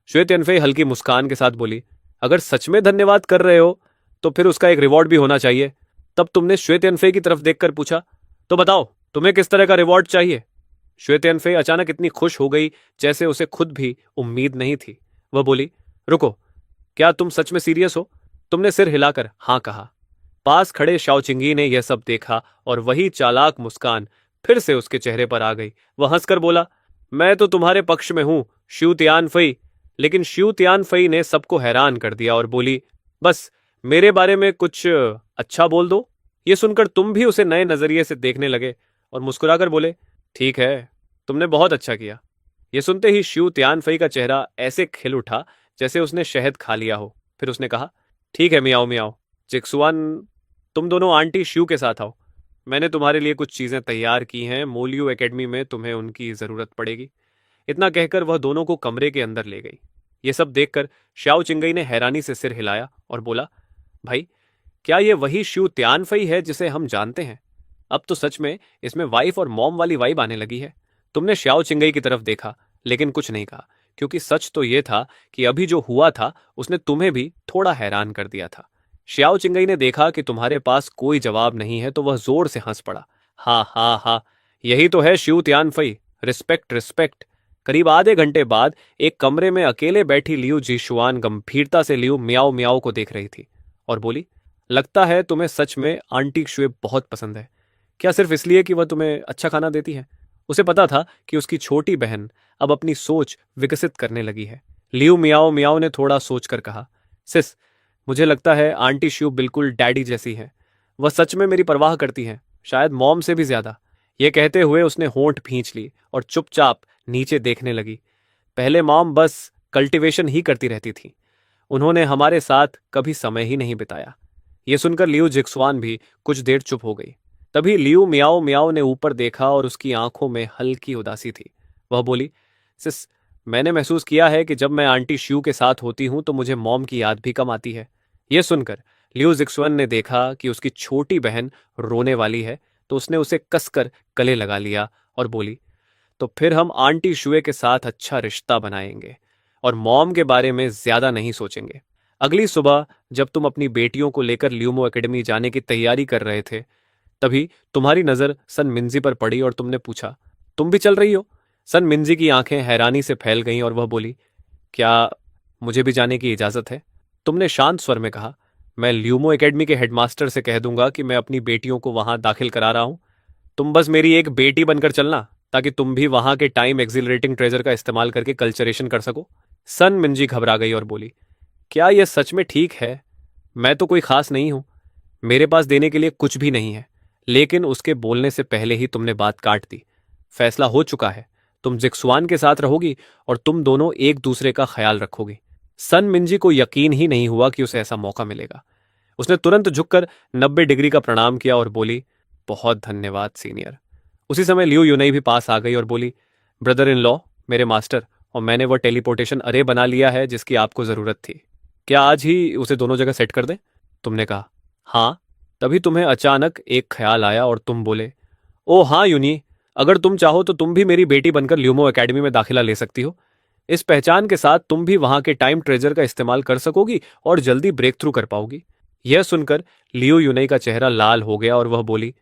श्वेत अनफे हल्की मुस्कान के साथ बोली, अगर सच में धन्यवाद कर रहे हो तो फिर उसका एक रिवॉर्ड भी होना चाहिए। तब तुमने श्वेत अनफे की तरफ देखकर पूछा, तो बताओ तुम्हें किस तरह का रिवॉर्ड चाहिए? श्वेत अनफे अचानक इतनी खुश हो गई जैसे उसे खुद भी उम्मीद नहीं थी। वह बोली, रुको, क्या तुम सच में सीरियस हो? तुमने सिर हिलाकर हाँ कहा। पास खड़े शाओचिंगी ने यह सब देखा और वही चालाक मुस्कान फिर से उसके चेहरे पर आ गई। वह हंसकर बोला, मैं तो तुम्हारे पक्ष में हूं शिव तियानफई। लेकिन शिव तियानफई ने सबको हैरान कर दिया और बोली, बस मेरे बारे में कुछ अच्छा बोल दो। ये सुनकर तुम भी उसे नए नजरिए से देखने लगे और मुस्कुराकर बोले, ठीक है, तुमने बहुत अच्छा किया। ये सुनते ही शिव तियानफई का चेहरा ऐसे खिल उठा जैसे उसने शहद खा लिया हो। फिर उसने कहा, ठीक है मियाओ मियाओ, जिक्सुआन, तुम दोनों आंटी शिव के साथ आओ। मैंने तुम्हारे लिए कुछ चीजें तैयार की हैं, मोलियो एकेडमी में तुम्हें उनकी जरूरत पड़ेगी। इतना कहकर वह दोनों को कमरे के अंदर ले गई। ये सब देखकर श्याओ चिंगई ने हैरानी से सिर हिलाया और बोला, भाई, क्या ये वही शिव त्यानफई है जिसे हम जानते हैं? अब तो सच में इसमें वाइफ और मॉम वाली वाइब आने लगी है। तुमने श्याओ चिंगई की तरफ देखा लेकिन कुछ नहीं कहा, क्योंकि सच तो यह था कि अभी जो हुआ था उसने तुम्हें भी थोड़ा हैरान कर दिया था। श्याओ चिंगई ने देखा कि तुम्हारे पास कोई जवाब नहीं है तो वह जोर से हंस पड़ा। हा हा हा, यही तो है शिव त्यानफई, रिस्पेक्ट रिस्पेक्ट। करीब आधे घंटे बाद एक कमरे में अकेले बैठी लियू जीशुआन गंभीरता से लियू मियाओ मियाओ को देख रही थी और बोली, लगता है तुम्हें सच में आंटी शुए बहुत पसंद है। क्या सिर्फ इसलिए कि वह तुम्हें अच्छा खाना देती है? उसे पता था कि उसकी छोटी बहन अब अपनी सोच विकसित करने लगी है। लियू मियाओ मियाओ ने थोड़ा सोचकर कहा, सिस, मुझे लगता है आंटी शिव बिल्कुल डैडी जैसी है। वह सच में मेरी परवाह करती हैं, शायद मॉम से भी ज्यादा। यह कहते हुए उसने होंठ भींच ली और चुपचाप नीचे देखने लगी। पहले मॉम बस कल्टीवेशन ही करती रहती थी, उन्होंने हमारे साथ कभी समय ही नहीं बिताया। यह सुनकर लियू जिक्सवान भी कुछ देर चुप हो गई। तभी लियू मियाओ मियाओ ने ऊपर देखा और उसकी आंखों में हल्की उदासी थी। वह बोली, सिस, मैंने महसूस किया है कि जब मैं आंटी शिव के साथ होती हूं तो मुझे मॉम की याद भी कम आती है। यह सुनकर लियू जिक्सवन ने देखा कि उसकी छोटी बहन रोने वाली है तो उसने उसे कसकर गले लगा लिया और बोली, तो फिर हम आंटी शुए के साथ अच्छा रिश्ता बनाएंगे और मॉम के बारे में ज्यादा नहीं सोचेंगे। अगली सुबह जब तुम अपनी बेटियों को लेकर ल्यूमो एकेडमी जाने की तैयारी कर रहे थे, तभी तुम्हारी नजर सन मिंजी पर पड़ी और तुमने पूछा, तुम भी चल रही हो? सन मिंजी की आंखें हैरानी से फैल गईं और वह बोली, क्या मुझे भी जाने की इजाजत है? तुमने शांत स्वर में कहा, मैं ल्यूमो एकेडमी के हेडमास्टर से कह दूंगा कि मैं अपनी बेटियों को वहां दाखिल करा रहा हूं। तुम बस मेरी एक बेटी बनकर चलना ताकि तुम भी वहां के टाइम एक्सिलरेटिंग ट्रेजर का इस्तेमाल करके कल्चरेशन कर सको। सन मिंजी घबरा गई और बोली, क्या यह सच में ठीक है? मैं तो कोई खास नहीं हूं, मेरे पास देने के लिए कुछ भी नहीं है। लेकिन उसके बोलने से पहले ही तुमने बात काट दी। फैसला हो चुका है, तुम जिक्सुआन के साथ रहोगी और तुम दोनों एक दूसरे का ख्याल रखोगी। सन मिंजी को यकीन ही नहीं हुआ कि उसे ऐसा मौका मिलेगा। उसने तुरंत झुककर 90 डिग्री का प्रणाम किया और बोली, बहुत धन्यवाद सीनियर। उसी समय लियू यूनई भी पास आ गई और बोली, ब्रदर इन लॉ, मेरे मास्टर, और मैंने वह टेलीपोर्टेशन अरे बना लिया है जिसकी आपको जरूरत थी। क्या आज ही उसे दोनों जगह सेट कर दें? तुमने कहा, हाँ। तभी तुम्हें अचानक एक ख्याल आया और तुम बोले, ओ हाँ यूनी, अगर तुम चाहो तो तुम भी मेरी बेटी बनकर ल्यूमो एकेडमी में दाखिला ले सकती हो। इस पहचान के साथ तुम भी वहां के टाइम ट्रेजर का इस्तेमाल कर सकोगी और जल्दी ब्रेक थ्रू कर पाओगी। यह सुनकर लियू यूनई का चेहरा लाल हो गया और वह बोली,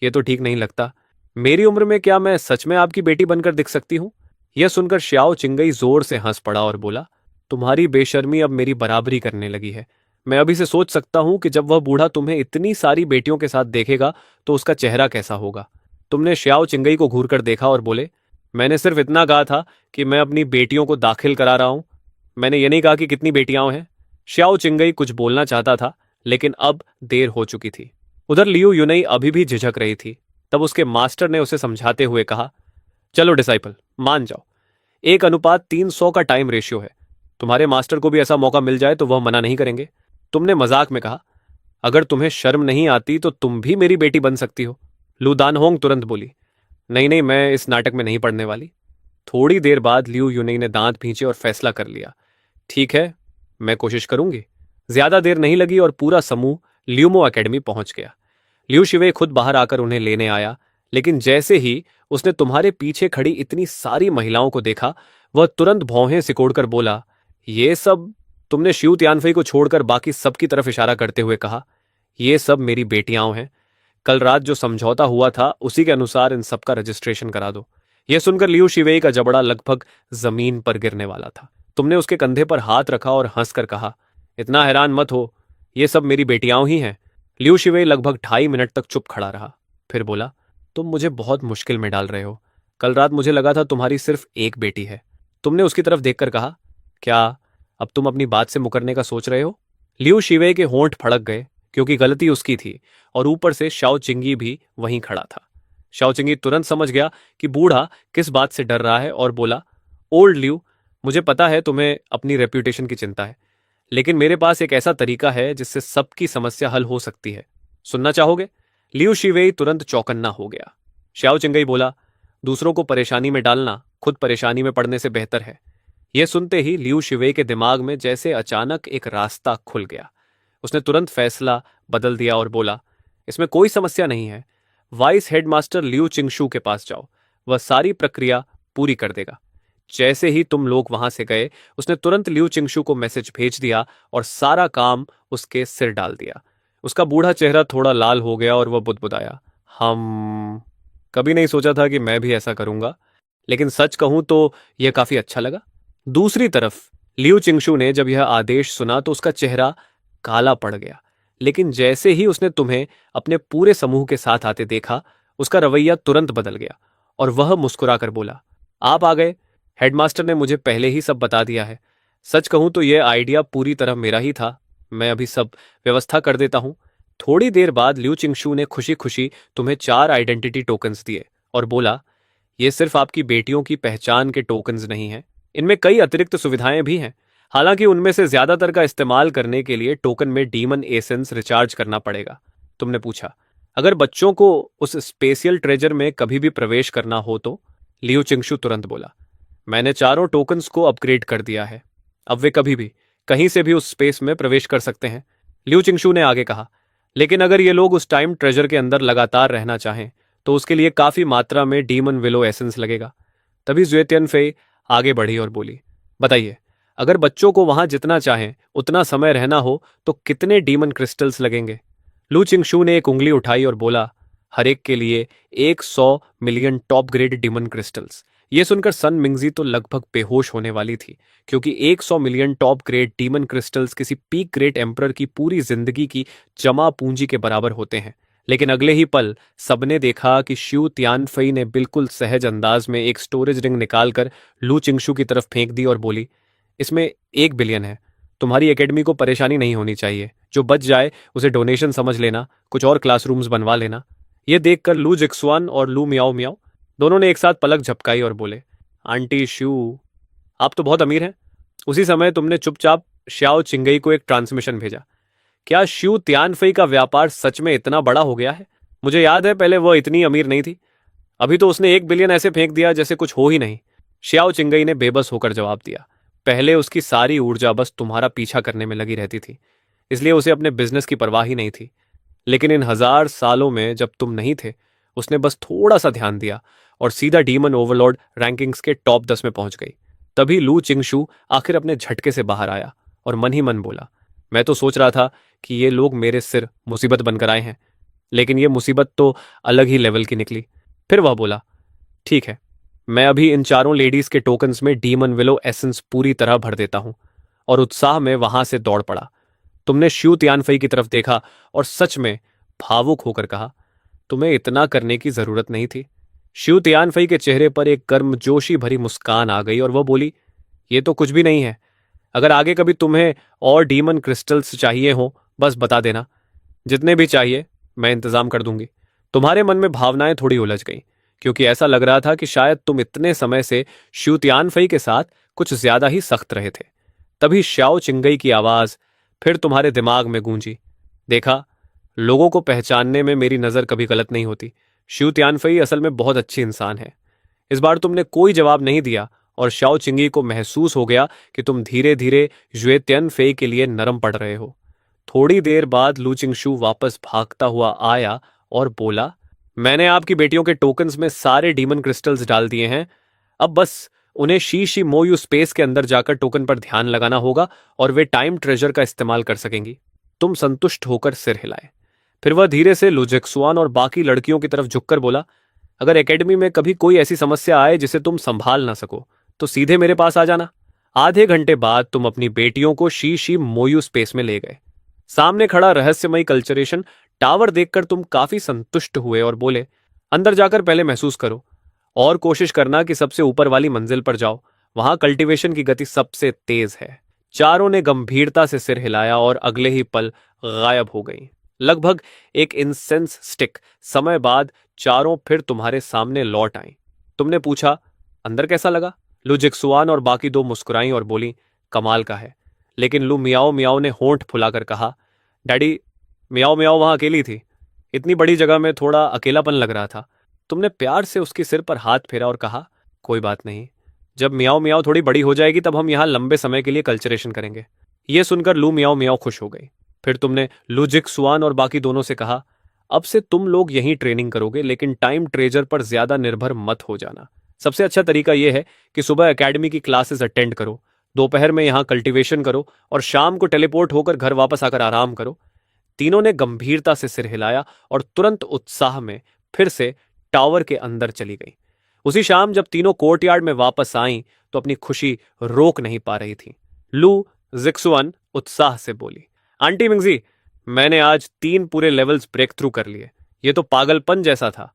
यह तो ठीक नहीं लगता। मेरी उम्र में क्या मैं सच में आपकी बेटी बनकर दिख सकती हूं? यह सुनकर श्याओ चिंगई जोर से हंस पड़ा और बोला, तुम्हारी बेशर्मी अब मेरी बराबरी करने लगी है। मैं अभी से सोच सकता हूं कि जब वह बूढ़ा तुम्हें इतनी सारी बेटियों के साथ देखेगा तो उसका चेहरा कैसा होगा। तुमने श्याओ चिंगई को घूरकर देखा और बोले, मैंने सिर्फ इतना कहा था कि मैं अपनी बेटियों को दाखिल करा रहा हूं, मैंने ये नहीं कहा कि कितनी बेटियां हैं। श्याओ चिंगई कुछ बोलना चाहता था लेकिन अब देर हो चुकी थी। उधर लियू यूनई अभी भी झिझक रही थी। तब उसके मास्टर ने उसे समझाते हुए कहा, चलो डिसाइपल, मान जाओ, 1:300 का टाइम रेशियो है। तुम्हारे मास्टर को भी ऐसा मौका मिल जाए तो वह मना नहीं करेंगे। तुमने मजाक में कहा, अगर तुम्हें शर्म नहीं आती तो तुम भी मेरी बेटी बन सकती हो। लू दानहोंग तुरंत बोली, नहीं नहीं, मैं इस नाटक में नहीं पढ़ने वाली। थोड़ी देर बाद लियू यूनई ने दांत भींचे और फैसला कर लिया, ठीक है, मैं कोशिश करूंगी। ज्यादा देर नहीं लगी और पूरा समूह ल्यूमो एकेडमी पहुंच गया। लियू शिवे खुद बाहर आकर उन्हें लेने आया, लेकिन जैसे ही उसने तुम्हारे पीछे खड़ी इतनी सारी महिलाओं को देखा, वह तुरंत भौहें सिकोड़कर बोला, ये सब? तुमने शिव तियानफई को छोड़कर बाकी सबकी तरफ इशारा करते हुए कहा, ये सब मेरी बेटियां हैं। कल रात जो समझौता हुआ था उसी के अनुसार इन सबका रजिस्ट्रेशन करा दो। यह सुनकर लियू शिवेई का जबड़ा लगभग जमीन पर गिरने वाला था। तुमने उसके कंधे पर हाथ रखा और हंसकर कहा, इतना हैरान मत हो, ये सब मेरी बेटियां ही हैं। लियू शिवेई लगभग 2.5 मिनट तक चुप खड़ा रहा, फिर बोला, तुम मुझे बहुत मुश्किल में डाल रहे हो। कल रात मुझे लगा था तुम्हारी सिर्फ एक बेटी है। तुमने उसकी तरफ देखकर कहा, क्या अब तुम अपनी बात से मुकरने का सोच रहे हो? लियू शिवेई के होंठ फड़क गए, क्योंकि गलती उसकी थी और ऊपर से शाओ चिंगी भी वहीं खड़ा था। शाओ चिंगी तुरंत समझ गया कि बूढ़ा किस बात से डर रहा है और बोला, ओल्ड लियू, मुझे पता है तुम्हें अपनी रेप्यूटेशन की चिंता है, लेकिन मेरे पास एक ऐसा तरीका है जिससे सबकी समस्या हल हो सकती है। सुनना चाहोगे? लियू शिवेई तुरंत चौकन्ना हो गया। शाओ चिंगई बोला, दूसरों को परेशानी में डालना खुद परेशानी में पड़ने से बेहतर है। यह सुनते ही लियू शिवेई के दिमाग में जैसे अचानक एक रास्ता खुल गया। उसने तुरंत फैसला बदल दिया और बोला, इसमें कोई समस्या नहीं है। वाइस हेडमास्टर लियू चिंगशू के पास जाओ, वह सारी प्रक्रिया पूरी कर देगा। जैसे ही तुम लोग वहां से गए, उसने तुरंत लियू चिंगशू को मैसेज भेज दिया और सारा काम उसके सिर डाल दिया। उसका बूढ़ा चेहरा थोड़ा लाल हो गया और वह बुदबुदाया, हम कभी नहीं सोचा था कि मैं भी ऐसा करूंगा, लेकिन सच कहूं तो यह काफी अच्छा लगा। दूसरी तरफ लियू चिंगशू ने जब यह आदेश सुना तो उसका चेहरा काला पड़ गया, लेकिन जैसे ही उसने तुम्हें अपने पूरे समूह के साथ आते देखा, उसका रवैया तुरंत बदल गया और वह मुस्कुराकर बोला, आप आ गए। हेडमास्टर ने मुझे पहले ही सब बता दिया है। सच कहूं तो यह आइडिया पूरी तरह मेरा ही था। मैं अभी सब व्यवस्था कर देता हूं। थोड़ी देर बाद लियू चिंगशू ने खुशी खुशी तुम्हें 4 आइडेंटिटी टोकन्स दिए और बोला, ये सिर्फ आपकी बेटियों की पहचान के टोकन्स नहीं हैं, इनमें कई अतिरिक्त सुविधाएं भी हैं। हालांकि उनमें से ज्यादातर का इस्तेमाल करने के लिए टोकन में डीमन एसेंस रिचार्ज करना पड़ेगा। तुमने पूछा, अगर बच्चों को उस स्पेशियल ट्रेजर में कभी भी प्रवेश करना हो तो? लियू चिंगशू तुरंत बोला, मैंने चारों टोकन्स को अपग्रेड कर दिया है, अब वे कभी भी कहीं से भी उस स्पेस में प्रवेश कर सकते हैं। लियू चिंगशू ने आगे कहा, लेकिन अगर ये लोग उस टाइम ट्रेजर के अंदर लगातार रहना चाहें तो उसके लिए काफी मात्रा में डीमन विलो एसेंस लगेगा। तभी ज़ुए तियानफेई आगे बढ़ी और बोली, बताइए, अगर बच्चों को वहां जितना चाहें उतना समय रहना हो तो कितने डीमन क्रिस्टल्स लगेंगे? लू चिंगशू ने एक उंगली उठाई और बोला, हर एक के लिए 100 million top grade demon crystals. यह सुनकर सन मिंगजी तो लगभग बेहोश होने वाली थी, क्योंकि 100 million top grade demon crystals किसी पीक ग्रेट एम्परर की पूरी जिंदगी की जमा पूंजी के बराबर होते हैं। लेकिन अगले ही पल सबने देखा कि शिव तियानफई ने बिल्कुल सहज अंदाज में एक स्टोरेज रिंग निकालकर लू चिंगशू की तरफ फेंक दी और बोली, इसमें 1 बिलियन है। तुम्हारी एकेडमी को परेशानी नहीं होनी चाहिए। जो बच जाए उसे डोनेशन समझ लेना, कुछ और क्लासरूम्स बनवा लेना। यह देखकर लू जिक्सुआन और लू मियाओ मियाओ दोनों ने एक साथ पलक झपकाई और बोले, आंटी शू, आप तो बहुत अमीर हैं। उसी समय तुमने चुपचाप श्याओ चिंगई को एक ट्रांसमिशन भेजा। क्या शिव तियानफई का व्यापार सच में इतना बड़ा हो गया है? मुझे याद है पहले वह इतनी अमीर नहीं थी। अभी तो उसने 1 बिलियन ऐसे फेंक दिया जैसे कुछ हो ही नहीं। श्याओ चिंगई ने बेबस होकर जवाब दिया, पहले उसकी सारी ऊर्जा बस तुम्हारा पीछा करने में लगी रहती थी, इसलिए उसे अपने बिजनेस की परवाह ही नहीं थी। लेकिन इन 1000 सालों में जब तुम नहीं थे, उसने बस थोड़ा सा ध्यान दिया और सीधा डीमन ओवरलॉर्ड रैंकिंग्स के टॉप 10 में पहुंच गई। तभी लू चिंगशू आखिर अपने झटके से बाहर आया और मन ही मन बोला, मैं तो सोच रहा था कि ये लोग मेरे सिर मुसीबत बनकर आए हैं, लेकिन ये मुसीबत तो अलग ही लेवल की निकली। फिर वह बोला, ठीक है, मैं अभी इन चारों लेडीज के टोकन्स में डीमन विलो एसेंस पूरी तरह भर देता हूं। और उत्साह में वहां से दौड़ पड़ा। तुमने शिव तियानफई की तरफ देखा और सच में भावुक होकर कहा, तुम्हें इतना करने की जरूरत नहीं थी। शिव तियानफई के चेहरे पर एक गर्मजोशी भरी मुस्कान आ गई और वह बोली, ये तो कुछ भी नहीं है। अगर आगे कभी तुम्हें और डीमन क्रिस्टल्स चाहिए हो बस बता देना, जितने भी चाहिए मैं इंतजाम कर दूंगी। तुम्हारे मन में भावनाएं थोड़ी उलझ गईं, क्योंकि ऐसा लग रहा था कि शायद तुम इतने समय से शू तियानफई के साथ कुछ ज्यादा ही सख्त रहे थे। तभी श्याओ चिंगई की आवाज फिर तुम्हारे दिमाग में गूंजी। देखा, लोगों को पहचानने में मेरी नजर कभी गलत नहीं होती। शू तियानफई असल में बहुत अच्छी इंसान है। इस बार तुमने कोई जवाब नहीं दिया और शाओ चिंगी को महसूस हो गया कि तुम धीरे धीरे युए तियानफई के लिए नरम पड़ रहे हो। थोड़ी देर बाद लू चिंगशू वापस भागता हुआ आया और बोला, मैंने आपकी बेटियों के टोकन्स में सारे डीमन क्रिस्टल्स डाल दिए हैं। अब बस उन्हें शी शी मोयू स्पेस के अंदर जाकर टोकन पर ध्यान लगाना होगा और वे टाइम ट्रेजर का इस्तेमाल कर सकेंगी। तुम संतुष्ट होकर सिर हिलाए। फिर वह धीरे से लुजिक्सुआन और बाकी लड़कियों की तरफ झुककर बोला, अगर एकेडमी में कभी कोई ऐसी समस्या आए जिसे तुम संभाल ना सको तो सीधे मेरे पास आ जाना। आधे घंटे बाद तुम अपनी बेटियों को शी शी मोयू स्पेस में ले गए। सामने खड़ा रहस्यमयी कल्चरेशन टावर देखकर तुम काफी संतुष्ट हुए और बोले, अंदर जाकर पहले महसूस करो और कोशिश करना कि सबसे ऊपर वाली मंजिल पर जाओ। वहां कल्टीवेशन की गति सबसे तेज है। चारों ने गंभीरता से सिर हिलाया और अगले ही पल गायब हो गई। लगभग एक इंसेंस स्टिक समय बाद चारों फिर तुम्हारे सामने लौट आई। तुमने पूछा, अंदर कैसा लगा? लू जिक्सुआन और बाकी दो मुस्कुराई और बोली, कमाल का है। लेकिन लू मियाओ मियाओ ने होंठ फुलाकर कहा, डैडी, मियाओ मियाओ वहां अकेली थी। इतनी बड़ी जगह में थोड़ा अकेलापन लग रहा था। तुमने प्यार से उसके सिर पर हाथ फेरा और कहा, कोई बात नहीं, जब मियाओ मियाओ थोड़ी बड़ी हो जाएगी तब हम यहां लंबे समय के लिए कल्चरेशन करेंगे। यह सुनकर लू मियाओ मियाओ खुश हो गई। फिर तुमने लू जिक्सुआन और बाकी दोनों से कहा, अब से तुम लोग यहीं ट्रेनिंग करोगे, लेकिन टाइम ट्रेजर पर ज्यादा निर्भर मत हो जाना। सबसे अच्छा तरीका यह है कि सुबह एकेडमी की क्लासेस अटेंड करो, दोपहर में यहां कल्टीवेशन करो और शाम को टेलीपोर्ट होकर घर वापस आकर आराम करो। तीनों ने गंभीरता से सिर हिलाया और तुरंत उत्साह में फिर से टावर के अंदर चली गई। उसी शाम जब तीनों कोर्टयार्ड में वापस आईं तो अपनी खुशी रोक नहीं पा रही थी। लू जिक्सुआन उत्साह से बोली, आंटी मिंगजी, मैंने आज 3 पूरे लेवल्स ब्रेक थ्रू कर लिए। ये तो पागलपन जैसा था।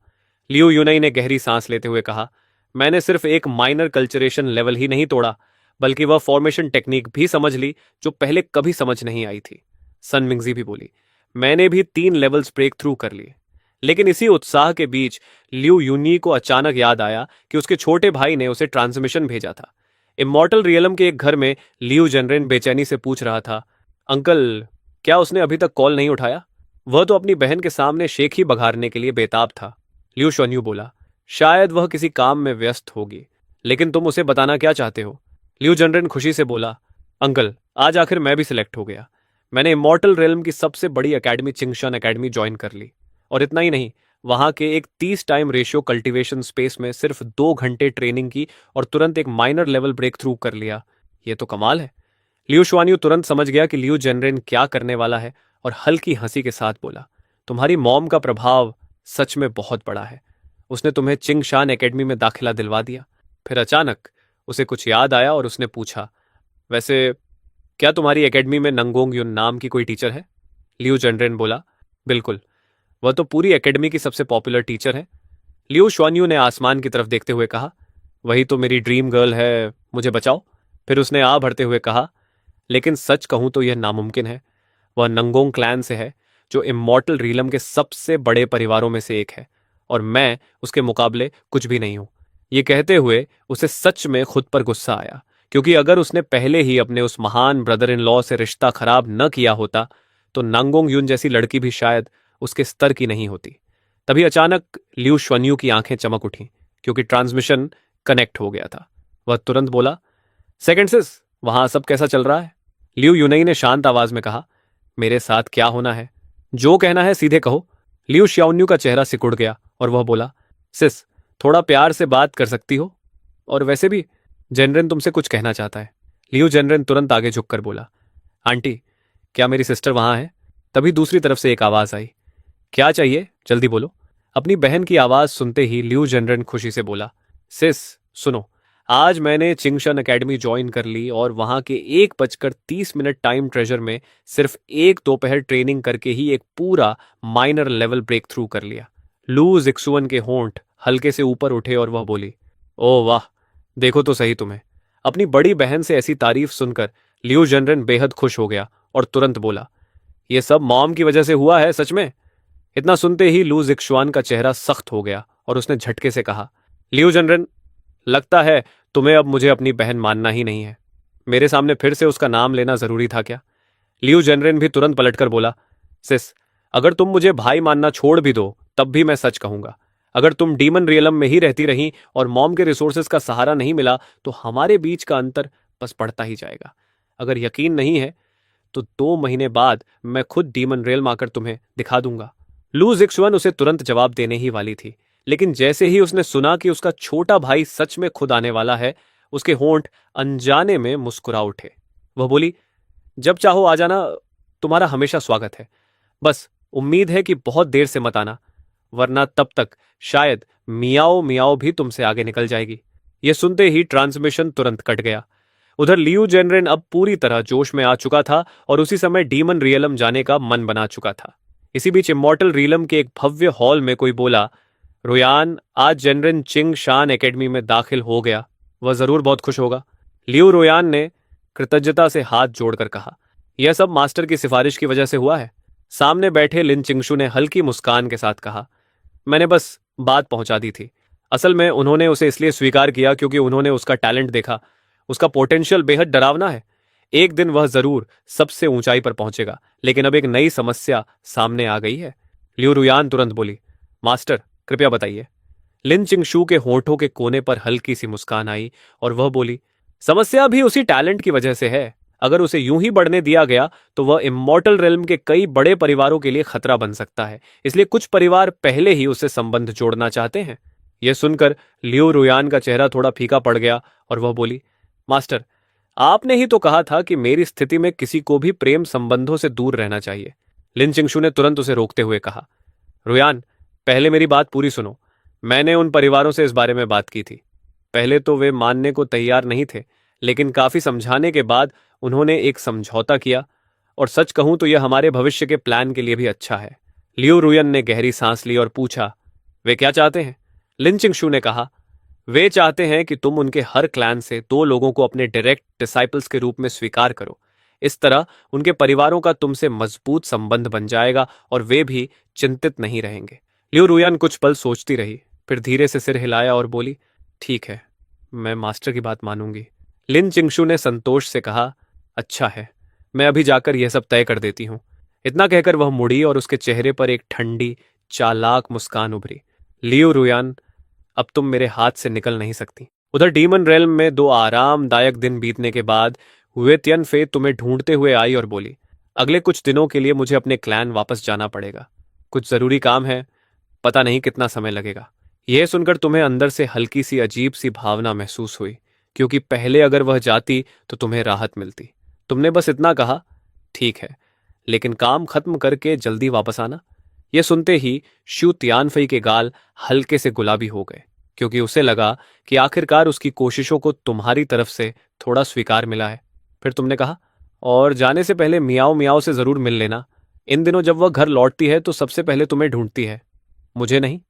लियू यूनई ने गहरी सांस लेते हुए कहा, मैंने सिर्फ एक माइनर कल्चरेशन लेवल ही नहीं तोड़ा, बल्कि वह फॉर्मेशन टेक्निक भी समझ ली जो पहले कभी समझ नहीं आई थी। सन मिंगजी भी बोली, मैंने भी 3 लेवल्स ब्रेक थ्रू कर लिए। लेकिन इसी उत्साह के बीच लियू यूनी को अचानक याद आया कि उसके छोटे भाई ने उसे ट्रांसमिशन भेजा था। इमॉर्टल रियलम के एक घर में लियू जनरेन बेचैनी से पूछ रहा था, अंकल, क्या उसने अभी तक कॉल नहीं उठाया? वह तो अपनी बहन के सामने शेख ही बघारने के लिए बेताब था। लियू शुआन्यू बोला, शायद वह किसी काम में व्यस्त होगी, लेकिन तुम उसे बताना क्या चाहते हो? लियू जनरेन खुशी से बोला, अंकल, आज आखिर मैं भी सिलेक्ट हो गया। मैंने इमॉर्टल रियलम की सबसे बड़ी एकेडमी चिंगशन एकेडमी ज्वाइन कर ली। और इतना ही नहीं, वहां के एक 30 टाइम रेशियो कल्टीवेशन स्पेस में सिर्फ 2 घंटे ट्रेनिंग की और तुरंत एक माइनर लेवल ब्रेक थ्रू कर लिया। ये तो कमाल है। लियू शुआन्यू तुरंत समझ गया कि लियू जनरेन क्या करने वाला है और हल्की हंसी के साथ बोला, तुम्हारी मॉम का प्रभाव सच में बहुत बड़ा है। उसने तुम्हें चिंगशान एकेडमी में दाखिला दिलवा दिया। फिर अचानक उसे कुछ याद आया और उसने पूछा, वैसे क्या तुम्हारी एकेडमी में नंगोंग युन नाम की कोई टीचर है? लियू जनरेन बोला, बिल्कुल, वह तो पूरी एकेडमी की सबसे पॉपुलर टीचर है। लियू शुआन्यू ने आसमान की तरफ देखते हुए कहा, वही तो मेरी ड्रीम गर्ल है, मुझे बचाओ। फिर उसने आ भरते हुए कहा, लेकिन सच कहूं तो यह नामुमकिन है। वह नंगोंग क्लैन से है, जो इमॉर्टल रीलम के सबसे बड़े परिवारों में से एक है, और मैं उसके मुकाबले कुछ भी नहीं हूं। ये कहते हुए उसे सच में खुद पर गुस्सा आया, क्योंकि अगर उसने पहले ही अपने उस महान ब्रदर इन लॉ से रिश्ता खराब न किया होता तो नंगोंग युन जैसी लड़की भी शायद उसके स्तर की नहीं होती। तभी अचानक लियू शुआन्यू की आंखें चमक उठी, क्योंकि ट्रांसमिशन कनेक्ट हो गया था। वह तुरंत बोला, सेकंड सिस, वहां सब कैसा चल रहा है? लियू यूनई ने शांत आवाज में कहा, मेरे साथ क्या होना है? जो कहना है सीधे कहो। लियू श्याओन्यू का चेहरा सिकुड़ गया और वह बोला, सिस, थोड़ा प्यार से बात कर सकती हो? और वैसे भी जनरेन तुमसे कुछ कहना चाहता है। लियू जनरेन तुरंत आगे झुककर बोला, आंटी, क्या मेरी सिस्टर वहां है? तभी दूसरी तरफ से एक आवाज आई, क्या चाहिए, जल्दी बोलो। अपनी बहन की आवाज सुनते ही लियू जनरेन खुशी से बोला, सिस सुनो, आज मैंने चिंगशन एकेडमी ज्वाइन कर ली और वहां के 1:30 टाइम ट्रेजर में सिर्फ एक दोपहर ट्रेनिंग करके ही एक पूरा माइनर लेवल ब्रेक थ्रू कर लिया। लू जिक्सुअन के होंठ हल्के से ऊपर उठे और वह बोली, ओह वाह, देखो तो सही तुम्हें। अपनी बड़ी बहन से ऐसी तारीफ सुनकर लियू जनरेन बेहद खुश हो गया और तुरंत बोला, यह सब मॉम की वजह से हुआ है सच में? इतना सुनते ही लू जिक्शुआन का चेहरा सख्त हो गया और उसने झटके से कहा, लियू जनरन, लगता है तुम्हें अब मुझे अपनी बहन मानना ही नहीं है। मेरे सामने फिर से उसका नाम लेना जरूरी था क्या? लियू जनरन भी तुरंत पलटकर बोला, सिस, अगर तुम मुझे भाई मानना छोड़ भी दो तब भी मैं सच कहूंगा। अगर तुम डीमन रियलम में ही रहती रही और मॉम के रिसोर्सेज का सहारा नहीं मिला तो हमारे बीच का अंतर बस बढ़ता ही जाएगा। अगर यकीन नहीं है तो 2 महीने बाद मैं खुद डीमन रियलम आकर तुम्हें दिखा दूंगा। लू जिक्सुअन उसे तुरंत जवाब देने ही वाली थी, लेकिन जैसे ही उसने सुना कि उसका छोटा भाई सच में खुद आने वाला है, उसके होंठ अनजाने में मुस्कुरा उठे। वह बोली, जब चाहो आ जाना, तुम्हारा हमेशा स्वागत है। बस उम्मीद है कि बहुत देर से मत आना, वरना तब तक शायद मियाओ मियाओ भी तुमसे आगे निकल जाएगी। यह सुनते ही ट्रांसमिशन तुरंत कट गया। उधर लियू जेनरेन अब पूरी तरह जोश में आ चुका था और उसी समय डीमन रियलम जाने का मन बना चुका था। इसी बीच इमॉर्टल रियलम के एक भव्य हॉल में कोई बोला, रुयान आज जेनरेन चिंग शान एकेडमी में दाखिल हो गया, वह जरूर बहुत खुश होगा। लियू रुयान ने कृतज्ञता से हाथ जोड़कर कहा, यह सब मास्टर की सिफारिश की वजह से हुआ है। सामने बैठे लिन चिंगशु ने हल्की मुस्कान के साथ कहा, मैंने बस बात पहुंचा दी थी। असल में उन्होंने उसे इसलिए स्वीकार किया क्योंकि उन्होंने उसका टैलेंट देखा। उसका पोटेंशियल बेहद डरावना है। एक दिन वह जरूर सबसे ऊंचाई पर पहुंचेगा, लेकिन अब एक नई समस्या सामने आ गई है। लियू रुयान तुरंत बोली, मास्टर कृपया बताइए। लिन चिंगशू के होंठों के कोने पर हल्की सी मुस्कान आई और वह बोली, समस्या भी उसी टैलेंट की वजह से है। अगर उसे यूं ही बढ़ने दिया गया तो वह इमॉर्टल रेल्म के कई बड़े परिवारों के लिए खतरा बन सकता है। इसलिए कुछ परिवार पहले ही उससे संबंध जोड़ना चाहते हैं। यह सुनकर लियो रुयान का चेहरा थोड़ा फीका पड़ गया और वह बोली, मास्टर, आपने ही तो कहा था कि मेरी स्थिति में किसी को भी प्रेम संबंधों से दूर रहना चाहिए। लिन चिंगशू ने तुरंत उसे रोकते हुए कहा, रुयान, पहले मेरी बात पूरी सुनो। मैंने उन परिवारों से इस बारे में बात की थी। पहले तो वे मानने को तैयार नहीं थे, लेकिन काफी समझाने के बाद उन्होंने एक समझौता किया, और सच कहूं तो यह हमारे भविष्य के प्लान के लिए भी अच्छा है। लियो रुयन ने गहरी सांस ली और पूछा, वे क्या चाहते हैं? लिन चिंगशू ने कहा, वे चाहते हैं कि तुम उनके हर क्लैन से 2 लोगों को अपने डायरेक्ट डिसाइपल्स के रूप में स्वीकार करो। इस तरह उनके परिवारों का तुमसे मजबूत संबंध बन जाएगा और वे भी चिंतित नहीं रहेंगे। लियो रुयन कुछ पल सोचती रही, फिर धीरे से सिर हिलाया और बोली, ठीक है, मैं मास्टर की बात मानूंगी। लिन चिंगशू ने संतोष से कहा, अच्छा है, मैं अभी जाकर यह सब तय कर देती हूं। इतना कहकर वह मुड़ी और उसके चेहरे पर एक ठंडी चालाक मुस्कान उभरी। लियो रुयान, अब तुम मेरे हाथ से निकल नहीं सकती। उधर डीमन रेल्म में 2 आरामदायक दिन बीतने के बाद हुए तियन फे तुम्हें ढूंढते हुए आई और बोली, अगले कुछ दिनों के लिए मुझे अपने क्लैन वापस जाना पड़ेगा। कुछ जरूरी काम है, पता नहीं कितना समय लगेगा। यह सुनकर तुम्हें अंदर से हल्की सी अजीब सी भावना महसूस हुई, क्योंकि पहले अगर वह जाती तो तुम्हें राहत मिलती। तुमने बस इतना कहा, ठीक है, लेकिन काम खत्म करके जल्दी वापस आना। यह सुनते ही शू तियानफई के गाल हल्के से गुलाबी हो गए, क्योंकि उसे लगा कि आखिरकार उसकी कोशिशों को तुम्हारी तरफ से थोड़ा स्वीकार मिला है। फिर तुमने कहा, और जाने से पहले मियाओ मियाओ से जरूर मिल लेना। इन दिनों जब वह घर लौटती है तो सबसे पहले तुम्हें ढूंढती है, मुझे नहीं।